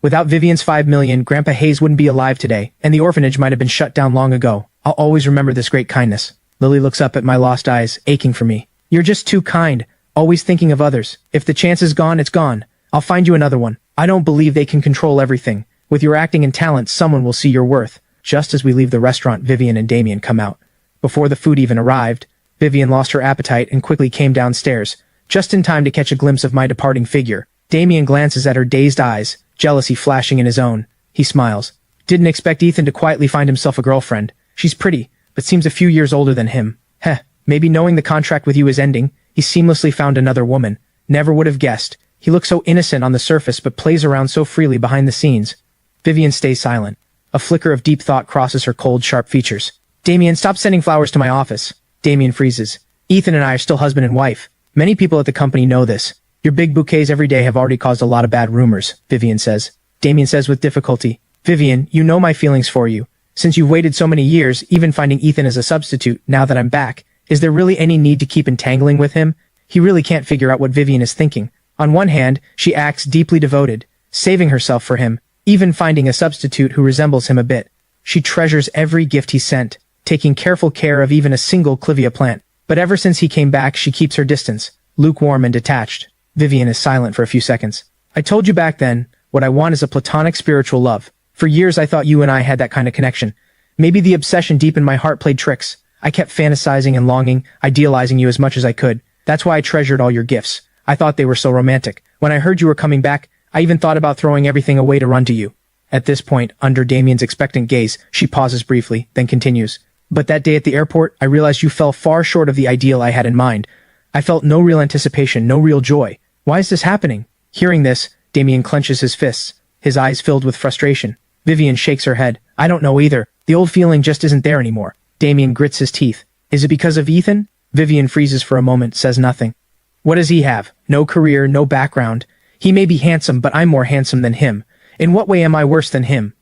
Without Vivian's 5 million, Grandpa Hayes wouldn't be alive today, and the orphanage might have been shut down long ago. I'll always remember this great kindness. Lily looks up at my lost eyes, aching for me. You're just too kind, always thinking of others. If the chance is gone, it's gone. I'll find you another one. I don't believe they can control everything. With your acting and talent, someone will see your worth. Just as we leave the restaurant, Vivian and Damien come out. Before the food even arrived, Vivian lost her appetite and quickly came downstairs, just in time to catch a glimpse of my departing figure. Damien glances at her dazed eyes, jealousy flashing in his own. He smiles. Didn't expect Ethan to quietly find himself a girlfriend. She's pretty, but seems a few years older than him. Heh, maybe knowing the contract with you is ending, he seamlessly found another woman. Never would have guessed. He looks so innocent on the surface but plays around so freely behind the scenes. Vivian stays silent. A flicker of deep thought crosses her cold, sharp features. Damien, stop sending flowers to my office. Damien freezes. Ethan and I are still husband and wife. Many people at the company know this. Your big bouquets every day have already caused a lot of bad rumors, Vivian says. Damien says with difficulty. Vivian, you know my feelings for you. Since you've waited so many years, even finding Ethan as a substitute, now that I'm back, is there really any need to keep entangling with him? He really can't figure out what Vivian is thinking. On one hand, she acts deeply devoted, saving herself for him, even finding a substitute who resembles him a bit. She treasures every gift he sent, taking careful care of even a single clivia plant. But ever since he came back, she keeps her distance, lukewarm and detached. Vivian is silent for a few seconds. I told you back then, what I want is a platonic spiritual love. For years I thought you and I had that kind of connection. Maybe the obsession deep in my heart played tricks. I kept fantasizing and longing, idealizing you as much as I could. That's why I treasured all your gifts. I thought they were so romantic. When I heard you were coming back, I even thought about throwing everything away to run to you. At this point, under Damien's expectant gaze, she pauses briefly, then continues. But that day at the airport, I realized you fell far short of the ideal I had in mind. I felt no real anticipation, no real joy. Why is this happening? Hearing this, Damien clenches his fists, his eyes filled with frustration. Vivian shakes her head. I don't know either. The old feeling just isn't there anymore. Damien grits his teeth. Is it because of Ethan? Vivian freezes for a moment, says nothing. What does he have? No career, no background. He may be handsome, but I'm more handsome than him. In what way am I worse than him?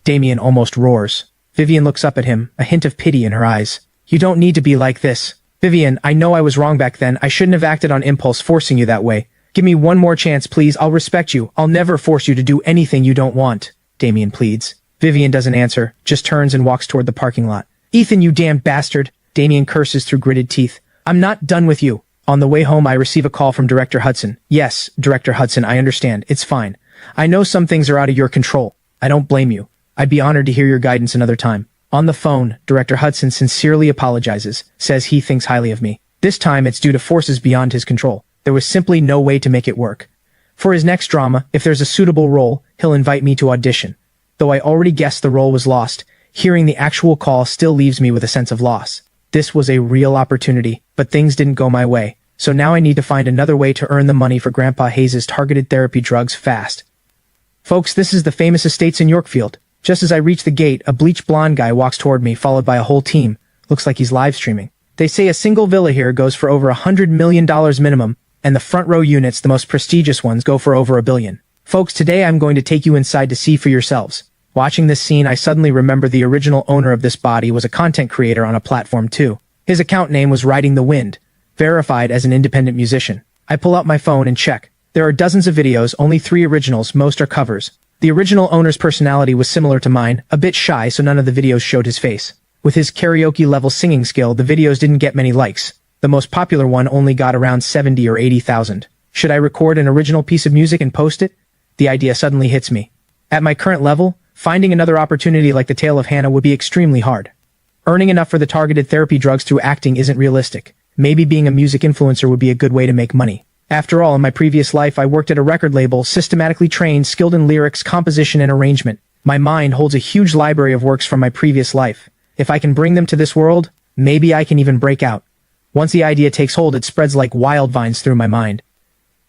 Damien almost roars. Vivian looks up at him, a hint of pity in her eyes. You don't need to be like this. Vivian, I know I was wrong back then. I shouldn't have acted on impulse forcing you that way. Give me one more chance, please. I'll respect you. I'll never force you to do anything you don't want. Damien pleads. Vivian doesn't answer, just turns and walks toward the parking lot. Ethan, you damn bastard. Damien curses through gritted teeth. I'm not done with you. On the way home, I receive a call from Director Hudson. Yes, Director Hudson, I understand. It's fine. I know some things are out of your control. I don't blame you. I'd be honored to hear your guidance another time. On the phone, Director Hudson sincerely apologizes, says he thinks highly of me. This time it's due to forces beyond his control. There was simply no way to make it work. For his next drama, if there's a suitable role, he'll invite me to audition. Though I already guessed the role was lost, hearing the actual call still leaves me with a sense of loss. This was a real opportunity, but things didn't go my way, so now I need to find another way to earn the money for Grandpa Hayes' targeted therapy drugs fast. Folks, this is the famous estates in Yorkfield. Just as I reach the gate, a bleached blonde guy walks toward me, followed by a whole team. Looks like he's live streaming. They say a single villa here goes for over $100 million minimum, and the front row units, the most prestigious ones, go for over $1 billion. Folks, today I'm going to take you inside to see for yourselves. Watching this scene, I suddenly remember the original owner of this body was a content creator on a platform too. His account name was Riding the Wind, verified as an independent musician. I pull out my phone and check. There are dozens of videos, only 3 originals, most are covers. The original owner's personality was similar to mine, a bit shy, so none of the videos showed his face. With his karaoke-level singing skill, the videos didn't get many likes. The most popular one only got around 70 or 80,000. Should I record an original piece of music and post it? The idea suddenly hits me. At my current level, finding another opportunity like the Tale of Hannah would be extremely hard. Earning enough for the targeted therapy drugs through acting isn't realistic. Maybe being a music influencer would be a good way to make money. After all, in my previous life, I worked at a record label, systematically trained, skilled in lyrics, composition, and arrangement. My mind holds a huge library of works from my previous life. If I can bring them to this world, maybe I can even break out. Once the idea takes hold, it spreads like wild vines through my mind.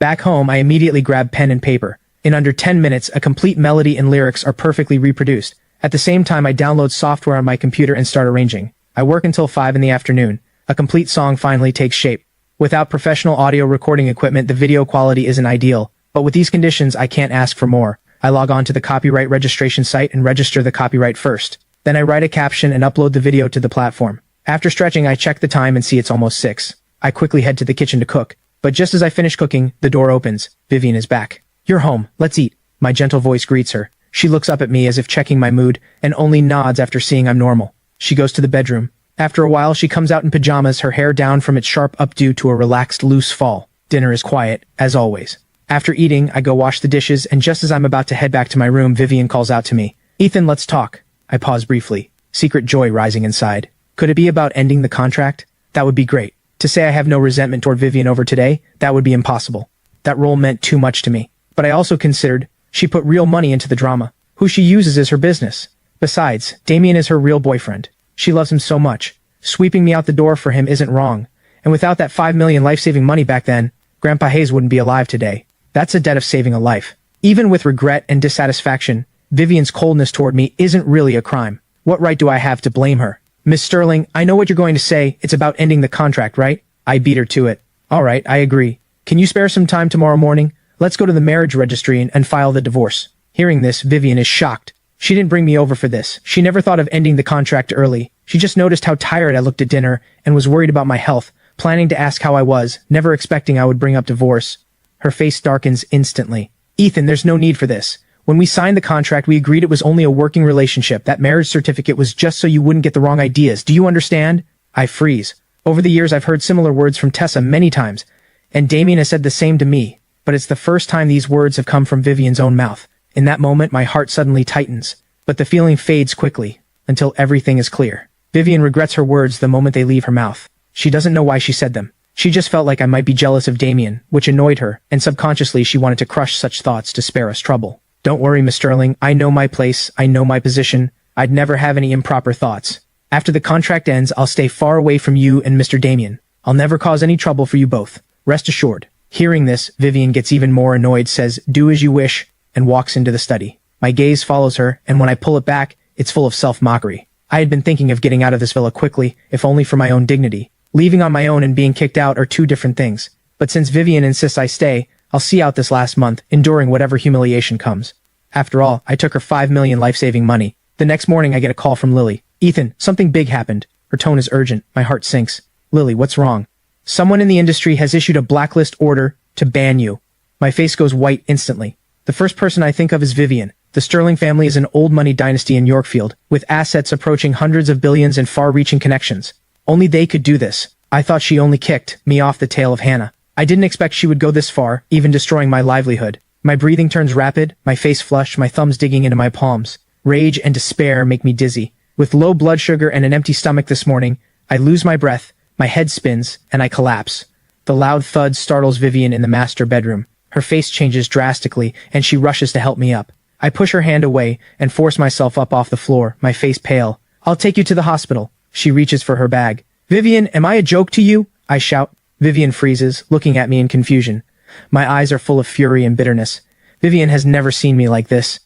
Back home, I immediately grab pen and paper. In under 10 minutes, a complete melody and lyrics are perfectly reproduced. At the same time, I download software on my computer and start arranging. I work until 5 in the afternoon. A complete song finally takes shape. Without professional audio recording equipment, the video quality isn't ideal, but with these conditions, I can't ask for more. I log on to the copyright registration site and register the copyright first. Then I write a caption and upload the video to the platform. After stretching, I check the time and see it's almost 6. I quickly head to the kitchen to cook. But just as I finish cooking, the door opens. Vivian is back. You're home. Let's eat. My gentle voice greets her. She looks up at me as if checking my mood, and only nods after seeing I'm normal. She goes to the bedroom. After a while, she comes out in pajamas, her hair down from its sharp updo to a relaxed, loose fall. Dinner is quiet, as always. After eating, I go wash the dishes, and just as I'm about to head back to my room, Vivian calls out to me. Ethan, let's talk. I pause briefly, secret joy rising inside. Could it be about ending the contract? That would be great. To say I have no resentment toward Vivian over today, that would be impossible. That role meant too much to me. But I also considered, she put real money into the drama. Who she uses is her business. Besides, Damien is her real boyfriend. She loves him so much. Sweeping me out the door for him isn't wrong. And without that $5 million life-saving money back then, Grandpa Hayes wouldn't be alive today. That's a debt of saving a life. Even with regret and dissatisfaction, Vivian's coldness toward me isn't really a crime. What right do I have to blame her? Miss Sterling, I know what you're going to say. It's about ending the contract, right? I beat her to it. All right, I agree. Can you spare some time tomorrow morning? Let's go to the marriage registry and file the divorce. Hearing this, Vivian is shocked. She didn't bring me over for this. She never thought of ending the contract early. She just noticed how tired I looked at dinner and was worried about my health, planning to ask how I was, never expecting I would bring up divorce. Her face darkens instantly. Ethan, there's no need for this. When we signed the contract, we agreed it was only a working relationship. That marriage certificate was just so you wouldn't get the wrong ideas. Do you understand? I freeze. Over the years, I've heard similar words from Tessa many times, and Damien has said the same to me, but it's the first time these words have come from Vivian's own mouth. In that moment, my heart suddenly tightens, but the feeling fades quickly, until everything is clear. Vivian regrets her words the moment they leave her mouth. She doesn't know why she said them. She just felt like I might be jealous of Damien, which annoyed her, and subconsciously she wanted to crush such thoughts to spare us trouble. Don't worry, Miss Sterling, I know my place, I know my position. I'd never have any improper thoughts. After the contract ends, I'll stay far away from you and Mr. Damien. I'll never cause any trouble for you both. Rest assured. Hearing this, Vivian gets even more annoyed, says, do as you wish, and walks into the study. My gaze follows her, and when I pull it back, it's full of self-mockery. I had been thinking of getting out of this villa quickly, if only for my own dignity. Leaving on my own and being kicked out are two different things. But since Vivian insists I stay, I'll see out this last month, enduring whatever humiliation comes. After all, I took her $5 million life-saving money. The next morning I get a call from Lily. Ethan, something big happened. Her tone is urgent. My heart sinks. Lily, what's wrong? Someone in the industry has issued a blacklist order to ban you. My face goes white instantly. The first person I think of is Vivian. The Sterling family is an old money dynasty in Yorkfield, with assets approaching hundreds of billions and far-reaching connections. Only they could do this. I thought she only kicked me off the tail of Hannah. I didn't expect she would go this far, even destroying my livelihood. My breathing turns rapid, my face flushed, my thumbs digging into my palms. Rage and despair make me dizzy. With low blood sugar and an empty stomach this morning, I lose my breath, my head spins, and I collapse. The loud thud startles Vivian in the master bedroom. Her face changes drastically, and she rushes to help me up. I push her hand away and force myself up off the floor, my face pale. I'll take you to the hospital. She reaches for her bag. Vivian, am I a joke to you? I shout. Vivian freezes, looking at me in confusion. My eyes are full of fury and bitterness. Vivian has never seen me like this.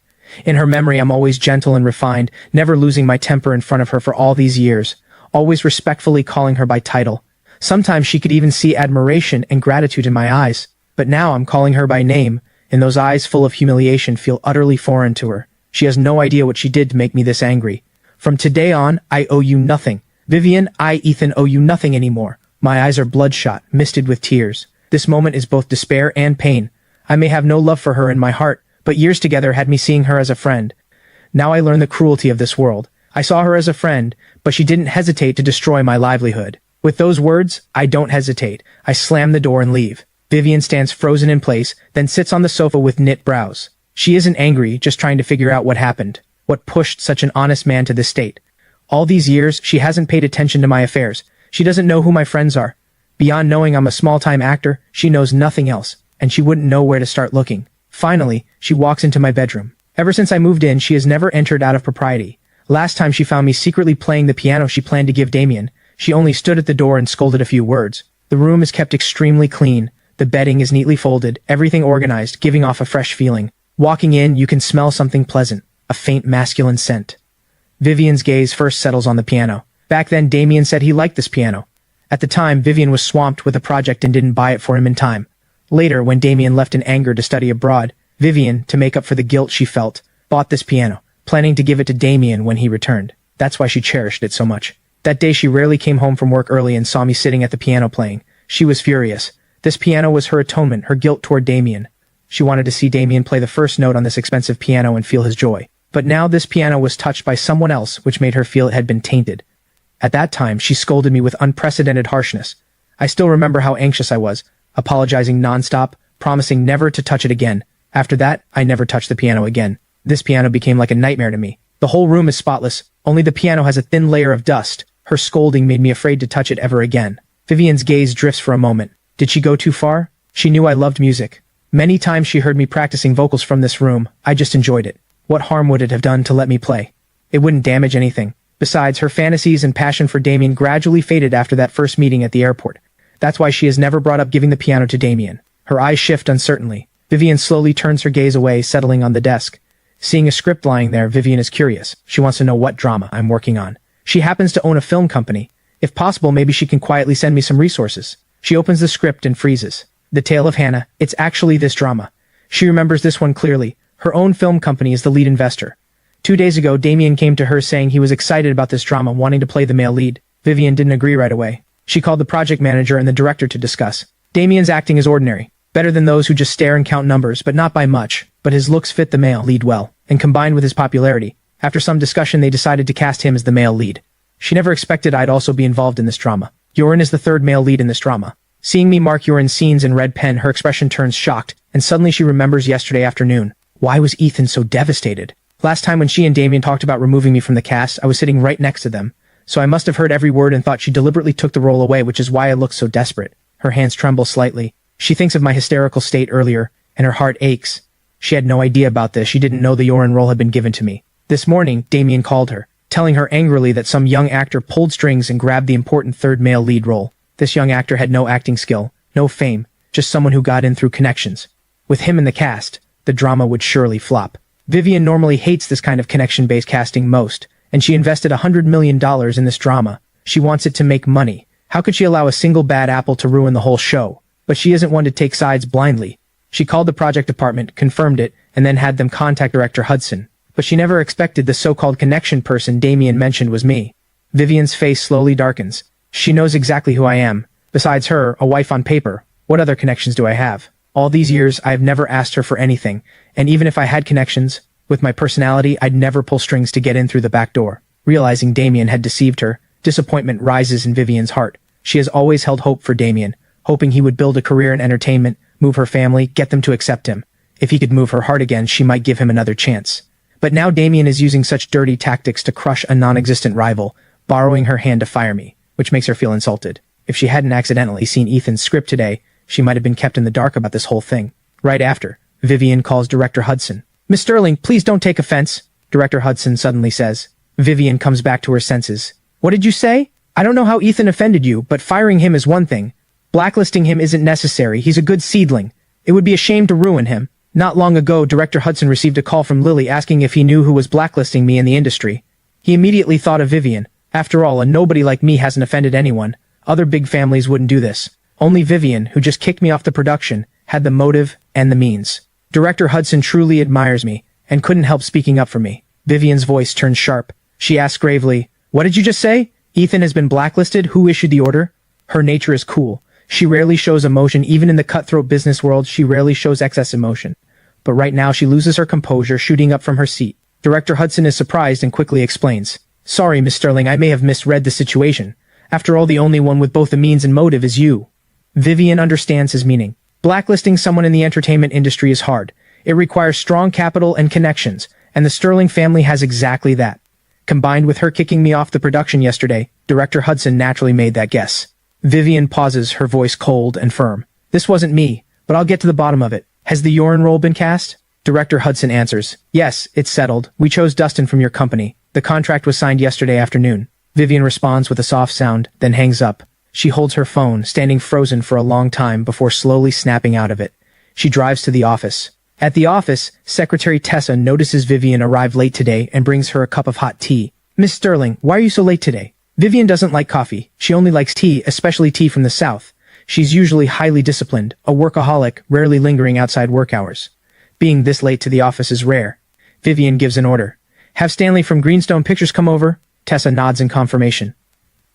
In her memory, I'm always gentle and refined, never losing my temper in front of her for all these years, always respectfully calling her by title. Sometimes she could even see admiration and gratitude in my eyes. But now I'm calling her by name, and those eyes full of humiliation feel utterly foreign to her. She has no idea what she did to make me this angry. From today on, I owe you nothing. Vivian, Ethan, owe you nothing anymore. My eyes are bloodshot, misted with tears. This moment is both despair and pain. I may have no love for her in my heart, but years together had me seeing her as a friend. Now I learn the cruelty of this world. I saw her as a friend, but she didn't hesitate to destroy my livelihood. With those words, I don't hesitate. I slam the door and leave. Vivian stands frozen in place, then sits on the sofa with knit brows. She isn't angry, just trying to figure out what happened. What pushed such an honest man to this state? All these years, she hasn't paid attention to my affairs. She doesn't know who my friends are. Beyond knowing I'm a small-time actor, she knows nothing else, and she wouldn't know where to start looking. Finally, she walks into my bedroom. Ever since I moved in, she has never entered out of propriety. Last time she found me secretly playing the piano she planned to give Damien. She only stood at the door and scolded a few words. The room is kept extremely clean. The bedding is neatly folded, everything organized, giving off a fresh feeling. Walking in, you can smell something pleasant, a faint masculine scent. Vivian's gaze first settles on the piano. Back then, Damien said he liked this piano. At the time, Vivian was swamped with a project and didn't buy it for him in time. Later, when Damien left in anger to study abroad, Vivian, to make up for the guilt she felt, bought this piano, planning to give it to Damien when he returned. That's why she cherished it so much. That day she rarely came home from work early and saw me sitting at the piano playing. She was furious. This piano was her atonement, her guilt toward Damien. She wanted to see Damien play the first note on this expensive piano and feel his joy. But now this piano was touched by someone else, which made her feel it had been tainted. At that time, she scolded me with unprecedented harshness. I still remember how anxious I was, apologizing nonstop, promising never to touch it again. After that, I never touched the piano again. This piano became like a nightmare to me. The whole room is spotless, only the piano has a thin layer of dust. Her scolding made me afraid to touch it ever again. Vivian's gaze drifts for a moment. Did she go too far? She knew I loved music. Many times she heard me practicing vocals from this room. I just enjoyed it. What harm would it have done to let me play? It wouldn't damage anything. Besides, her fantasies and passion for Damien gradually faded after that first meeting at the airport. That's why she has never brought up giving the piano to Damien. Her eyes shift uncertainly. Vivian slowly turns her gaze away, settling on the desk. Seeing a script lying there, Vivian is curious. She wants to know what drama I'm working on. She happens to own a film company. If possible, maybe she can quietly send me some resources. She opens the script and freezes. The Tale of Hannah. It's actually this drama. She remembers this one clearly. Her own film company is the lead investor. 2 days ago, Damien came to her saying he was excited about this drama, wanting to play the male lead. Vivian didn't agree right away. She called the project manager and the director to discuss. Damien's acting is ordinary. Better than those who just stare and count numbers, but not by much. But his looks fit the male lead well, and combined with his popularity, after some discussion they decided to cast him as the male lead. She never expected I'd also be involved in this drama. Yorin is the third male lead in this drama. Seeing me mark Yorin's scenes in red pen, her expression turns shocked, and suddenly she remembers yesterday afternoon. Why was Ethan so devastated? Last time when she and Damien talked about removing me from the cast, I was sitting right next to them, so I must have heard every word and thought she deliberately took the role away, which is why I looked so desperate. Her hands tremble slightly. She thinks of my hysterical state earlier, and her heart aches. She had no idea about this. She didn't know the Yorin role had been given to me. This morning, Damien called her, telling her angrily that some young actor pulled strings and grabbed the important third male lead role. This young actor had no acting skill, no fame, just someone who got in through connections. With him in the cast, the drama would surely flop. Vivian normally hates this kind of connection-based casting most, and she invested $100 million in this drama. She wants it to make money. How could she allow a single bad apple to ruin the whole show? But she isn't one to take sides blindly. She called the project department, confirmed it, and then had them contact director Hudson. But she never expected the so-called connection person Damien mentioned was me. Vivian's face slowly darkens. She knows exactly who I am. Besides her, a wife on paper, what other connections do I have? All these years, I have never asked her for anything, and even if I had connections, with my personality, I'd never pull strings to get in through the back door. Realizing Damien had deceived her, disappointment rises in Vivian's heart. She has always held hope for Damien, hoping he would build a career in entertainment, move her family, get them to accept him. If he could move her heart again, she might give him another chance. But now Damien is using such dirty tactics to crush a non-existent rival, borrowing her hand to fire me, which makes her feel insulted. If she hadn't accidentally seen Ethan's script today, she might have been kept in the dark about this whole thing. Right after, Vivian calls Director Hudson. "Miss Sterling, please don't take offense," Director Hudson suddenly says. Vivian comes back to her senses. "What did you say? I don't know how Ethan offended you, but firing him is one thing. Blacklisting him isn't necessary. He's a good seedling. It would be a shame to ruin him." Not long ago, Director Hudson received a call from Lily asking if he knew who was blacklisting me in the industry. He immediately thought of Vivian. After all, a nobody like me hasn't offended anyone. Other big families wouldn't do this. Only Vivian, who just kicked me off the production, had the motive and the means. Director Hudson truly admires me, and couldn't help speaking up for me. Vivian's voice turns sharp. She asks gravely, "What did you just say? Ethan has been blacklisted? Who issued the order?" Her nature is cool. She rarely shows emotion. Even in the cutthroat business world, she rarely shows excess emotion. But right now she loses her composure, shooting up from her seat. Director Hudson is surprised and quickly explains. "Sorry, Miss Sterling, I may have misread the situation. After all, the only one with both the means and motive is you." Vivian understands his meaning. Blacklisting someone in the entertainment industry is hard. It requires strong capital and connections, and the Sterling family has exactly that. Combined with her kicking me off the production yesterday, Director Hudson naturally made that guess. Vivian pauses, her voice cold and firm. "This wasn't me, but I'll get to the bottom of it. Has the Yorin role been cast?" Director Hudson answers. "Yes, it's settled. We chose Dustin from your company. The contract was signed yesterday afternoon." Vivian responds with a soft sound, then hangs up. She holds her phone, standing frozen for a long time before slowly snapping out of it. She drives to the office. At the office, Secretary Tessa notices Vivian arrived late today and brings her a cup of hot tea. "Miss Sterling, why are you so late today?" Vivian doesn't like coffee. She only likes tea, especially tea from the South. She's usually highly disciplined, a workaholic, rarely lingering outside work hours. Being this late to the office is rare. Vivian gives an order. "Have Stanley from Greenstone Pictures come over?" Tessa nods in confirmation.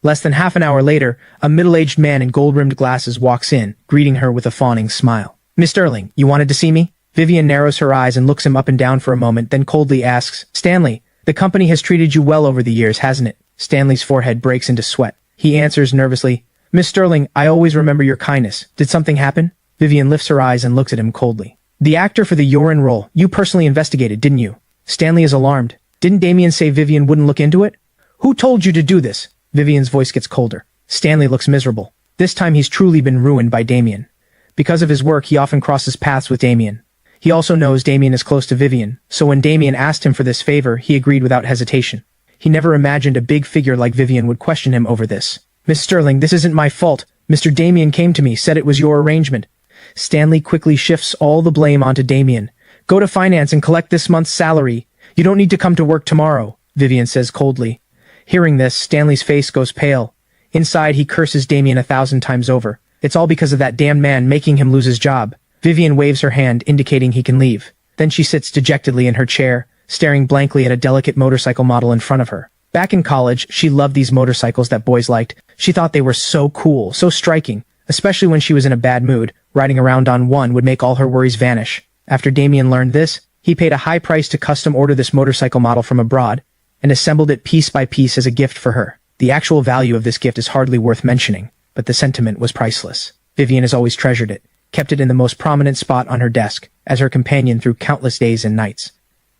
Less than half an hour later, a middle-aged man in gold-rimmed glasses walks in, greeting her with a fawning smile. "Miss Sterling, you wanted to see me?" Vivian narrows her eyes and looks him up and down for a moment, then coldly asks, "Stanley, the company has treated you well over the years, hasn't it?" Stanley's forehead breaks into sweat. He answers nervously, "Miss Sterling, I always remember your kindness. Did something happen?" Vivian lifts her eyes and looks at him coldly. "The actor for the Yorin role, you personally investigated, didn't you?" Stanley is alarmed. "Didn't Damien say Vivian wouldn't look into it?" "Who told you to do this?" Vivian's voice gets colder. Stanley looks miserable. This time he's truly been ruined by Damien. Because of his work, he often crosses paths with Damien. He also knows Damien is close to Vivian, so when Damien asked him for this favor, he agreed without hesitation. He never imagined a big figure like Vivian would question him over this. "Miss Sterling, this isn't my fault. Mr. Damien came to me, said it was your arrangement." Stanley quickly shifts all the blame onto Damien. Go to finance and collect this month's salary. You don't need to come to work tomorrow, Vivian says coldly. Hearing this, Stanley's face goes pale. Inside, he curses Damien 1,000 times over. It's all because of that damned man making him lose his job. Vivian waves her hand, indicating he can leave. Then she sits dejectedly in her chair, staring blankly at a delicate motorcycle model in front of her. Back in college, she loved these motorcycles that boys liked. She thought they were so cool, so striking. Especially when she was in a bad mood, riding around on one would make all her worries vanish. After Damien learned this, he paid a high price to custom order this motorcycle model from abroad, and assembled it piece by piece as a gift for her. The actual value of this gift is hardly worth mentioning, but the sentiment was priceless. Vivian has always treasured it, kept it in the most prominent spot on her desk, as her companion through countless days and nights.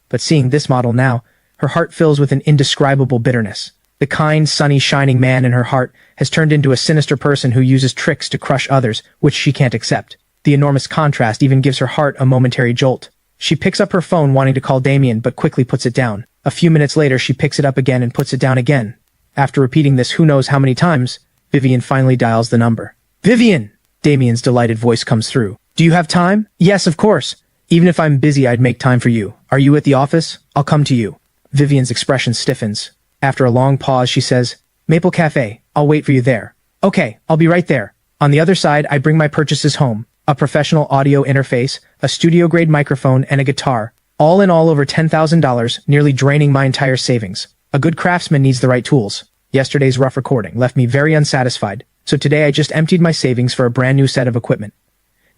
But seeing this model now, her heart fills with an indescribable bitterness. The kind, sunny, shining man in her heart has turned into a sinister person who uses tricks to crush others, which she can't accept. The enormous contrast even gives her heart a momentary jolt. She picks up her phone wanting to call Damien, but quickly puts it down. A few minutes later, she picks it up again and puts it down again. After repeating this who knows how many times, Vivian finally dials the number. Vivian! Damien's delighted voice comes through. Do you have time? Yes, of course. Even if I'm busy, I'd make time for you. Are you at the office? I'll come to you. Vivian's expression stiffens. After a long pause, she says, Maple Cafe, I'll wait for you there. Okay, I'll be right there. On the other side, I bring my purchases home. A professional audio interface, a studio-grade microphone, and a guitar. All in all over $10,000, nearly draining my entire savings. A good craftsman needs the right tools. Yesterday's rough recording left me very unsatisfied, so today I just emptied my savings for a brand new set of equipment.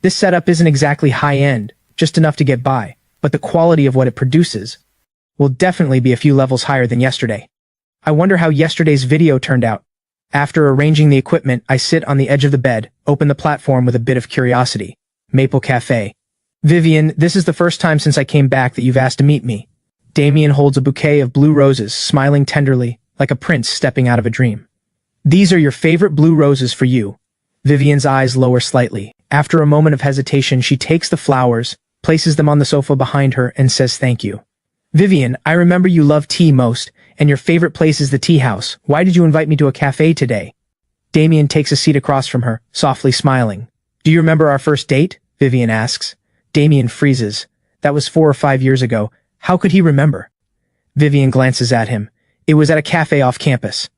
This setup isn't exactly high-end, just enough to get by, but the quality of what it produces will definitely be a few levels higher than yesterday. I wonder how yesterday's video turned out. After arranging the equipment, I sit on the edge of the bed, open the platform with a bit of curiosity. Maple Cafe. Vivian, this is the first time since I came back that you've asked to meet me. Damien holds a bouquet of blue roses, smiling tenderly, like a prince stepping out of a dream. These are your favorite blue roses for you. Vivian's eyes lower slightly. After a moment of hesitation, she takes the flowers, places them on the sofa behind her, and says thank you. Vivian, I remember you love tea most, and your favorite place is the tea house. Why did you invite me to a cafe today? Damien takes a seat across from her, softly smiling. Do you remember our first date? Vivian asks. Damien freezes. That was 4 or 5 years ago. How could he remember? Vivian glances at him. It was at a cafe off campus.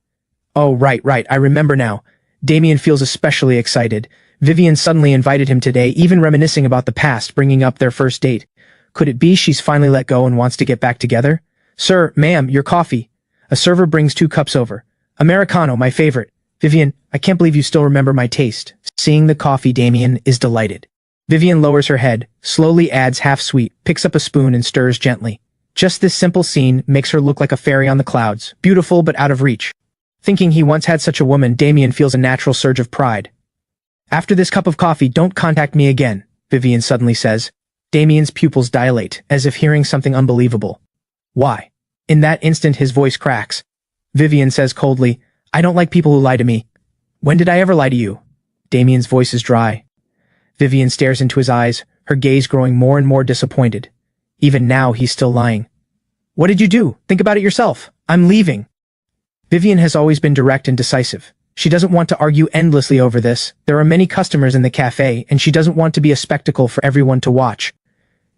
Oh, right, I remember now. Damien feels especially excited. Vivian suddenly invited him today, even reminiscing about the past, bringing up their first date. Could it be she's finally let go and wants to get back together? Sir, ma'am, your coffee. A server brings 2 cups over. Americano, my favorite. Vivian, I can't believe you still remember my taste. Seeing the coffee, Damien is delighted. Vivian lowers her head, slowly adds half sweet, picks up a spoon and stirs gently. Just this simple scene makes her look like a fairy on the clouds, beautiful but out of reach. Thinking he once had such a woman, Damien feels a natural surge of pride. After this cup of coffee, don't contact me again, Vivian suddenly says. Damien's pupils dilate, as if hearing something unbelievable. Why? In that instant his voice cracks. Vivian says coldly, I don't like people who lie to me. When did I ever lie to you? Damien's voice is dry. Vivian stares into his eyes, her gaze growing more and more disappointed. Even now he's still lying. What did you do? Think about it yourself. I'm leaving. Vivian has always been direct and decisive. She doesn't want to argue endlessly over this. There are many customers in the cafe, and she doesn't want to be a spectacle for everyone to watch.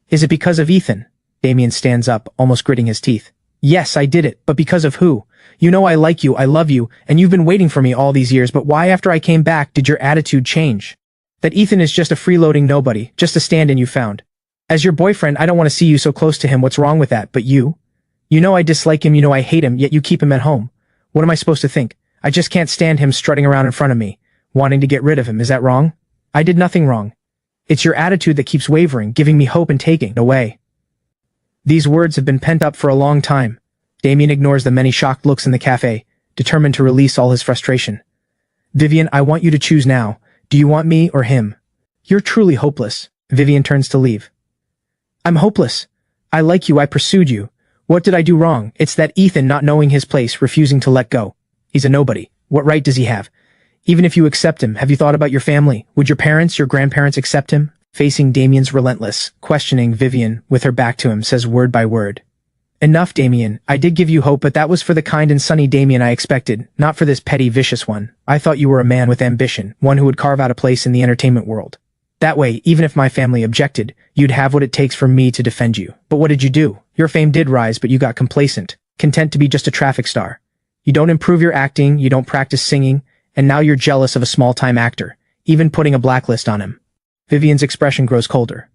Is it because of Ethan? Damien stands up, almost gritting his teeth. Yes, I did it, but because of who? You know I like you, I love you, and you've been waiting for me all these years, but why after I came back did your attitude change? That Ethan is just a freeloading nobody, just a stand-in you found. As your boyfriend, I don't want to see you so close to him, what's wrong with that, but you? You know I dislike him, you know I hate him, yet you keep him at home. What am I supposed to think? I just can't stand him strutting around in front of me, wanting to get rid of him, is that wrong? I did nothing wrong. It's your attitude that keeps wavering, giving me hope and taking away. These words have been pent up for a long time. Damien ignores the many shocked looks in the cafe, determined to release all his frustration. Vivian, I want you to choose now. Do you want me or him? You're truly hopeless. Vivian turns to leave. I'm hopeless. I like you, I pursued you. What did I do wrong? It's that Ethan not knowing his place, refusing to let go. He's a nobody. What right does he have? Even if you accept him, have you thought about your family? Would your parents, your grandparents accept him? Facing Damien's relentless, questioning, Vivian, with her back to him, says word by word. Enough, Damien. I did give you hope, but that was for the kind and sunny Damien I expected, not for this petty, vicious one. I thought you were a man with ambition, one who would carve out a place in the entertainment world. That way, even if my family objected, you'd have what it takes for me to defend you. But what did you do? Your fame did rise, but you got complacent, content to be just a traffic star. You don't improve your acting, you don't practice singing, and now you're jealous of a small-time actor, even putting a blacklist on him. Vivian's expression grows colder.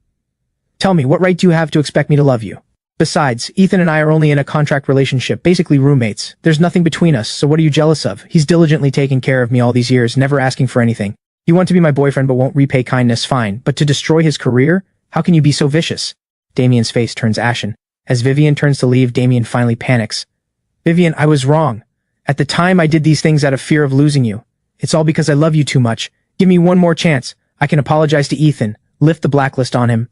Tell me, what right do you have to expect me to love you? Besides, Ethan and I are only in a contract relationship, basically roommates. There's nothing between us, so what are you jealous of? He's diligently taking care of me all these years, never asking for anything. You want to be my boyfriend but won't repay kindness, fine. But to destroy his career? How can you be so vicious? Damien's face turns ashen. As Vivian turns to leave, Damien finally panics. Vivian, I was wrong. At the time, I did these things out of fear of losing you. It's all because I love you too much. Give me one more chance. I can apologize to Ethan, lift the blacklist on him.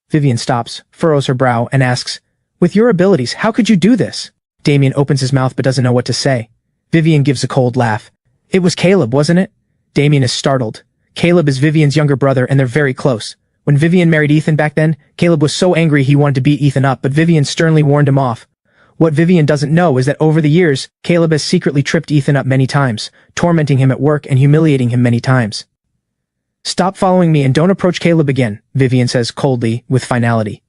Vivian stops, furrows her brow, and asks, with your abilities, how could you do this? Damien opens his mouth but doesn't know what to say. Vivian gives a cold laugh. It was Caleb, wasn't it? Damien is startled. Caleb is Vivian's younger brother and they're very close. When Vivian married Ethan back then, Caleb was so angry he wanted to beat Ethan up, but Vivian sternly warned him off. What Vivian doesn't know is that over the years, Caleb has secretly tripped Ethan up many times, tormenting him at work and humiliating him many times. Stop following me and don't approach Caleb again, Vivian says coldly, with finality.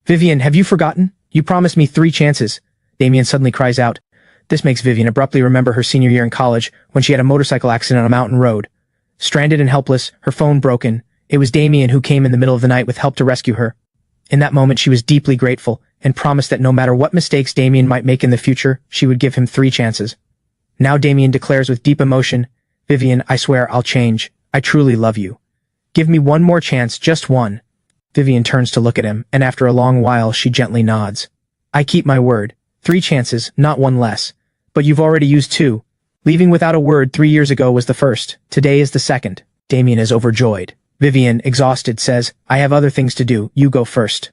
Vivian, have you forgotten? You promised me 3 chances. Damien suddenly cries out. This makes Vivian abruptly remember her senior year in college when she had a motorcycle accident on a mountain road. Stranded and helpless, her phone broken, it was Damien who came in the middle of the night with help to rescue her. In that moment she was deeply grateful and promised that no matter what mistakes Damien might make in the future, she would give him 3 chances. Now Damien declares with deep emotion, Vivian, I swear I'll change. I truly love you. Give me one more chance, just one. Vivian turns to look at him, and after a long while she gently nods. I keep my word. 3 chances, not 1 less. But you've already used 2. Leaving without a word 3 years ago was the first. Today is the second. Damien is overjoyed. Vivian, exhausted, says, I have other things to do. You go first.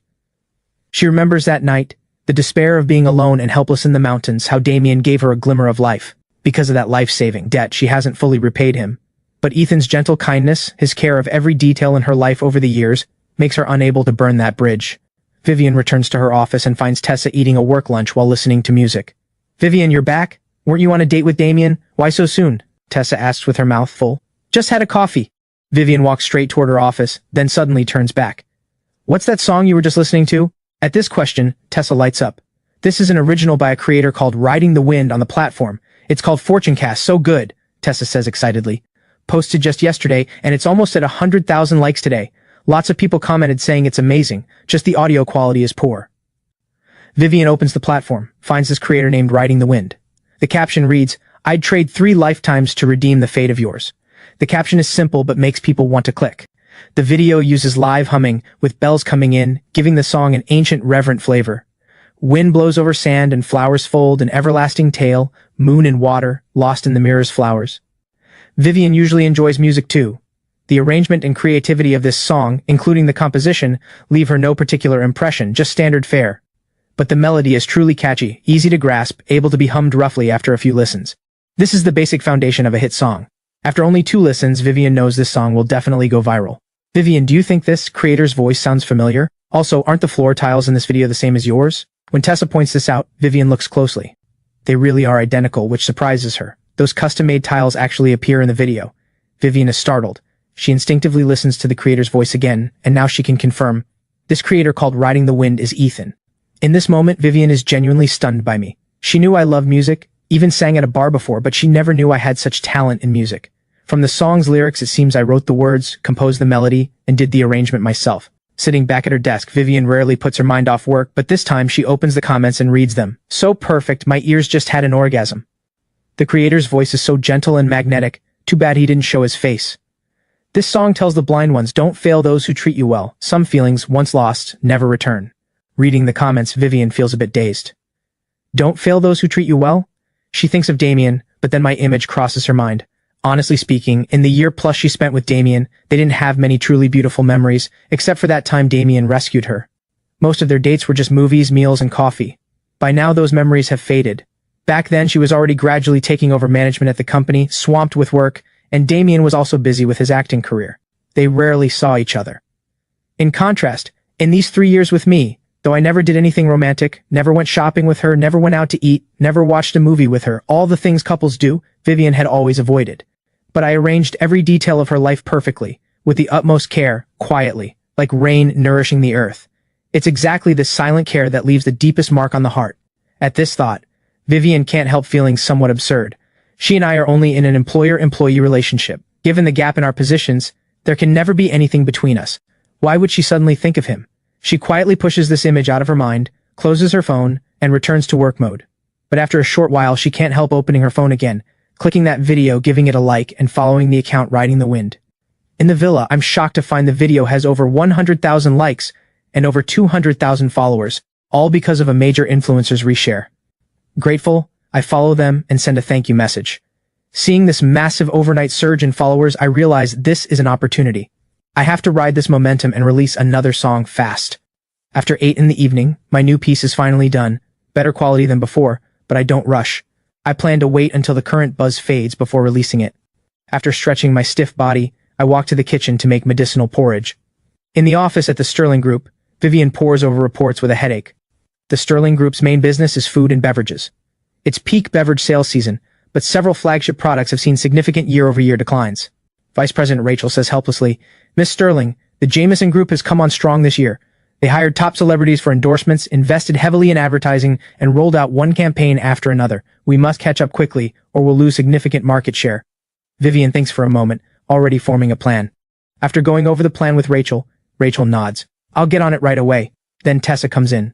She remembers that night, the despair of being alone and helpless in the mountains, how Damien gave her a glimmer of life. Because of that life-saving debt, she hasn't fully repaid him. But Ethan's gentle kindness, his care of every detail in her life over the years, makes her unable to burn that bridge. Vivian returns to her office and finds Tessa eating a work lunch while listening to music. Vivian, you're back? Weren't you on a date with Damien? Why so soon? Tessa asks with her mouth full. Just had a coffee. Vivian walks straight toward her office, then suddenly turns back. What's that song you were just listening to? At this question, Tessa lights up. This is an original by a creator called Riding the Wind on the platform. It's called Fortunecast, so good, Tessa says excitedly. Posted just yesterday, and it's almost at 100,000 likes today. Lots of people commented saying it's amazing, just the audio quality is poor. Vivian opens the platform, finds this creator named Riding the Wind. The caption reads, I'd trade 3 lifetimes to redeem the fate of yours. The caption is simple but makes people want to click. The video uses live humming, with bells coming in, giving the song an ancient reverent flavor. Wind blows over sand and flowers fold an everlasting tale, moon and water, lost in the mirror's flowers. Vivian usually enjoys music too. The arrangement and creativity of this song, including the composition, leave her no particular impression, just standard fare. But the melody is truly catchy, easy to grasp, able to be hummed roughly after a few listens. This is the basic foundation of a hit song. After only 2 listens, Vivian knows this song will definitely go viral. Vivian, do you think this creator's voice sounds familiar? Also, aren't the floor tiles in this video the same as yours? When Tessa points this out, Vivian looks closely. They really are identical, which surprises her. Those custom-made tiles actually appear in the video. Vivian is startled. She instinctively listens to the creator's voice again, and now she can confirm. This creator called Riding the Wind is Ethan. In this moment, Vivian is genuinely stunned by me. She knew I love music, even sang at a bar before, but she never knew I had such talent in music. From the song's lyrics, it seems I wrote the words, composed the melody, and did the arrangement myself. Sitting back at her desk, Vivian rarely puts her mind off work, but this time she opens the comments and reads them. So perfect, my ears just had an orgasm. The creator's voice is so gentle and magnetic, too bad he didn't show his face. This song tells the blind ones, don't fail those who treat you well. Some feelings, once lost, never return. Reading the comments, Vivian feels a bit dazed. Don't fail those who treat you well? She thinks of Damien, but then my image crosses her mind. Honestly speaking, in the year plus she spent with Damien, they didn't have many truly beautiful memories, except for that time Damien rescued her. Most of their dates were just movies, meals, and coffee. By now those memories have faded. Back then she was already gradually taking over management at the company, swamped with work, and Damien was also busy with his acting career. They rarely saw each other. In contrast, in these 3 years with me, though I never did anything romantic, never went shopping with her, never went out to eat, never watched a movie with her, all the things couples do, Vivian had always avoided. But I arranged every detail of her life perfectly, with the utmost care, quietly, like rain nourishing the earth. It's exactly this silent care that leaves the deepest mark on the heart. At this thought, Vivian can't help feeling somewhat absurd. She and I are only in an employer-employee relationship. Given the gap in our positions, there can never be anything between us. Why would she suddenly think of him? She quietly pushes this image out of her mind, closes her phone, and returns to work mode. But after a short while, she can't help opening her phone again, clicking that video, giving it a like, and following the account riding the wind. In the villa, I'm shocked to find the video has over 100,000 likes and over 200,000 followers, all because of a major influencer's reshare. Grateful, I follow them and send a thank you message. Seeing this massive overnight surge in followers, I realize this is an opportunity. I have to ride this momentum and release another song fast. After 8 in the evening, my new piece is finally done, better quality than before, but I don't rush. I plan to wait until the current buzz fades before releasing it. After stretching my stiff body, I walk to the kitchen to make medicinal porridge. In the office at the Sterling Group, Vivian pores over reports with a headache. The Sterling Group's main business is food and beverages. It's peak beverage sales season, but several flagship products have seen significant year-over-year declines. Vice President Rachel says helplessly, "Miss Sterling, the Jameson Group has come on strong this year. They hired top celebrities for endorsements, invested heavily in advertising, and rolled out one campaign after another. We must catch up quickly, or we'll lose significant market share." Vivian thinks for a moment, already forming a plan. After going over the plan with Rachel, Rachel nods. "I'll get on it right away." Then Tessa comes in.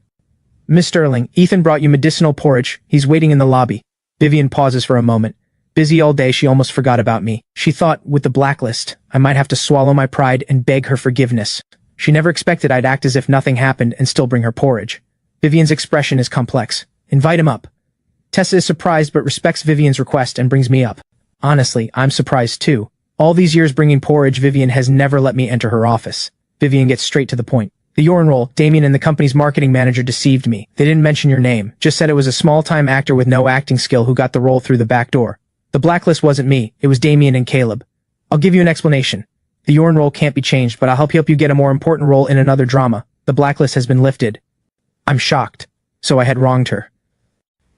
"Miss Sterling, Ethan brought you medicinal porridge. He's waiting in the lobby." Vivian pauses for a moment. Busy all day, she almost forgot about me. She thought, with the blacklist, I might have to swallow my pride and beg her forgiveness. She never expected I'd act as if nothing happened and still bring her porridge. Vivian's expression is complex. "Invite him up." Tessa is surprised but respects Vivian's request and brings me up. Honestly, I'm surprised too. All these years bringing porridge, Vivian has never let me enter her office. Vivian gets straight to the point. "The urine roll, Damien and the company's marketing manager deceived me. They didn't mention your name, just said it was a small-time actor with no acting skill who got the role through the back door. The blacklist wasn't me, it was Damien and Caleb. I'll give you an explanation. The urine roll can't be changed, but I'll help you get a more important role in another drama. The blacklist has been lifted." I'm shocked. So I had wronged her.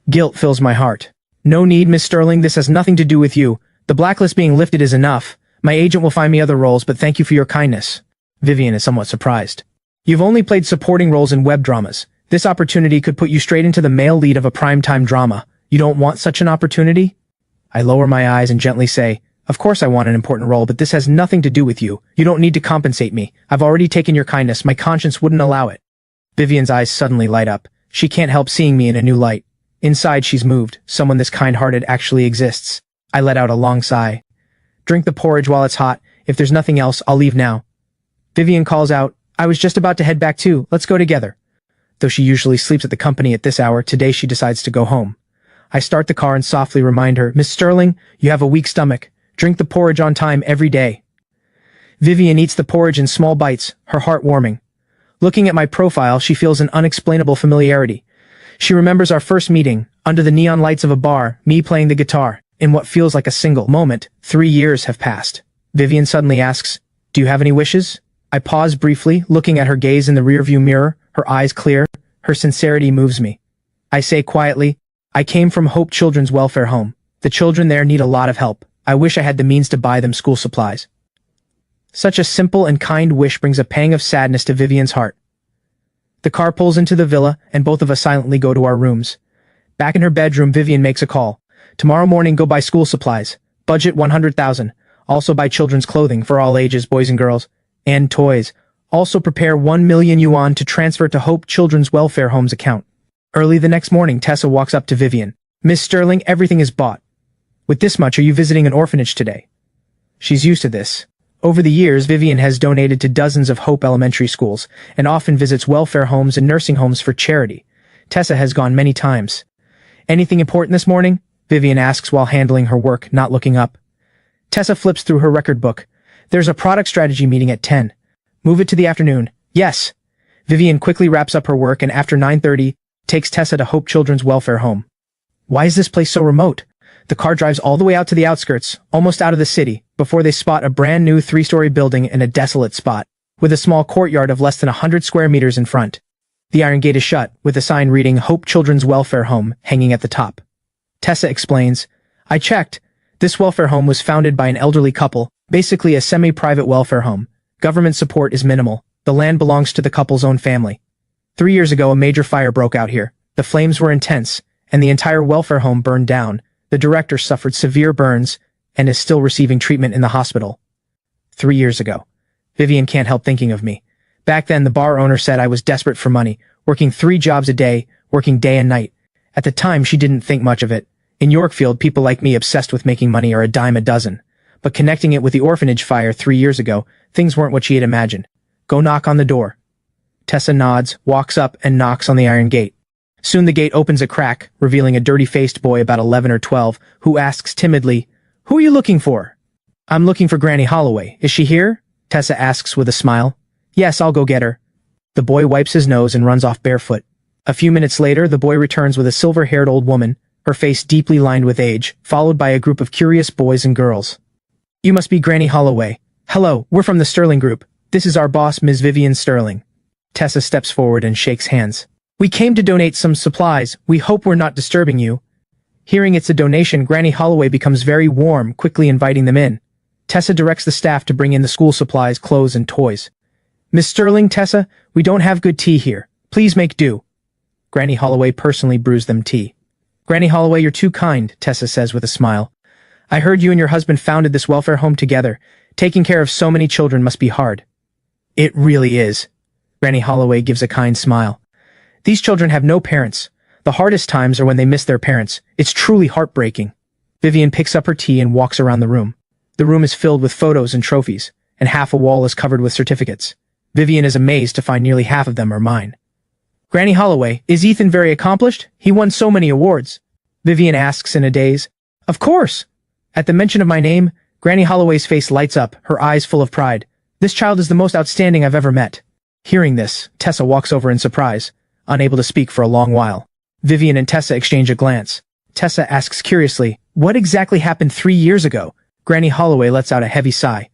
Guilt fills my heart. "No need, Miss Sterling, this has nothing to do with you. The blacklist being lifted is enough. My agent will find me other roles, but thank you for your kindness." Vivian is somewhat surprised. "You've only played supporting roles in web dramas. This opportunity could put you straight into the male lead of a primetime drama. You don't want such an opportunity?" I lower my eyes and gently say, "Of course I want an important role, but this has nothing to do with you. You don't need to compensate me. I've already taken your kindness. My conscience wouldn't allow it." Vivian's eyes suddenly light up. She can't help seeing me in a new light. Inside, she's moved. Someone this kind-hearted actually exists. I let out a long sigh. "Drink the porridge while it's hot. If there's nothing else, I'll leave now." Vivian calls out, "I was just about to head back too. Let's go together." Though she usually sleeps at the company at this hour, today she decides to go home. I start the car and softly remind her, "Miss Sterling, you have a weak stomach. Drink the porridge on time every day." Vivian eats the porridge in small bites, her heart warming. Looking at my profile, she feels an unexplainable familiarity. She remembers our first meeting, under the neon lights of a bar, me playing the guitar. In what feels like a single moment, 3 years have passed. Vivian suddenly asks, "Do you have any wishes?" I pause briefly, looking at her gaze in the rearview mirror, her eyes clear. Her sincerity moves me. I say quietly, "I came from Hope Children's Welfare Home. The children there need a lot of help. I wish I had the means to buy them school supplies." Such a simple and kind wish brings a pang of sadness to Vivian's heart. The car pulls into the villa, and both of us silently go to our rooms. Back in her bedroom, Vivian makes a call. "Tomorrow morning, go buy school supplies. Budget 100,000. Also buy children's clothing for all ages, boys and girls. And toys. Also prepare 1 million yuan to transfer to Hope Children's Welfare Home's account." Early the next morning, Tessa walks up to Vivian. "Miss Sterling, everything is bought. With this much, are you visiting an orphanage today?" She's used to this. Over the years, Vivian has donated to dozens of Hope elementary schools, and often visits welfare homes and nursing homes for charity. Tessa has gone many times. "Anything important this morning?" Vivian asks while handling her work, not looking up. Tessa flips through her record book. "There's a product strategy meeting at 10. Move it to the afternoon." "Yes." Vivian quickly wraps up her work and after 9:30, takes Tessa to Hope Children's Welfare Home. Why is this place so remote? The car drives all the way out to the outskirts, almost out of the city, before they spot a brand new 3-story building in a desolate spot, with a small courtyard of less than 100 square meters in front. The iron gate is shut, with a sign reading Hope Children's Welfare Home hanging at the top. Tessa explains, "I checked. This welfare home was founded by an elderly couple, Basically a semi-private welfare home. Government support is minimal. The land belongs to the couple's own family. 3 years ago, a major fire broke out here. The flames were intense, and the entire welfare home burned down. The director suffered severe burns and is still receiving treatment in the hospital. 3 years ago. Vivian can't help thinking of me. Back then, the bar owner said I was desperate for money, working 3 jobs a day, working day and night. At the time, she didn't think much of it. In Yorkfield, people like me obsessed with making money are a dime a dozen. But connecting it with the orphanage fire 3 years ago, things weren't what she had imagined. Go knock on the door. Tessa nods, walks up, and knocks on the iron gate. Soon the gate opens a crack, revealing a dirty-faced boy about 11 or 12, who asks timidly, "Who are you looking for?" "I'm looking for Granny Holloway. Is she here?" Tessa asks with a smile. "Yes, I'll go get her." The boy wipes his nose and runs off barefoot. A few minutes later, the boy returns with a silver-haired old woman, her face deeply lined with age, followed by a group of curious boys and girls. "You must be Granny Holloway. Hello, we're from the Sterling Group. This is our boss, Ms. Vivian Sterling." Tessa steps forward and shakes hands. "We came to donate some supplies. We hope we're not disturbing you." Hearing it's a donation, Granny Holloway becomes very warm, quickly inviting them in. Tessa directs the staff to bring in the school supplies, clothes, and toys. "Miss Sterling, Tessa, we don't have good tea here. Please make do." Granny Holloway personally brews them tea. "Granny Holloway, you're too kind," Tessa says with a smile. "I heard you and your husband founded this welfare home together. Taking care of so many children must be hard." "It really is." Granny Holloway gives a kind smile. "These children have no parents. The hardest times are when they miss their parents. It's truly heartbreaking." Vivian picks up her tea and walks around the room. The room is filled with photos and trophies, and half a wall is covered with certificates. Vivian is amazed to find nearly half of them are mine. "Granny Holloway, is Ethan very accomplished? He won so many awards." Vivian asks in a daze. "Of course." At the mention of my name, Granny Holloway's face lights up, her eyes full of pride. "This child is the most outstanding I've ever met." Hearing this, Tessa walks over in surprise, unable to speak for a long while. Vivian and Tessa exchange a glance. Tessa asks curiously, "What exactly happened 3 years ago?" Granny Holloway lets out a heavy sigh.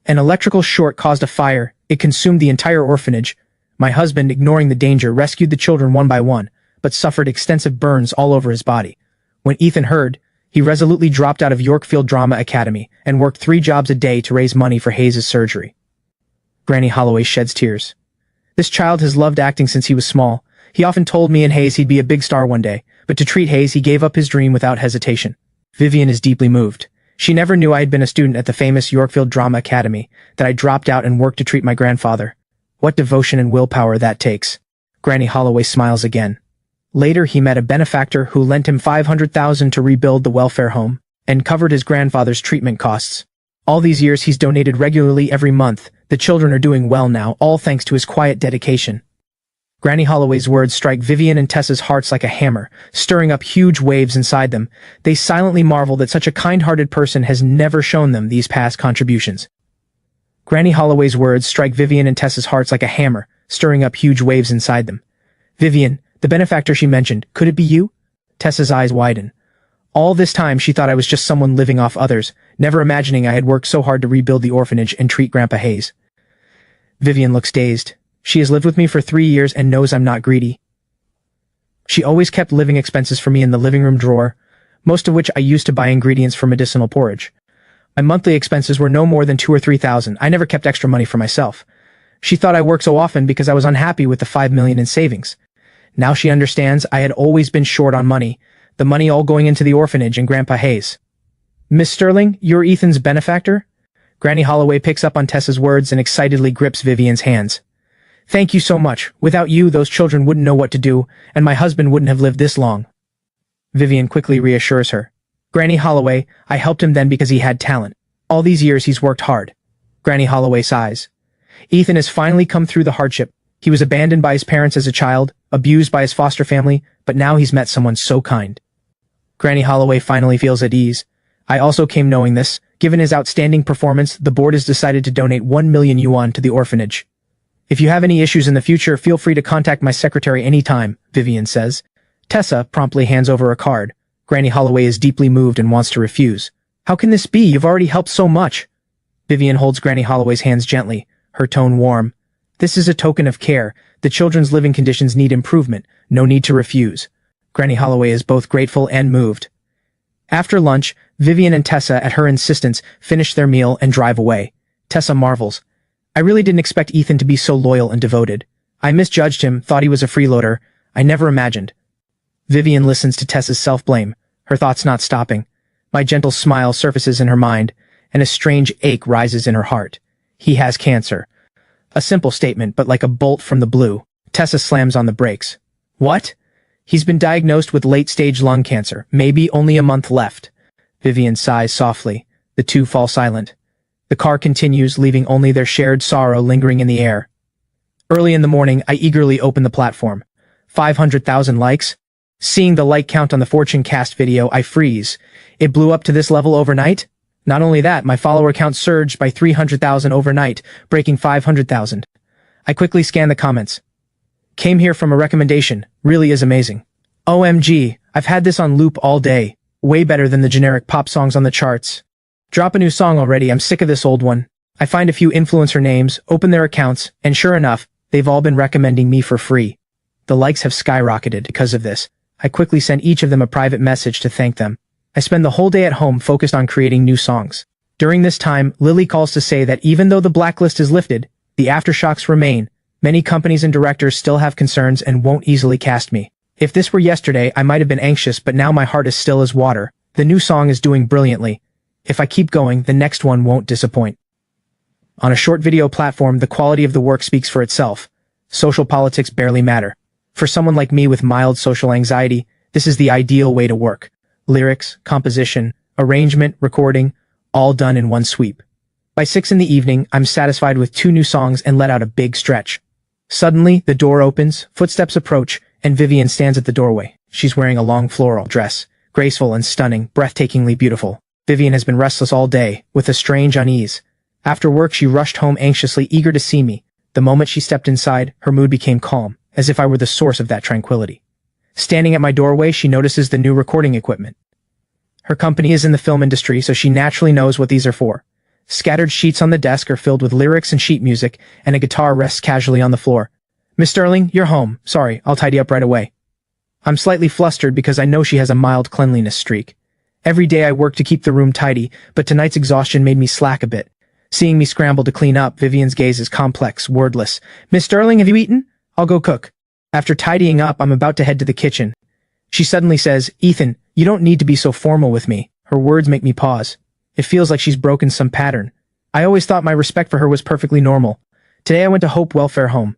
"An electrical short caused a fire. It consumed the entire orphanage. My husband, ignoring the danger, rescued the children one by one, but suffered extensive burns all over his body. When Ethan heard, he resolutely dropped out of Yorkfield Drama Academy and worked 3 jobs a day to raise money for Hayes' surgery." Granny Holloway sheds tears. "This child has loved acting since he was small. He often told me and Hayes he'd be a big star one day, but to treat Hayes he gave up his dream without hesitation." Vivian is deeply moved. She never knew I had been a student at the famous Yorkfield Drama Academy, that I dropped out and worked to treat my grandfather. What devotion and willpower that takes. Granny Holloway smiles again. Later he met a benefactor who lent him $500,000 to rebuild the welfare home, and covered his grandfather's treatment costs. All these years he's donated regularly every month. The children are doing well now, all thanks to his quiet dedication. Granny Holloway's words strike Vivian and Tessa's hearts like a hammer, stirring up huge waves inside them. They silently marvel that such a kind-hearted person has never shown them these past contributions. Granny Holloway's words strike Vivian and Tessa's hearts like a hammer, stirring up huge waves inside them. "Vivian, the benefactor she mentioned, could it be you?" Tessa's eyes widen. All this time she thought I was just someone living off others, never imagining I had worked so hard to rebuild the orphanage and treat Grandpa Hayes. Vivian looks dazed. She has lived with me for 3 years and knows I'm not greedy. She always kept living expenses for me in the living room drawer, most of which I used to buy ingredients for medicinal porridge. My monthly expenses were no more than $2,000 or $3,000. I never kept extra money for myself. She thought I worked so often because I was unhappy with the $5 million in savings. Now she understands I had always been short on money, the money all going into the orphanage and Grandpa Hayes. "Miss Sterling, you're Ethan's benefactor?" Granny Holloway picks up on Tessa's words and excitedly grips Vivian's hands. "Thank you so much. Without you, those children wouldn't know what to do, and my husband wouldn't have lived this long." Vivian quickly reassures her. "Granny Holloway, I helped him then because he had talent. All these years he's worked hard." Granny Holloway sighs. "Ethan has finally come through the hardship. He was abandoned by his parents as a child, abused by his foster family, but now he's met someone so kind." Granny Holloway finally feels at ease. "I also came knowing this. Given his outstanding performance, the board has decided to donate 1 million yuan to the orphanage. If you have any issues in the future, feel free to contact my secretary anytime," Vivian says. Tessa promptly hands over a card. Granny Holloway is deeply moved and wants to refuse. "How can this be? You've already helped so much." Vivian holds Granny Holloway's hands gently, her tone warm. "This is a token of care. The children's living conditions need improvement. No need to refuse." Granny Holloway is both grateful and moved. After lunch, Vivian and Tessa, at her insistence, finish their meal and drive away. Tessa marvels. I really didn't expect Ethan to be so loyal and devoted. I misjudged him, thought he was a freeloader. I never imagined. Vivian listens to Tessa's self-blame, her thoughts not stopping. My gentle smile surfaces in her mind, and a strange ache rises in her heart. He has cancer. A simple statement, but like a bolt from the blue. Tessa slams on the brakes. What? He's been diagnosed with late-stage lung cancer, maybe only a month left. Vivian sighs softly. The two fall silent. The car continues, leaving only their shared sorrow lingering in the air. Early in the morning, I eagerly open the platform. 500,000 likes? Seeing the like count on the Fortune cast video, I freeze. It blew up to this level overnight? Not only that, my follower count surged by 300,000 overnight, breaking 500,000. I quickly scan the comments. Came here from a recommendation. Really is amazing. OMG, I've had this on loop all day. Way better than the generic pop songs on the charts. Drop a new song already, I'm sick of this old one. I find a few influencer names, open their accounts, and sure enough, they've all been recommending me for free. The likes have skyrocketed because of this. I quickly send each of them a private message to thank them. I spend the whole day at home focused on creating new songs. During this time, Lily calls to say that even though the blacklist is lifted, the aftershocks remain. Many companies and directors still have concerns and won't easily cast me. If this were yesterday, I might have been anxious, but now my heart is still as water. The new song is doing brilliantly. If I keep going, the next one won't disappoint. On a short video platform, the quality of the work speaks for itself. Social politics barely matter. For someone like me with mild social anxiety, this is the ideal way to work. Lyrics, composition, arrangement, recording, all done in one sweep. By 6 in the evening, I'm satisfied with 2 new songs and let out a big stretch. Suddenly, the door opens, footsteps approach, and Vivian stands at the doorway. She's wearing a long floral dress, graceful and stunning, breathtakingly beautiful. Vivian has been restless all day, with a strange unease. After work, she rushed home anxiously, eager to see me. The moment she stepped inside, her mood became calm, as if I were the source of that tranquility. Standing at my doorway, she notices the new recording equipment. Her company is in the film industry, so she naturally knows what these are for. Scattered sheets on the desk are filled with lyrics and sheet music, and a guitar rests casually on the floor. Miss Sterling, you're home. Sorry, I'll tidy up right away. I'm slightly flustered because I know she has a mild cleanliness streak. Every day I work to keep the room tidy, but tonight's exhaustion made me slack a bit. Seeing me scramble to clean up, Vivian's gaze is complex, wordless. Miss Sterling, have you eaten? I'll go cook. After tidying up, I'm about to head to the kitchen. She suddenly says, Ethan, you don't need to be so formal with me. Her words make me pause. It feels like she's broken some pattern. I always thought my respect for her was perfectly normal. Today I went to Hope Welfare Home.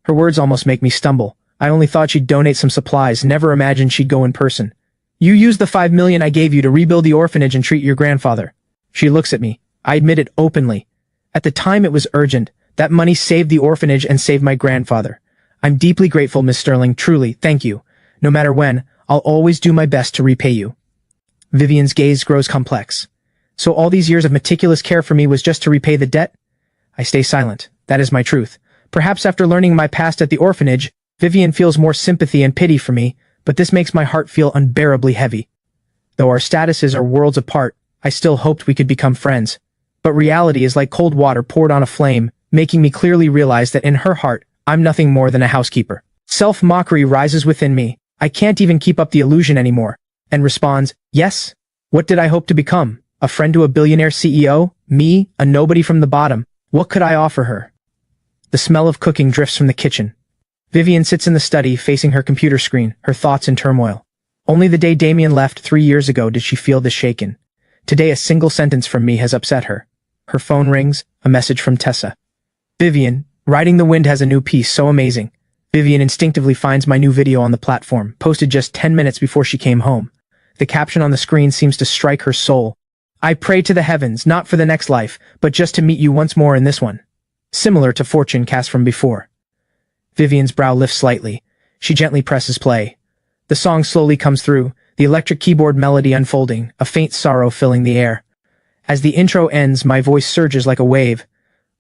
Her words almost make me stumble. I only thought she'd donate some supplies, never imagined she'd go in person. You used the $5 million I gave you to rebuild the orphanage and treat your grandfather. She looks at me. I admit it openly. At the time it was urgent. That money saved the orphanage and saved my grandfather. I'm deeply grateful, Miss Sterling, truly, thank you. No matter when, I'll always do my best to repay you. Vivian's gaze grows complex. So all these years of meticulous care for me was just to repay the debt? I stay silent. That is my truth. Perhaps after learning my past at the orphanage, Vivian feels more sympathy and pity for me, but this makes my heart feel unbearably heavy. Though our statuses are worlds apart, I still hoped we could become friends. But reality is like cold water poured on a flame, making me clearly realize that in her heart, I'm nothing more than a housekeeper. Self-mockery rises within me. I can't even keep up the illusion anymore, and responds, yes? What did I hope to become? A friend to a billionaire CEO? Me, a nobody from the bottom? What could I offer her? The smell of cooking drifts from the kitchen. Vivian sits in the study, facing her computer screen, her thoughts in turmoil. Only the day Damien left 3 years ago did she feel this shaken. Today a single sentence from me has upset her. Her phone rings, a message from Tessa. Vivian, Riding the Wind has a new piece so amazing. Vivian instinctively finds my new video on the platform, posted just 10 minutes before she came home. The caption on the screen seems to strike her soul. I pray to the heavens, not for the next life, but just to meet you once more in this one. Similar to Fortune cast from before. Vivian's brow lifts slightly. She gently presses play. The song slowly comes through, the electric keyboard melody unfolding, a faint sorrow filling the air. As the intro ends, my voice surges like a wave.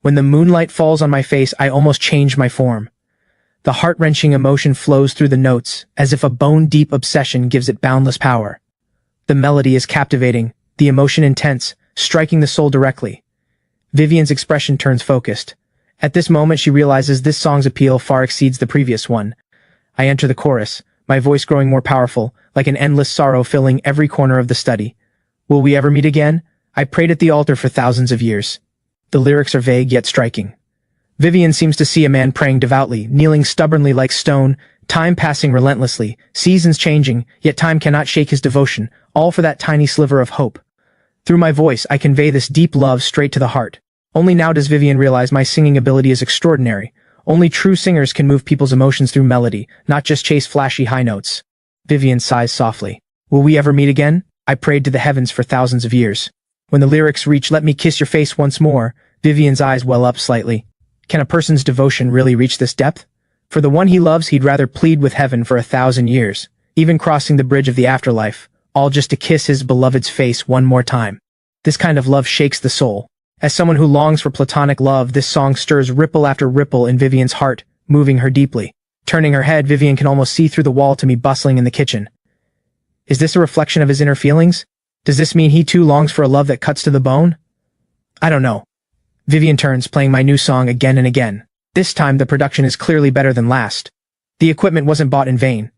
When the moonlight falls on my face, I almost change my form. The heart-wrenching emotion flows through the notes, as if a bone-deep obsession gives it boundless power. The melody is captivating, the emotion intense, striking the soul directly. Vivian's expression turns focused. At this moment she realizes this song's appeal far exceeds the previous one. I enter the chorus, my voice growing more powerful, like an endless sorrow filling every corner of the study. Will we ever meet again? I prayed at the altar for thousands of years. The lyrics are vague yet striking. Vivian seems to see a man praying devoutly, kneeling stubbornly like stone, time passing relentlessly, seasons changing, yet time cannot shake his devotion, all for that tiny sliver of hope. Through my voice, I convey this deep love straight to the heart. Only now does Vivian realize my singing ability is extraordinary. Only true singers can move people's emotions through melody, not just chase flashy high notes. Vivian sighs softly. Will we ever meet again? I prayed to the heavens for thousands of years. When the lyrics reach "Let me kiss your face once more," Vivian's eyes well up slightly. Can a person's devotion really reach this depth? For the one he loves, he'd rather plead with heaven for 1,000 years, even crossing the bridge of the afterlife, all just to kiss his beloved's face one more time. This kind of love shakes the soul. As someone who longs for platonic love, this song stirs ripple after ripple in Vivian's heart, moving her deeply. Turning her head, Vivian can almost see through the wall to me bustling in the kitchen. Is this a reflection of his inner feelings? Does this mean he too longs for a love that cuts to the bone? I don't know. Vivian turns, playing my new song again and again. This time the production is clearly better than last. The equipment wasn't bought in vain.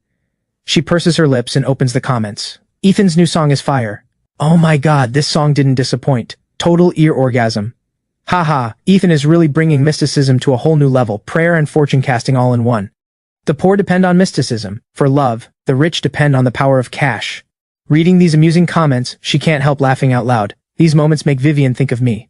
She purses her lips and opens the comments. Ethan's new song is fire. Oh my god, this song didn't disappoint. Total ear orgasm. Haha, Ethan is really bringing mysticism to a whole new level, prayer and fortune casting all in one. The poor depend on mysticism. For love, the rich depend on the power of cash. Reading these amusing comments, she can't help laughing out loud. These moments make Vivian think of me.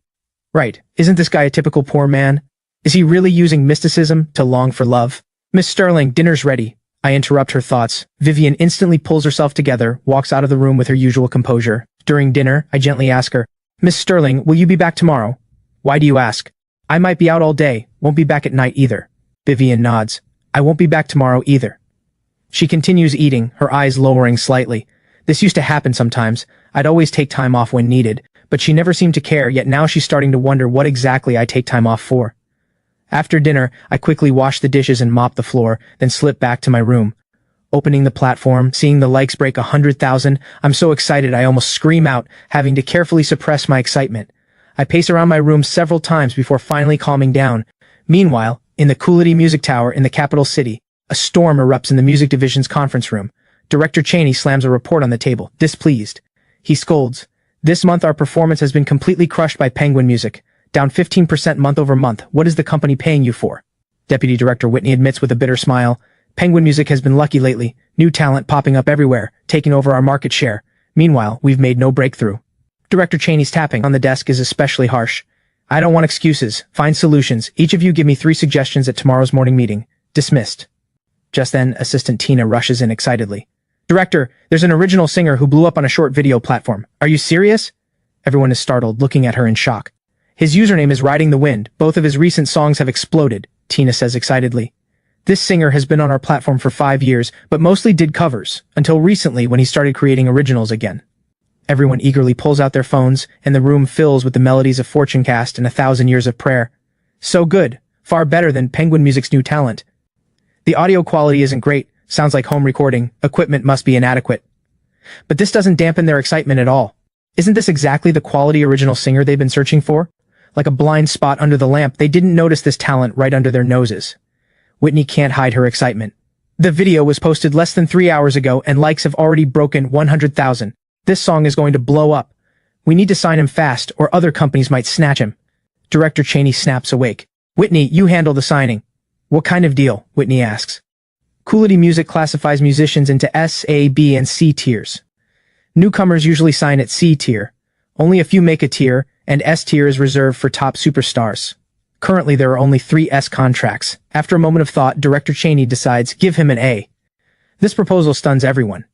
Right, isn't this guy a typical poor man? Is he really using mysticism to long for love? Miss Sterling, dinner's ready. I interrupt her thoughts. Vivian instantly pulls herself together, walks out of the room with her usual composure. During dinner, I gently ask her, Miss Sterling, will you be back tomorrow? Why do you ask? I might be out all day, won't be back at night either. Vivian nods. I won't be back tomorrow either. She continues eating, her eyes lowering slightly. This used to happen sometimes. I'd always take time off when needed, but she never seemed to care, yet now she's starting to wonder what exactly I take time off for. After dinner, I quickly wash the dishes and mop the floor, then slip back to my room. Opening the platform, seeing the likes break 100,000, I'm so excited I almost scream out, having to carefully suppress my excitement. I pace around my room several times before finally calming down. Meanwhile, in the Coolidge Music Tower in the capital city, a storm erupts in the music division's conference room. Director Cheney slams a report on the table, displeased. He scolds. This month our performance has been completely crushed by Penguin Music. Down 15% month over month. What is the company paying you for? Deputy Director Whitney admits with a bitter smile. Penguin Music has been lucky lately. New talent popping up everywhere, taking over our market share. Meanwhile, we've made no breakthrough. Director Cheney's tapping on the desk is especially harsh. I don't want excuses. Find solutions. Each of you give me 3 suggestions at tomorrow's morning meeting. Dismissed. Just then, Assistant Tina rushes in excitedly. Director, there's an original singer who blew up on a short video platform. Are you serious? Everyone is startled, looking at her in shock. His username is Riding the Wind. Both of his recent songs have exploded, Tina says excitedly. This singer has been on our platform for 5 years, but mostly did covers, until recently when he started creating originals again. Everyone eagerly pulls out their phones, and the room fills with the melodies of Fortune Cast and 1,000 Years of Prayer. So good. Far better than Penguin Music's new talent. The audio quality isn't great. Sounds like home recording. Equipment must be inadequate. But this doesn't dampen their excitement at all. Isn't this exactly the quality original singer they've been searching for? Like a blind spot under the lamp, they didn't notice this talent right under their noses. Whitney can't hide her excitement. The video was posted less than 3 hours ago and likes have already broken 100,000. This song is going to blow up. We need to sign him fast or other companies might snatch him. Director Cheney snaps awake. Whitney, you handle the signing. What kind of deal? Whitney asks. Coolidge Music classifies musicians into S, A, B, and C tiers. Newcomers usually sign at C tier. Only a few make a tier, and S tier is reserved for top superstars. Currently there are only 3 S contracts. After a moment of thought, Director Cheney decides, give him an A. This proposal stuns everyone.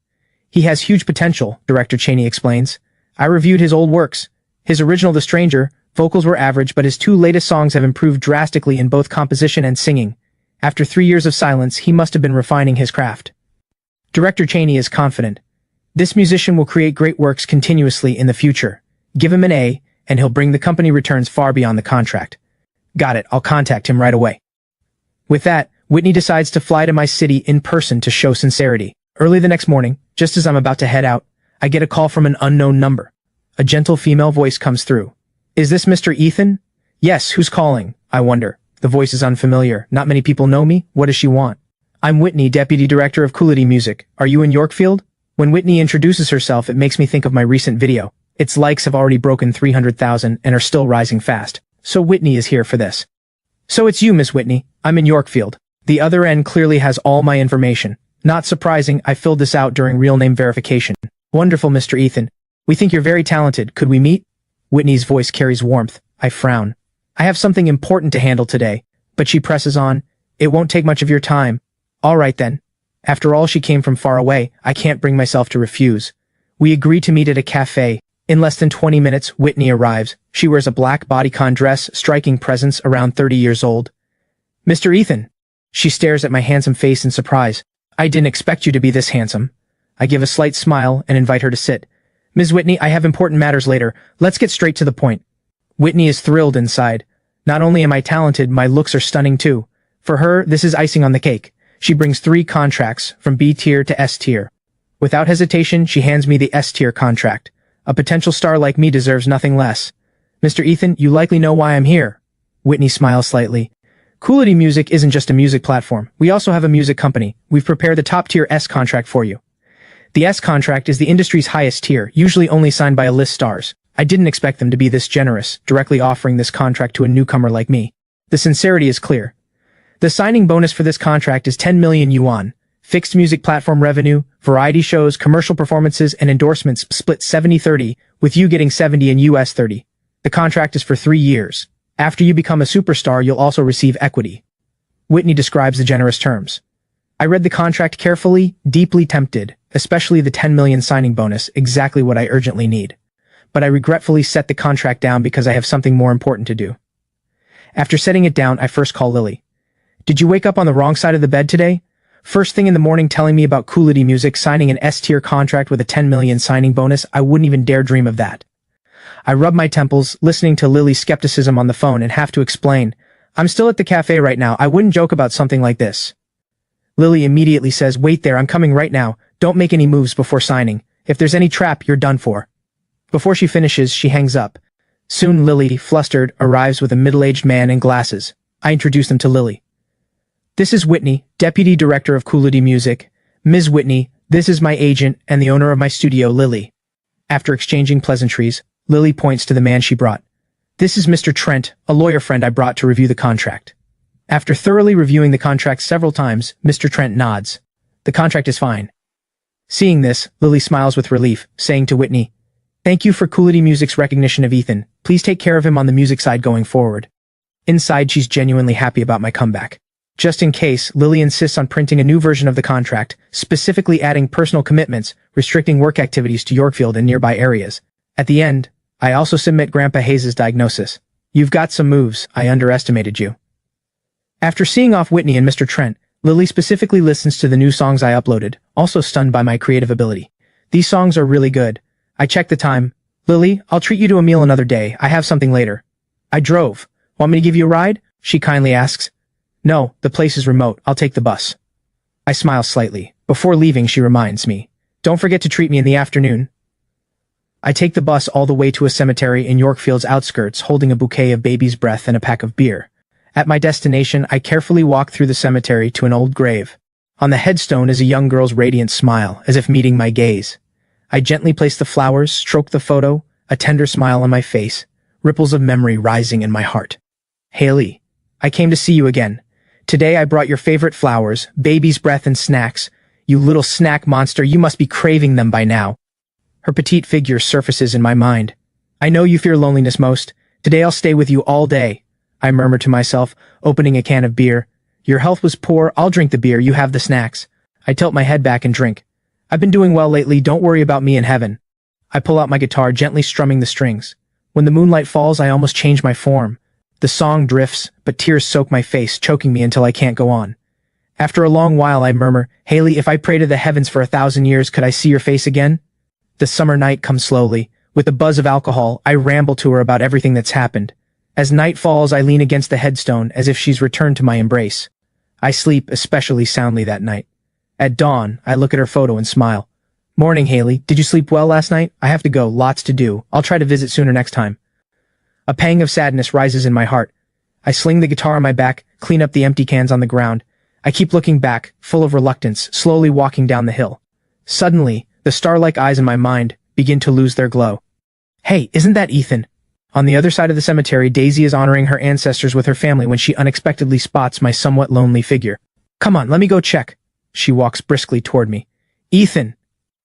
He has huge potential, Director Cheney explains. I reviewed his old works. His original The Stranger, vocals were average, but his 2 latest songs have improved drastically in both composition and singing. After 3 years of silence, he must have been refining his craft. Director Cheney is confident. This musician will create great works continuously in the future. Give him an A, and he'll bring the company returns far beyond the contract. Got it, I'll contact him right away. With that, Whitney decides to fly to my city in person to show sincerity. Early the next morning, just as I'm about to head out, I get a call from an unknown number. A gentle female voice comes through. Is this Mr. Ethan? Yes, who's calling? I wonder. The voice is unfamiliar. Not many people know me. What does she want? I'm Whitney, Deputy Director of Coolidge Music. Are you in Yorkfield? When Whitney introduces herself, it makes me think of my recent video. Its likes have already broken 300,000 and are still rising fast. So Whitney is here for this. So it's you, Miss Whitney. I'm in Yorkfield. The other end clearly has all my information. Not surprising, I filled this out during real name verification. Wonderful, Mr. Ethan. We think you're very talented. Could we meet? Whitney's voice carries warmth. I frown. I have something important to handle today. But she presses on. It won't take much of your time. All right then. After all, she came from far away. I can't bring myself to refuse. We agree to meet at a cafe. In less than 20 minutes, Whitney arrives. She wears a black bodycon dress, striking presence, around 30 years old. Mr. Ethan. She stares at my handsome face in surprise. I didn't expect you to be this handsome. I give a slight smile and invite her to sit. Ms. Whitney, I have important matters later. Let's get straight to the point. Whitney is thrilled inside. Not only am I talented, my looks are stunning too. For her, this is icing on the cake. She brings 3 contracts, from B tier to S tier. Without hesitation, she hands me the S tier contract. A potential star like me deserves nothing less. Mr. Ethan, you likely know why I'm here. Whitney smiles slightly. Coolity Music isn't just a music platform. We also have a music company. We've prepared the top tier S contract for you. The S contract is the industry's highest tier, usually only signed by A-list stars. I didn't expect them to be this generous, directly offering this contract to a newcomer like me. The sincerity is clear. The signing bonus for this contract is 10 million yuan. Fixed music platform revenue, variety shows, commercial performances, and endorsements split 70-30, with you getting 70 and US 30. The contract is for 3 years. After you become a superstar, you'll also receive equity. Whitney describes the generous terms. I read the contract carefully, deeply tempted, especially the 10 million signing bonus, exactly what I urgently need. But I regretfully set the contract down because I have something more important to do. After setting it down, I first call Lily. Did you wake up on the wrong side of the bed today? First thing in the morning telling me about Coolity Music signing an S-tier contract with a 10 million signing bonus, I wouldn't even dare dream of that. I rub my temples, listening to Lily's skepticism on the phone and have to explain. I'm still at the cafe right now. I wouldn't joke about something like this. Lily immediately says, wait there, I'm coming right now. Don't make any moves before signing. If there's any trap, you're done for. Before she finishes, she hangs up. Soon Lily, flustered, arrives with a middle-aged man in glasses. I introduce them to Lily. This is Whitney, Deputy Director of Coolity Music. Ms. Whitney, this is my agent and the owner of my studio, Lily. After exchanging pleasantries, Lily points to the man she brought. This is Mr. Trent, a lawyer friend I brought to review the contract. After thoroughly reviewing the contract several times, Mr. Trent nods. The contract is fine. Seeing this, Lily smiles with relief, saying to Whitney, thank you for Coolity Music's recognition of Ethan. Please take care of him on the music side going forward. Inside, she's genuinely happy about my comeback. Just in case, Lily insists on printing a new version of the contract, specifically adding personal commitments, restricting work activities to Yorkfield and nearby areas. At the end, I also submit Grandpa Hayes' diagnosis. You've got some moves. I underestimated you. After seeing off Whitney and Mr. Trent, Lily specifically listens to the new songs I uploaded, also stunned by my creative ability. These songs are really good. I check the time. Lily, I'll treat you to a meal another day. I have something later. I drove. Want me to give you a ride? She kindly asks. No, the place is remote. I'll take the bus. I smile slightly. Before leaving, she reminds me. Don't forget to treat me in the afternoon. I take the bus all the way to a cemetery in Yorkfield's outskirts, holding a bouquet of baby's breath and a pack of beer. At my destination, I carefully walk through the cemetery to an old grave. On the headstone is a young girl's radiant smile, as if meeting my gaze. I gently place the flowers, stroke the photo, a tender smile on my face, ripples of memory rising in my heart. Haley, I came to see you again. Today I brought your favorite flowers, baby's breath and snacks. You little snack monster, you must be craving them by now. Her petite figure surfaces in my mind. I know you fear loneliness most. Today I'll stay with you all day. I murmur to myself, opening a can of beer. Your health was poor, I'll drink the beer, you have the snacks. I tilt my head back and drink. I've been doing well lately, don't worry about me in heaven. I pull out my guitar, gently strumming the strings. When the moonlight falls, I almost change my form. The song drifts, but tears soak my face, choking me until I can't go on. After a long while, I murmur, Haley, if I pray to the heavens for 1,000 years, could I see your face again? The summer night comes slowly. With a buzz of alcohol, I ramble to her about everything that's happened. As night falls, I lean against the headstone as if she's returned to my embrace. I sleep especially soundly that night. At dawn, I look at her photo and smile. Morning, Haley. Did you sleep well last night? I have to go. Lots to do. I'll try to visit sooner next time. A pang of sadness rises in my heart. I sling the guitar on my back, clean up the empty cans on the ground. I keep looking back, full of reluctance, slowly walking down the hill. Suddenly, the star-like eyes in my mind begin to lose their glow. Hey, isn't that Ethan? On the other side of the cemetery, Daisy is honoring her ancestors with her family when she unexpectedly spots my somewhat lonely figure. Come on, let me go check. She walks briskly toward me. Ethan!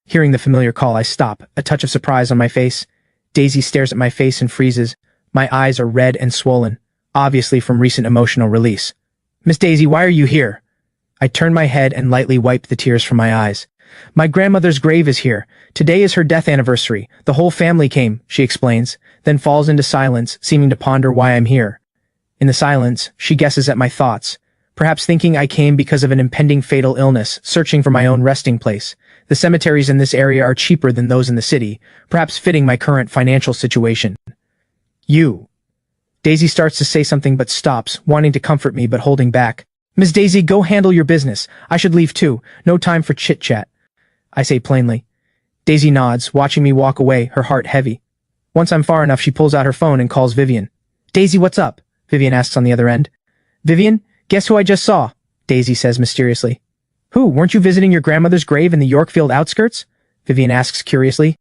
Hearing the familiar call, I stop, a touch of surprise on my face. Daisy stares at my face and freezes. My eyes are red and swollen, obviously from recent emotional release. Miss Daisy, why are you here? I turn my head and lightly wipe the tears from my eyes. My grandmother's grave is here. Today is her death anniversary. The whole family came, she explains, then falls into silence, seeming to ponder why I'm here. In the silence, she guesses at my thoughts, perhaps thinking I came because of an impending fatal illness, searching for my own resting place. The cemeteries in this area are cheaper than those in the city, perhaps fitting my current financial situation. You. Daisy starts to say something but stops, wanting to comfort me but holding back. Miss Daisy, go handle your business. I should leave too. No time for chit-chat. I say plainly. Daisy nods, watching me walk away, her heart heavy. Once I'm far enough, she pulls out her phone and calls Vivian. Daisy, what's up? Vivian asks on the other end. Vivian, guess who I just saw? Daisy says mysteriously. Who, weren't you visiting your grandmother's grave in the Yorkfield outskirts? Vivian asks curiously.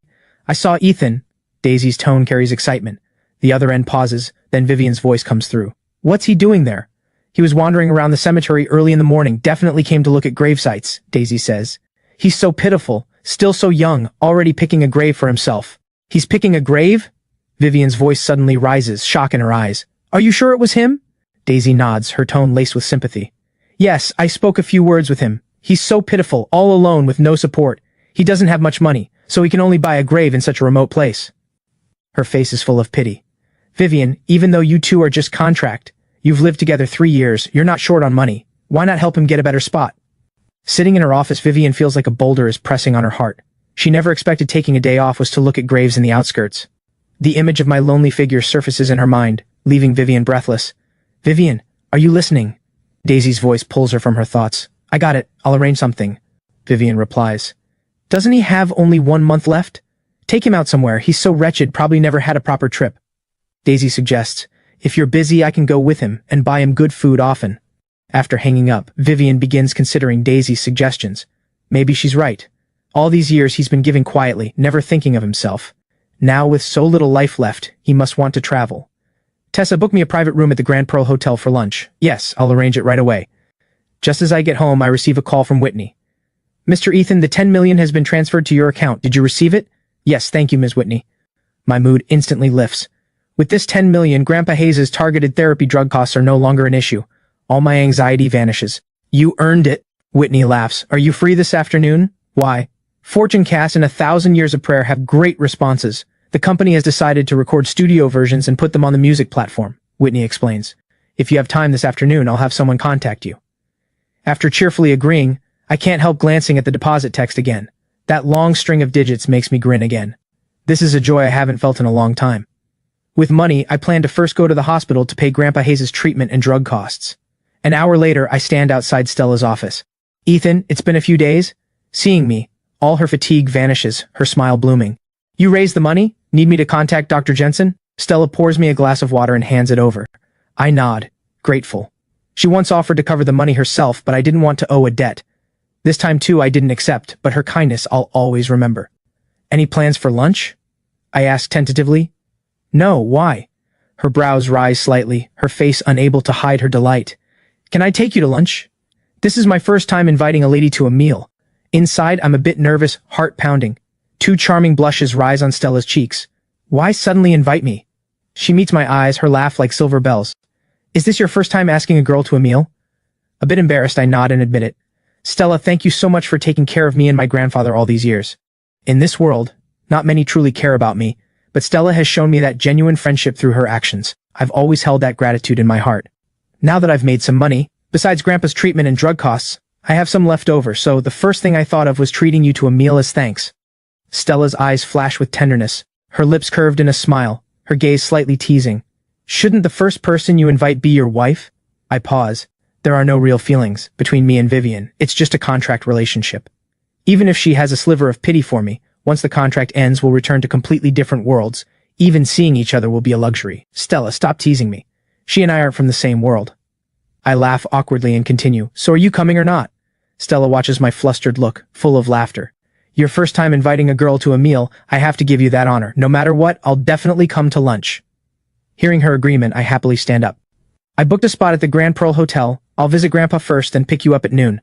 I saw Ethan. Daisy's tone carries excitement. The other end pauses, then Vivian's voice comes through. What's he doing there? He was wandering around the cemetery early in the morning, definitely came to look at grave sites, Daisy says. He's so pitiful, still so young, already picking a grave for himself. He's picking a grave? Vivian's voice suddenly rises, shock in her eyes. Are you sure it was him? Daisy nods, her tone laced with sympathy. Yes, I spoke a few words with him. He's so pitiful, all alone with no support. He doesn't have much money, so he can only buy a grave in such a remote place. Her face is full of pity. Vivian, even though you two are just contract, you've lived together 3 years, you're not short on money. Why not help him get a better spot? Sitting in her office, Vivian feels like a boulder is pressing on her heart. She never expected taking a day off was to look at graves in the outskirts. The image of my lonely figure surfaces in her mind, leaving Vivian breathless. Vivian, are you listening? Daisy's voice pulls her from her thoughts. I got it, I'll arrange something. Vivian replies. Doesn't he have only 1 month left? Take him out somewhere, he's so wretched, probably never had a proper trip. Daisy suggests, if you're busy I can go with him and buy him good food often. After hanging up, Vivian begins considering Daisy's suggestions. Maybe she's right. All these years he's been giving quietly, never thinking of himself. Now with so little life left, he must want to travel. Tessa, book me a private room at the Grand Pearl Hotel for lunch. Yes, I'll arrange it right away. Just as I get home, I receive a call from Whitney. Mr. Ethan, the 10 million has been transferred to your account. Did you receive it? Yes, thank you, Ms. Whitney. My mood instantly lifts. With this 10 million, Grandpa Hayes' targeted therapy drug costs are no longer an issue. All my anxiety vanishes. You earned it, Whitney laughs. Are you free this afternoon? Why? Fortune Cast and 1,000 Years of Prayer have great responses. The company has decided to record studio versions and put them on the music platform, Whitney explains. If you have time this afternoon, I'll have someone contact you. After cheerfully agreeing, I can't help glancing at the deposit text again. That long string of digits makes me grin again. This is a joy I haven't felt in a long time. With money, I plan to first go to the hospital to pay Grandpa Hayes' treatment and drug costs. An hour later, I stand outside Stella's office. Ethan, it's been a few days? Seeing me, all her fatigue vanishes, her smile blooming. You raised the money? Need me to contact Dr. Jensen? Stella pours me a glass of water and hands it over. I nod, grateful. She once offered to cover the money herself, but I didn't want to owe a debt. This time too I didn't accept, but her kindness I'll always remember. Any plans for lunch? I ask tentatively. No, why? Her brows rise slightly, her face unable to hide her delight. Can I take you to lunch? This is my first time inviting a lady to a meal. Inside, I'm a bit nervous, heart pounding. 2 charming blushes rise on Stella's cheeks. Why suddenly invite me? She meets my eyes, her laugh like silver bells. Is this your first time asking a girl to a meal? A bit embarrassed, I nod and admit it. Stella, thank you so much for taking care of me and my grandfather all these years. In this world, not many truly care about me, but Stella has shown me that genuine friendship through her actions. I've always held that gratitude in my heart. Now that I've made some money, besides Grandpa's treatment and drug costs, I have some left over, so the first thing I thought of was treating you to a meal as thanks. Stella's eyes flash with tenderness, her lips curved in a smile, her gaze slightly teasing. Shouldn't the first person you invite be your wife? I pause. There are no real feelings between me and Vivian. It's just a contract relationship. Even if she has a sliver of pity for me, once the contract ends, we'll return to completely different worlds. Even seeing each other will be a luxury. Stella, stop teasing me. She and I aren't from the same world. I laugh awkwardly and continue. So are you coming or not? Stella watches my flustered look, full of laughter. Your first time inviting a girl to a meal, I have to give you that honor. No matter what, I'll definitely come to lunch. Hearing her agreement, I happily stand up. I booked a spot at the Grand Pearl Hotel. I'll visit Grandpa first, then pick you up at noon.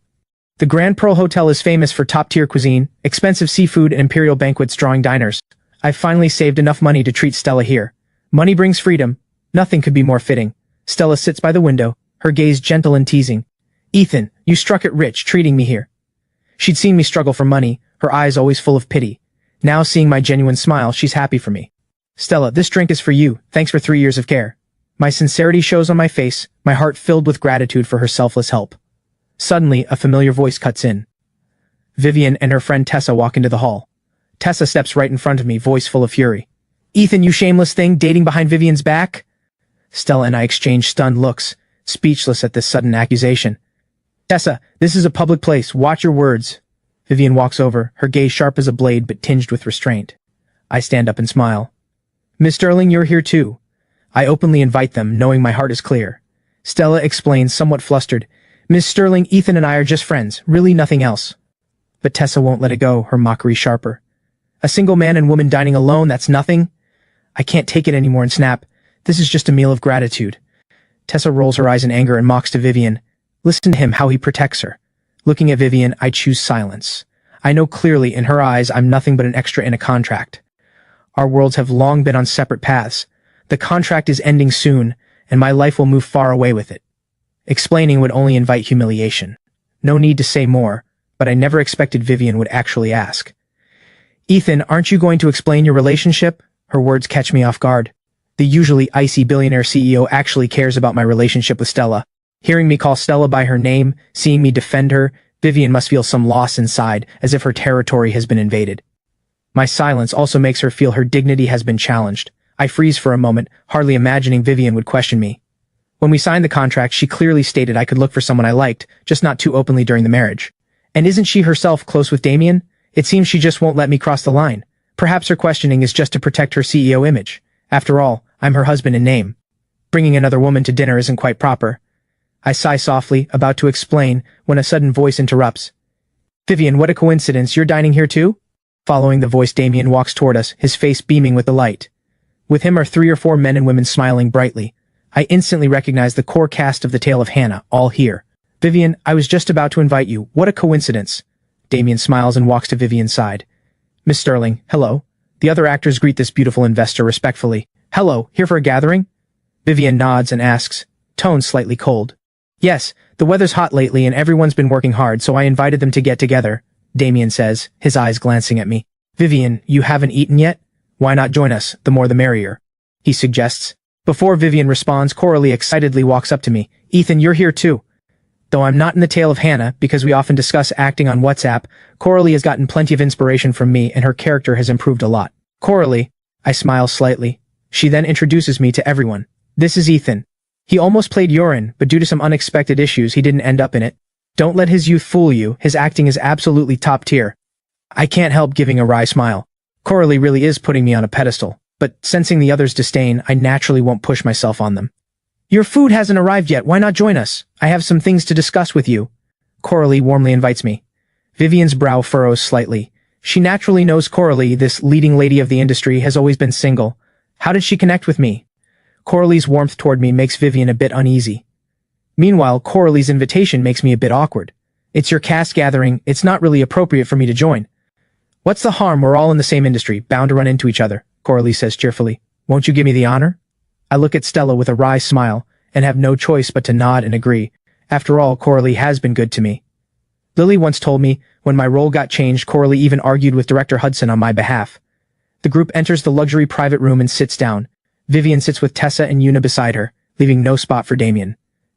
The Grand Pearl Hotel is famous for top-tier cuisine, expensive seafood, and imperial banquets drawing diners. I've finally saved enough money to treat Stella here. Money brings freedom. Nothing could be more fitting. Stella sits by the window, her gaze gentle and teasing. Ethan, you struck it rich, treating me here. She'd seen me struggle for money, her eyes always full of pity. Now seeing my genuine smile, she's happy for me. Stella, this drink is for you. Thanks for 3 years of care. My sincerity shows on my face, my heart filled with gratitude for her selfless help. Suddenly, a familiar voice cuts in. Vivian and her friend Tessa walk into the hall. Tessa steps right in front of me, voice full of fury. Ethan, you shameless thing, dating behind Vivian's back? Stella and I exchange stunned looks, speechless at this sudden accusation. Tessa, this is a public place. Watch your words. Vivian walks over, her gaze sharp as a blade but tinged with restraint. I stand up and smile. Miss Sterling, you're here too. I openly invite them, knowing my heart is clear. Stella explains, somewhat flustered. Miss Sterling, Ethan and I are just friends, really nothing else. But Tessa won't let it go, her mockery sharper. A single man and woman dining alone, that's nothing? I can't take it anymore and snap. This is just a meal of gratitude. Tessa rolls her eyes in anger and mocks to Vivian. Listen to him, how he protects her. Looking at Vivian, I choose silence. I know clearly in her eyes I'm nothing but an extra in a contract. Our worlds have long been on separate paths. The contract is ending soon, and my life will move far away with it. Explaining would only invite humiliation. No need to say more, but I never expected Vivian would actually ask. Ethan, aren't you going to explain your relationship? Her words catch me off guard. The usually icy billionaire CEO actually cares about my relationship with Stella. Hearing me call Stella by her name, seeing me defend her, Vivian must feel some loss inside, as if her territory has been invaded. My silence also makes her feel her dignity has been challenged. I freeze for a moment, hardly imagining Vivian would question me. When we signed the contract, she clearly stated I could look for someone I liked, just not too openly during the marriage. And isn't she herself close with Damien? It seems she just won't let me cross the line. Perhaps her questioning is just to protect her CEO image. After all, I'm her husband in name. Bringing another woman to dinner isn't quite proper. I sigh softly, about to explain, when a sudden voice interrupts. Vivian, what a coincidence, you're dining here too? Following the voice, Damien walks toward us, his face beaming with delight. With him are 3 or 4 men and women smiling brightly. I instantly recognize the core cast of The Tale of Hannah, all here. Vivian, I was just about to invite you. What a coincidence. Damien smiles and walks to Vivian's side. Miss Sterling, hello. The other actors greet this beautiful investor respectfully. Hello, here for a gathering? Vivian nods and asks, tone slightly cold. Yes, the weather's hot lately and everyone's been working hard, so I invited them to get together, Damien says, his eyes glancing at me. Vivian, you haven't eaten yet? Why not join us, the more the merrier, he suggests. Before Vivian responds, Coralie excitedly walks up to me. Ethan, you're here too. Though I'm not in The Tale of Hannah, because we often discuss acting on WhatsApp, Coralie has gotten plenty of inspiration from me and her character has improved a lot. Coralie, I smile slightly. She then introduces me to everyone. This is Ethan. He almost played Yorin, but due to some unexpected issues, he didn't end up in it. Don't let his youth fool you, his acting is absolutely top tier. I can't help giving a wry smile. Coralie really is putting me on a pedestal, but sensing the others' disdain, I naturally won't push myself on them. Your food hasn't arrived yet, why not join us? I have some things to discuss with you. Coralie warmly invites me. Vivian's brow furrows slightly. She naturally knows Coralie, this leading lady of the industry, has always been single. How did she connect with me? Coralie's warmth toward me makes Vivian a bit uneasy. Meanwhile, Coralie's invitation makes me a bit awkward. It's your cast gathering, it's not really appropriate for me to join. What's the harm, we're all in the same industry, bound to run into each other, Coralie says cheerfully. Won't you give me the honor? I look at Stella with a wry smile, and have no choice but to nod and agree. After all, Coralie has been good to me. Lily once told me, when my role got changed, Coralie even argued with Director Hudson on my behalf. The group enters the luxury private room and sits down. Vivian sits with Tessa and Una beside her, leaving no spot for Damien.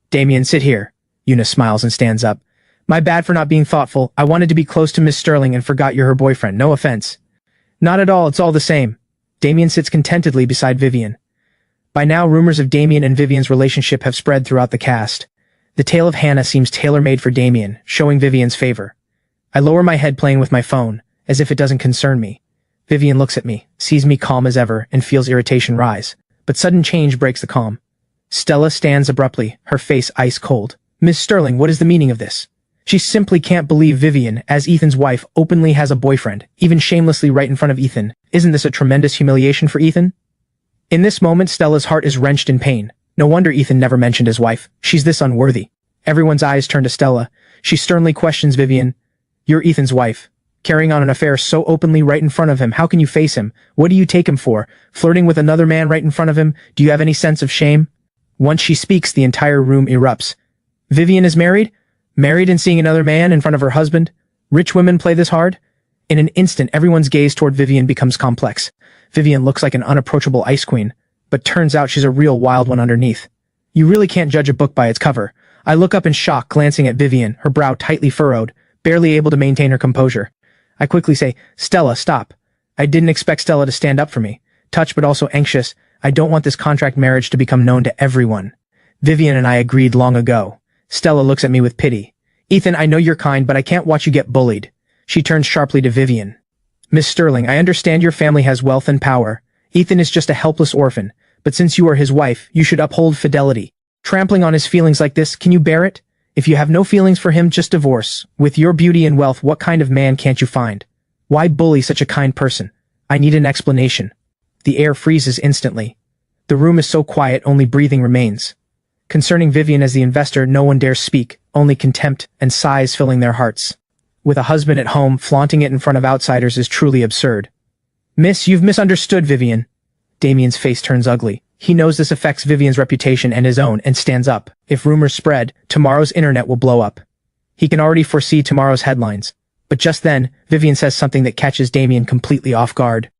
Damien, sit here. Una smiles and stands up. My bad for not being thoughtful. I wanted to be close to Miss Sterling and forgot you're her boyfriend. No offense. Not at all, it's all the same. Damien sits contentedly beside Vivian. By now, rumors of Damien and Vivian's relationship have spread throughout the cast. The Tale of Hannah seems tailor-made for Damien, showing Vivian's favor. I lower my head playing with my phone, as if it doesn't concern me. Vivian looks at me, sees me calm as ever, and feels irritation rise. But sudden change breaks the calm. Stella stands abruptly, her face ice cold. Miss Sterling, what is the meaning of this? She simply can't believe Vivian, as Ethan's wife, openly has a boyfriend, even shamelessly right in front of Ethan. Isn't this a tremendous humiliation for Ethan? In this moment, Stella's heart is wrenched in pain. No wonder Ethan never mentioned his wife. She's this unworthy. Everyone's eyes turn to Stella. She sternly questions Vivian. You're Ethan's wife. Carrying on an affair so openly right in front of him, how can you face him? What do you take him for? Flirting with another man right in front of him? Do you have any sense of shame? Once she speaks, the entire room erupts. Vivian is married? Married and seeing another man in front of her husband? Rich women play this hard? In an instant, everyone's gaze toward Vivian becomes complex. Vivian looks like an unapproachable ice queen, but turns out she's a real wild one underneath. You really can't judge a book by its cover. I look up in shock, glancing at Vivian, her brow tightly furrowed, barely able to maintain her composure. I quickly say, Stella, stop. I didn't expect Stella to stand up for me. Touched but also anxious, I don't want this contract marriage to become known to everyone. Vivian and I agreed long ago. Stella looks at me with pity. Ethan, I know you're kind, but I can't watch you get bullied. She turns sharply to Vivian. Miss Sterling, I understand your family has wealth and power. Ethan is just a helpless orphan, but since you are his wife, you should uphold fidelity. Trampling on his feelings like this, can you bear it? If you have no feelings for him, just divorce. With your beauty and wealth, what kind of man can't you find? Why bully such a kind person? I need an explanation. The air freezes instantly. The room is so quiet, only breathing remains. Concerning Vivian as the investor, no one dares speak, only contempt and sighs filling their hearts. With a husband at home, flaunting it in front of outsiders is truly absurd. Miss, you've misunderstood Vivian. Damien's face turns ugly. He knows this affects Vivian's reputation and his own, and stands up. If rumors spread, tomorrow's internet will blow up. He can already foresee tomorrow's headlines. But just then, Vivian says something that catches Damien completely off guard.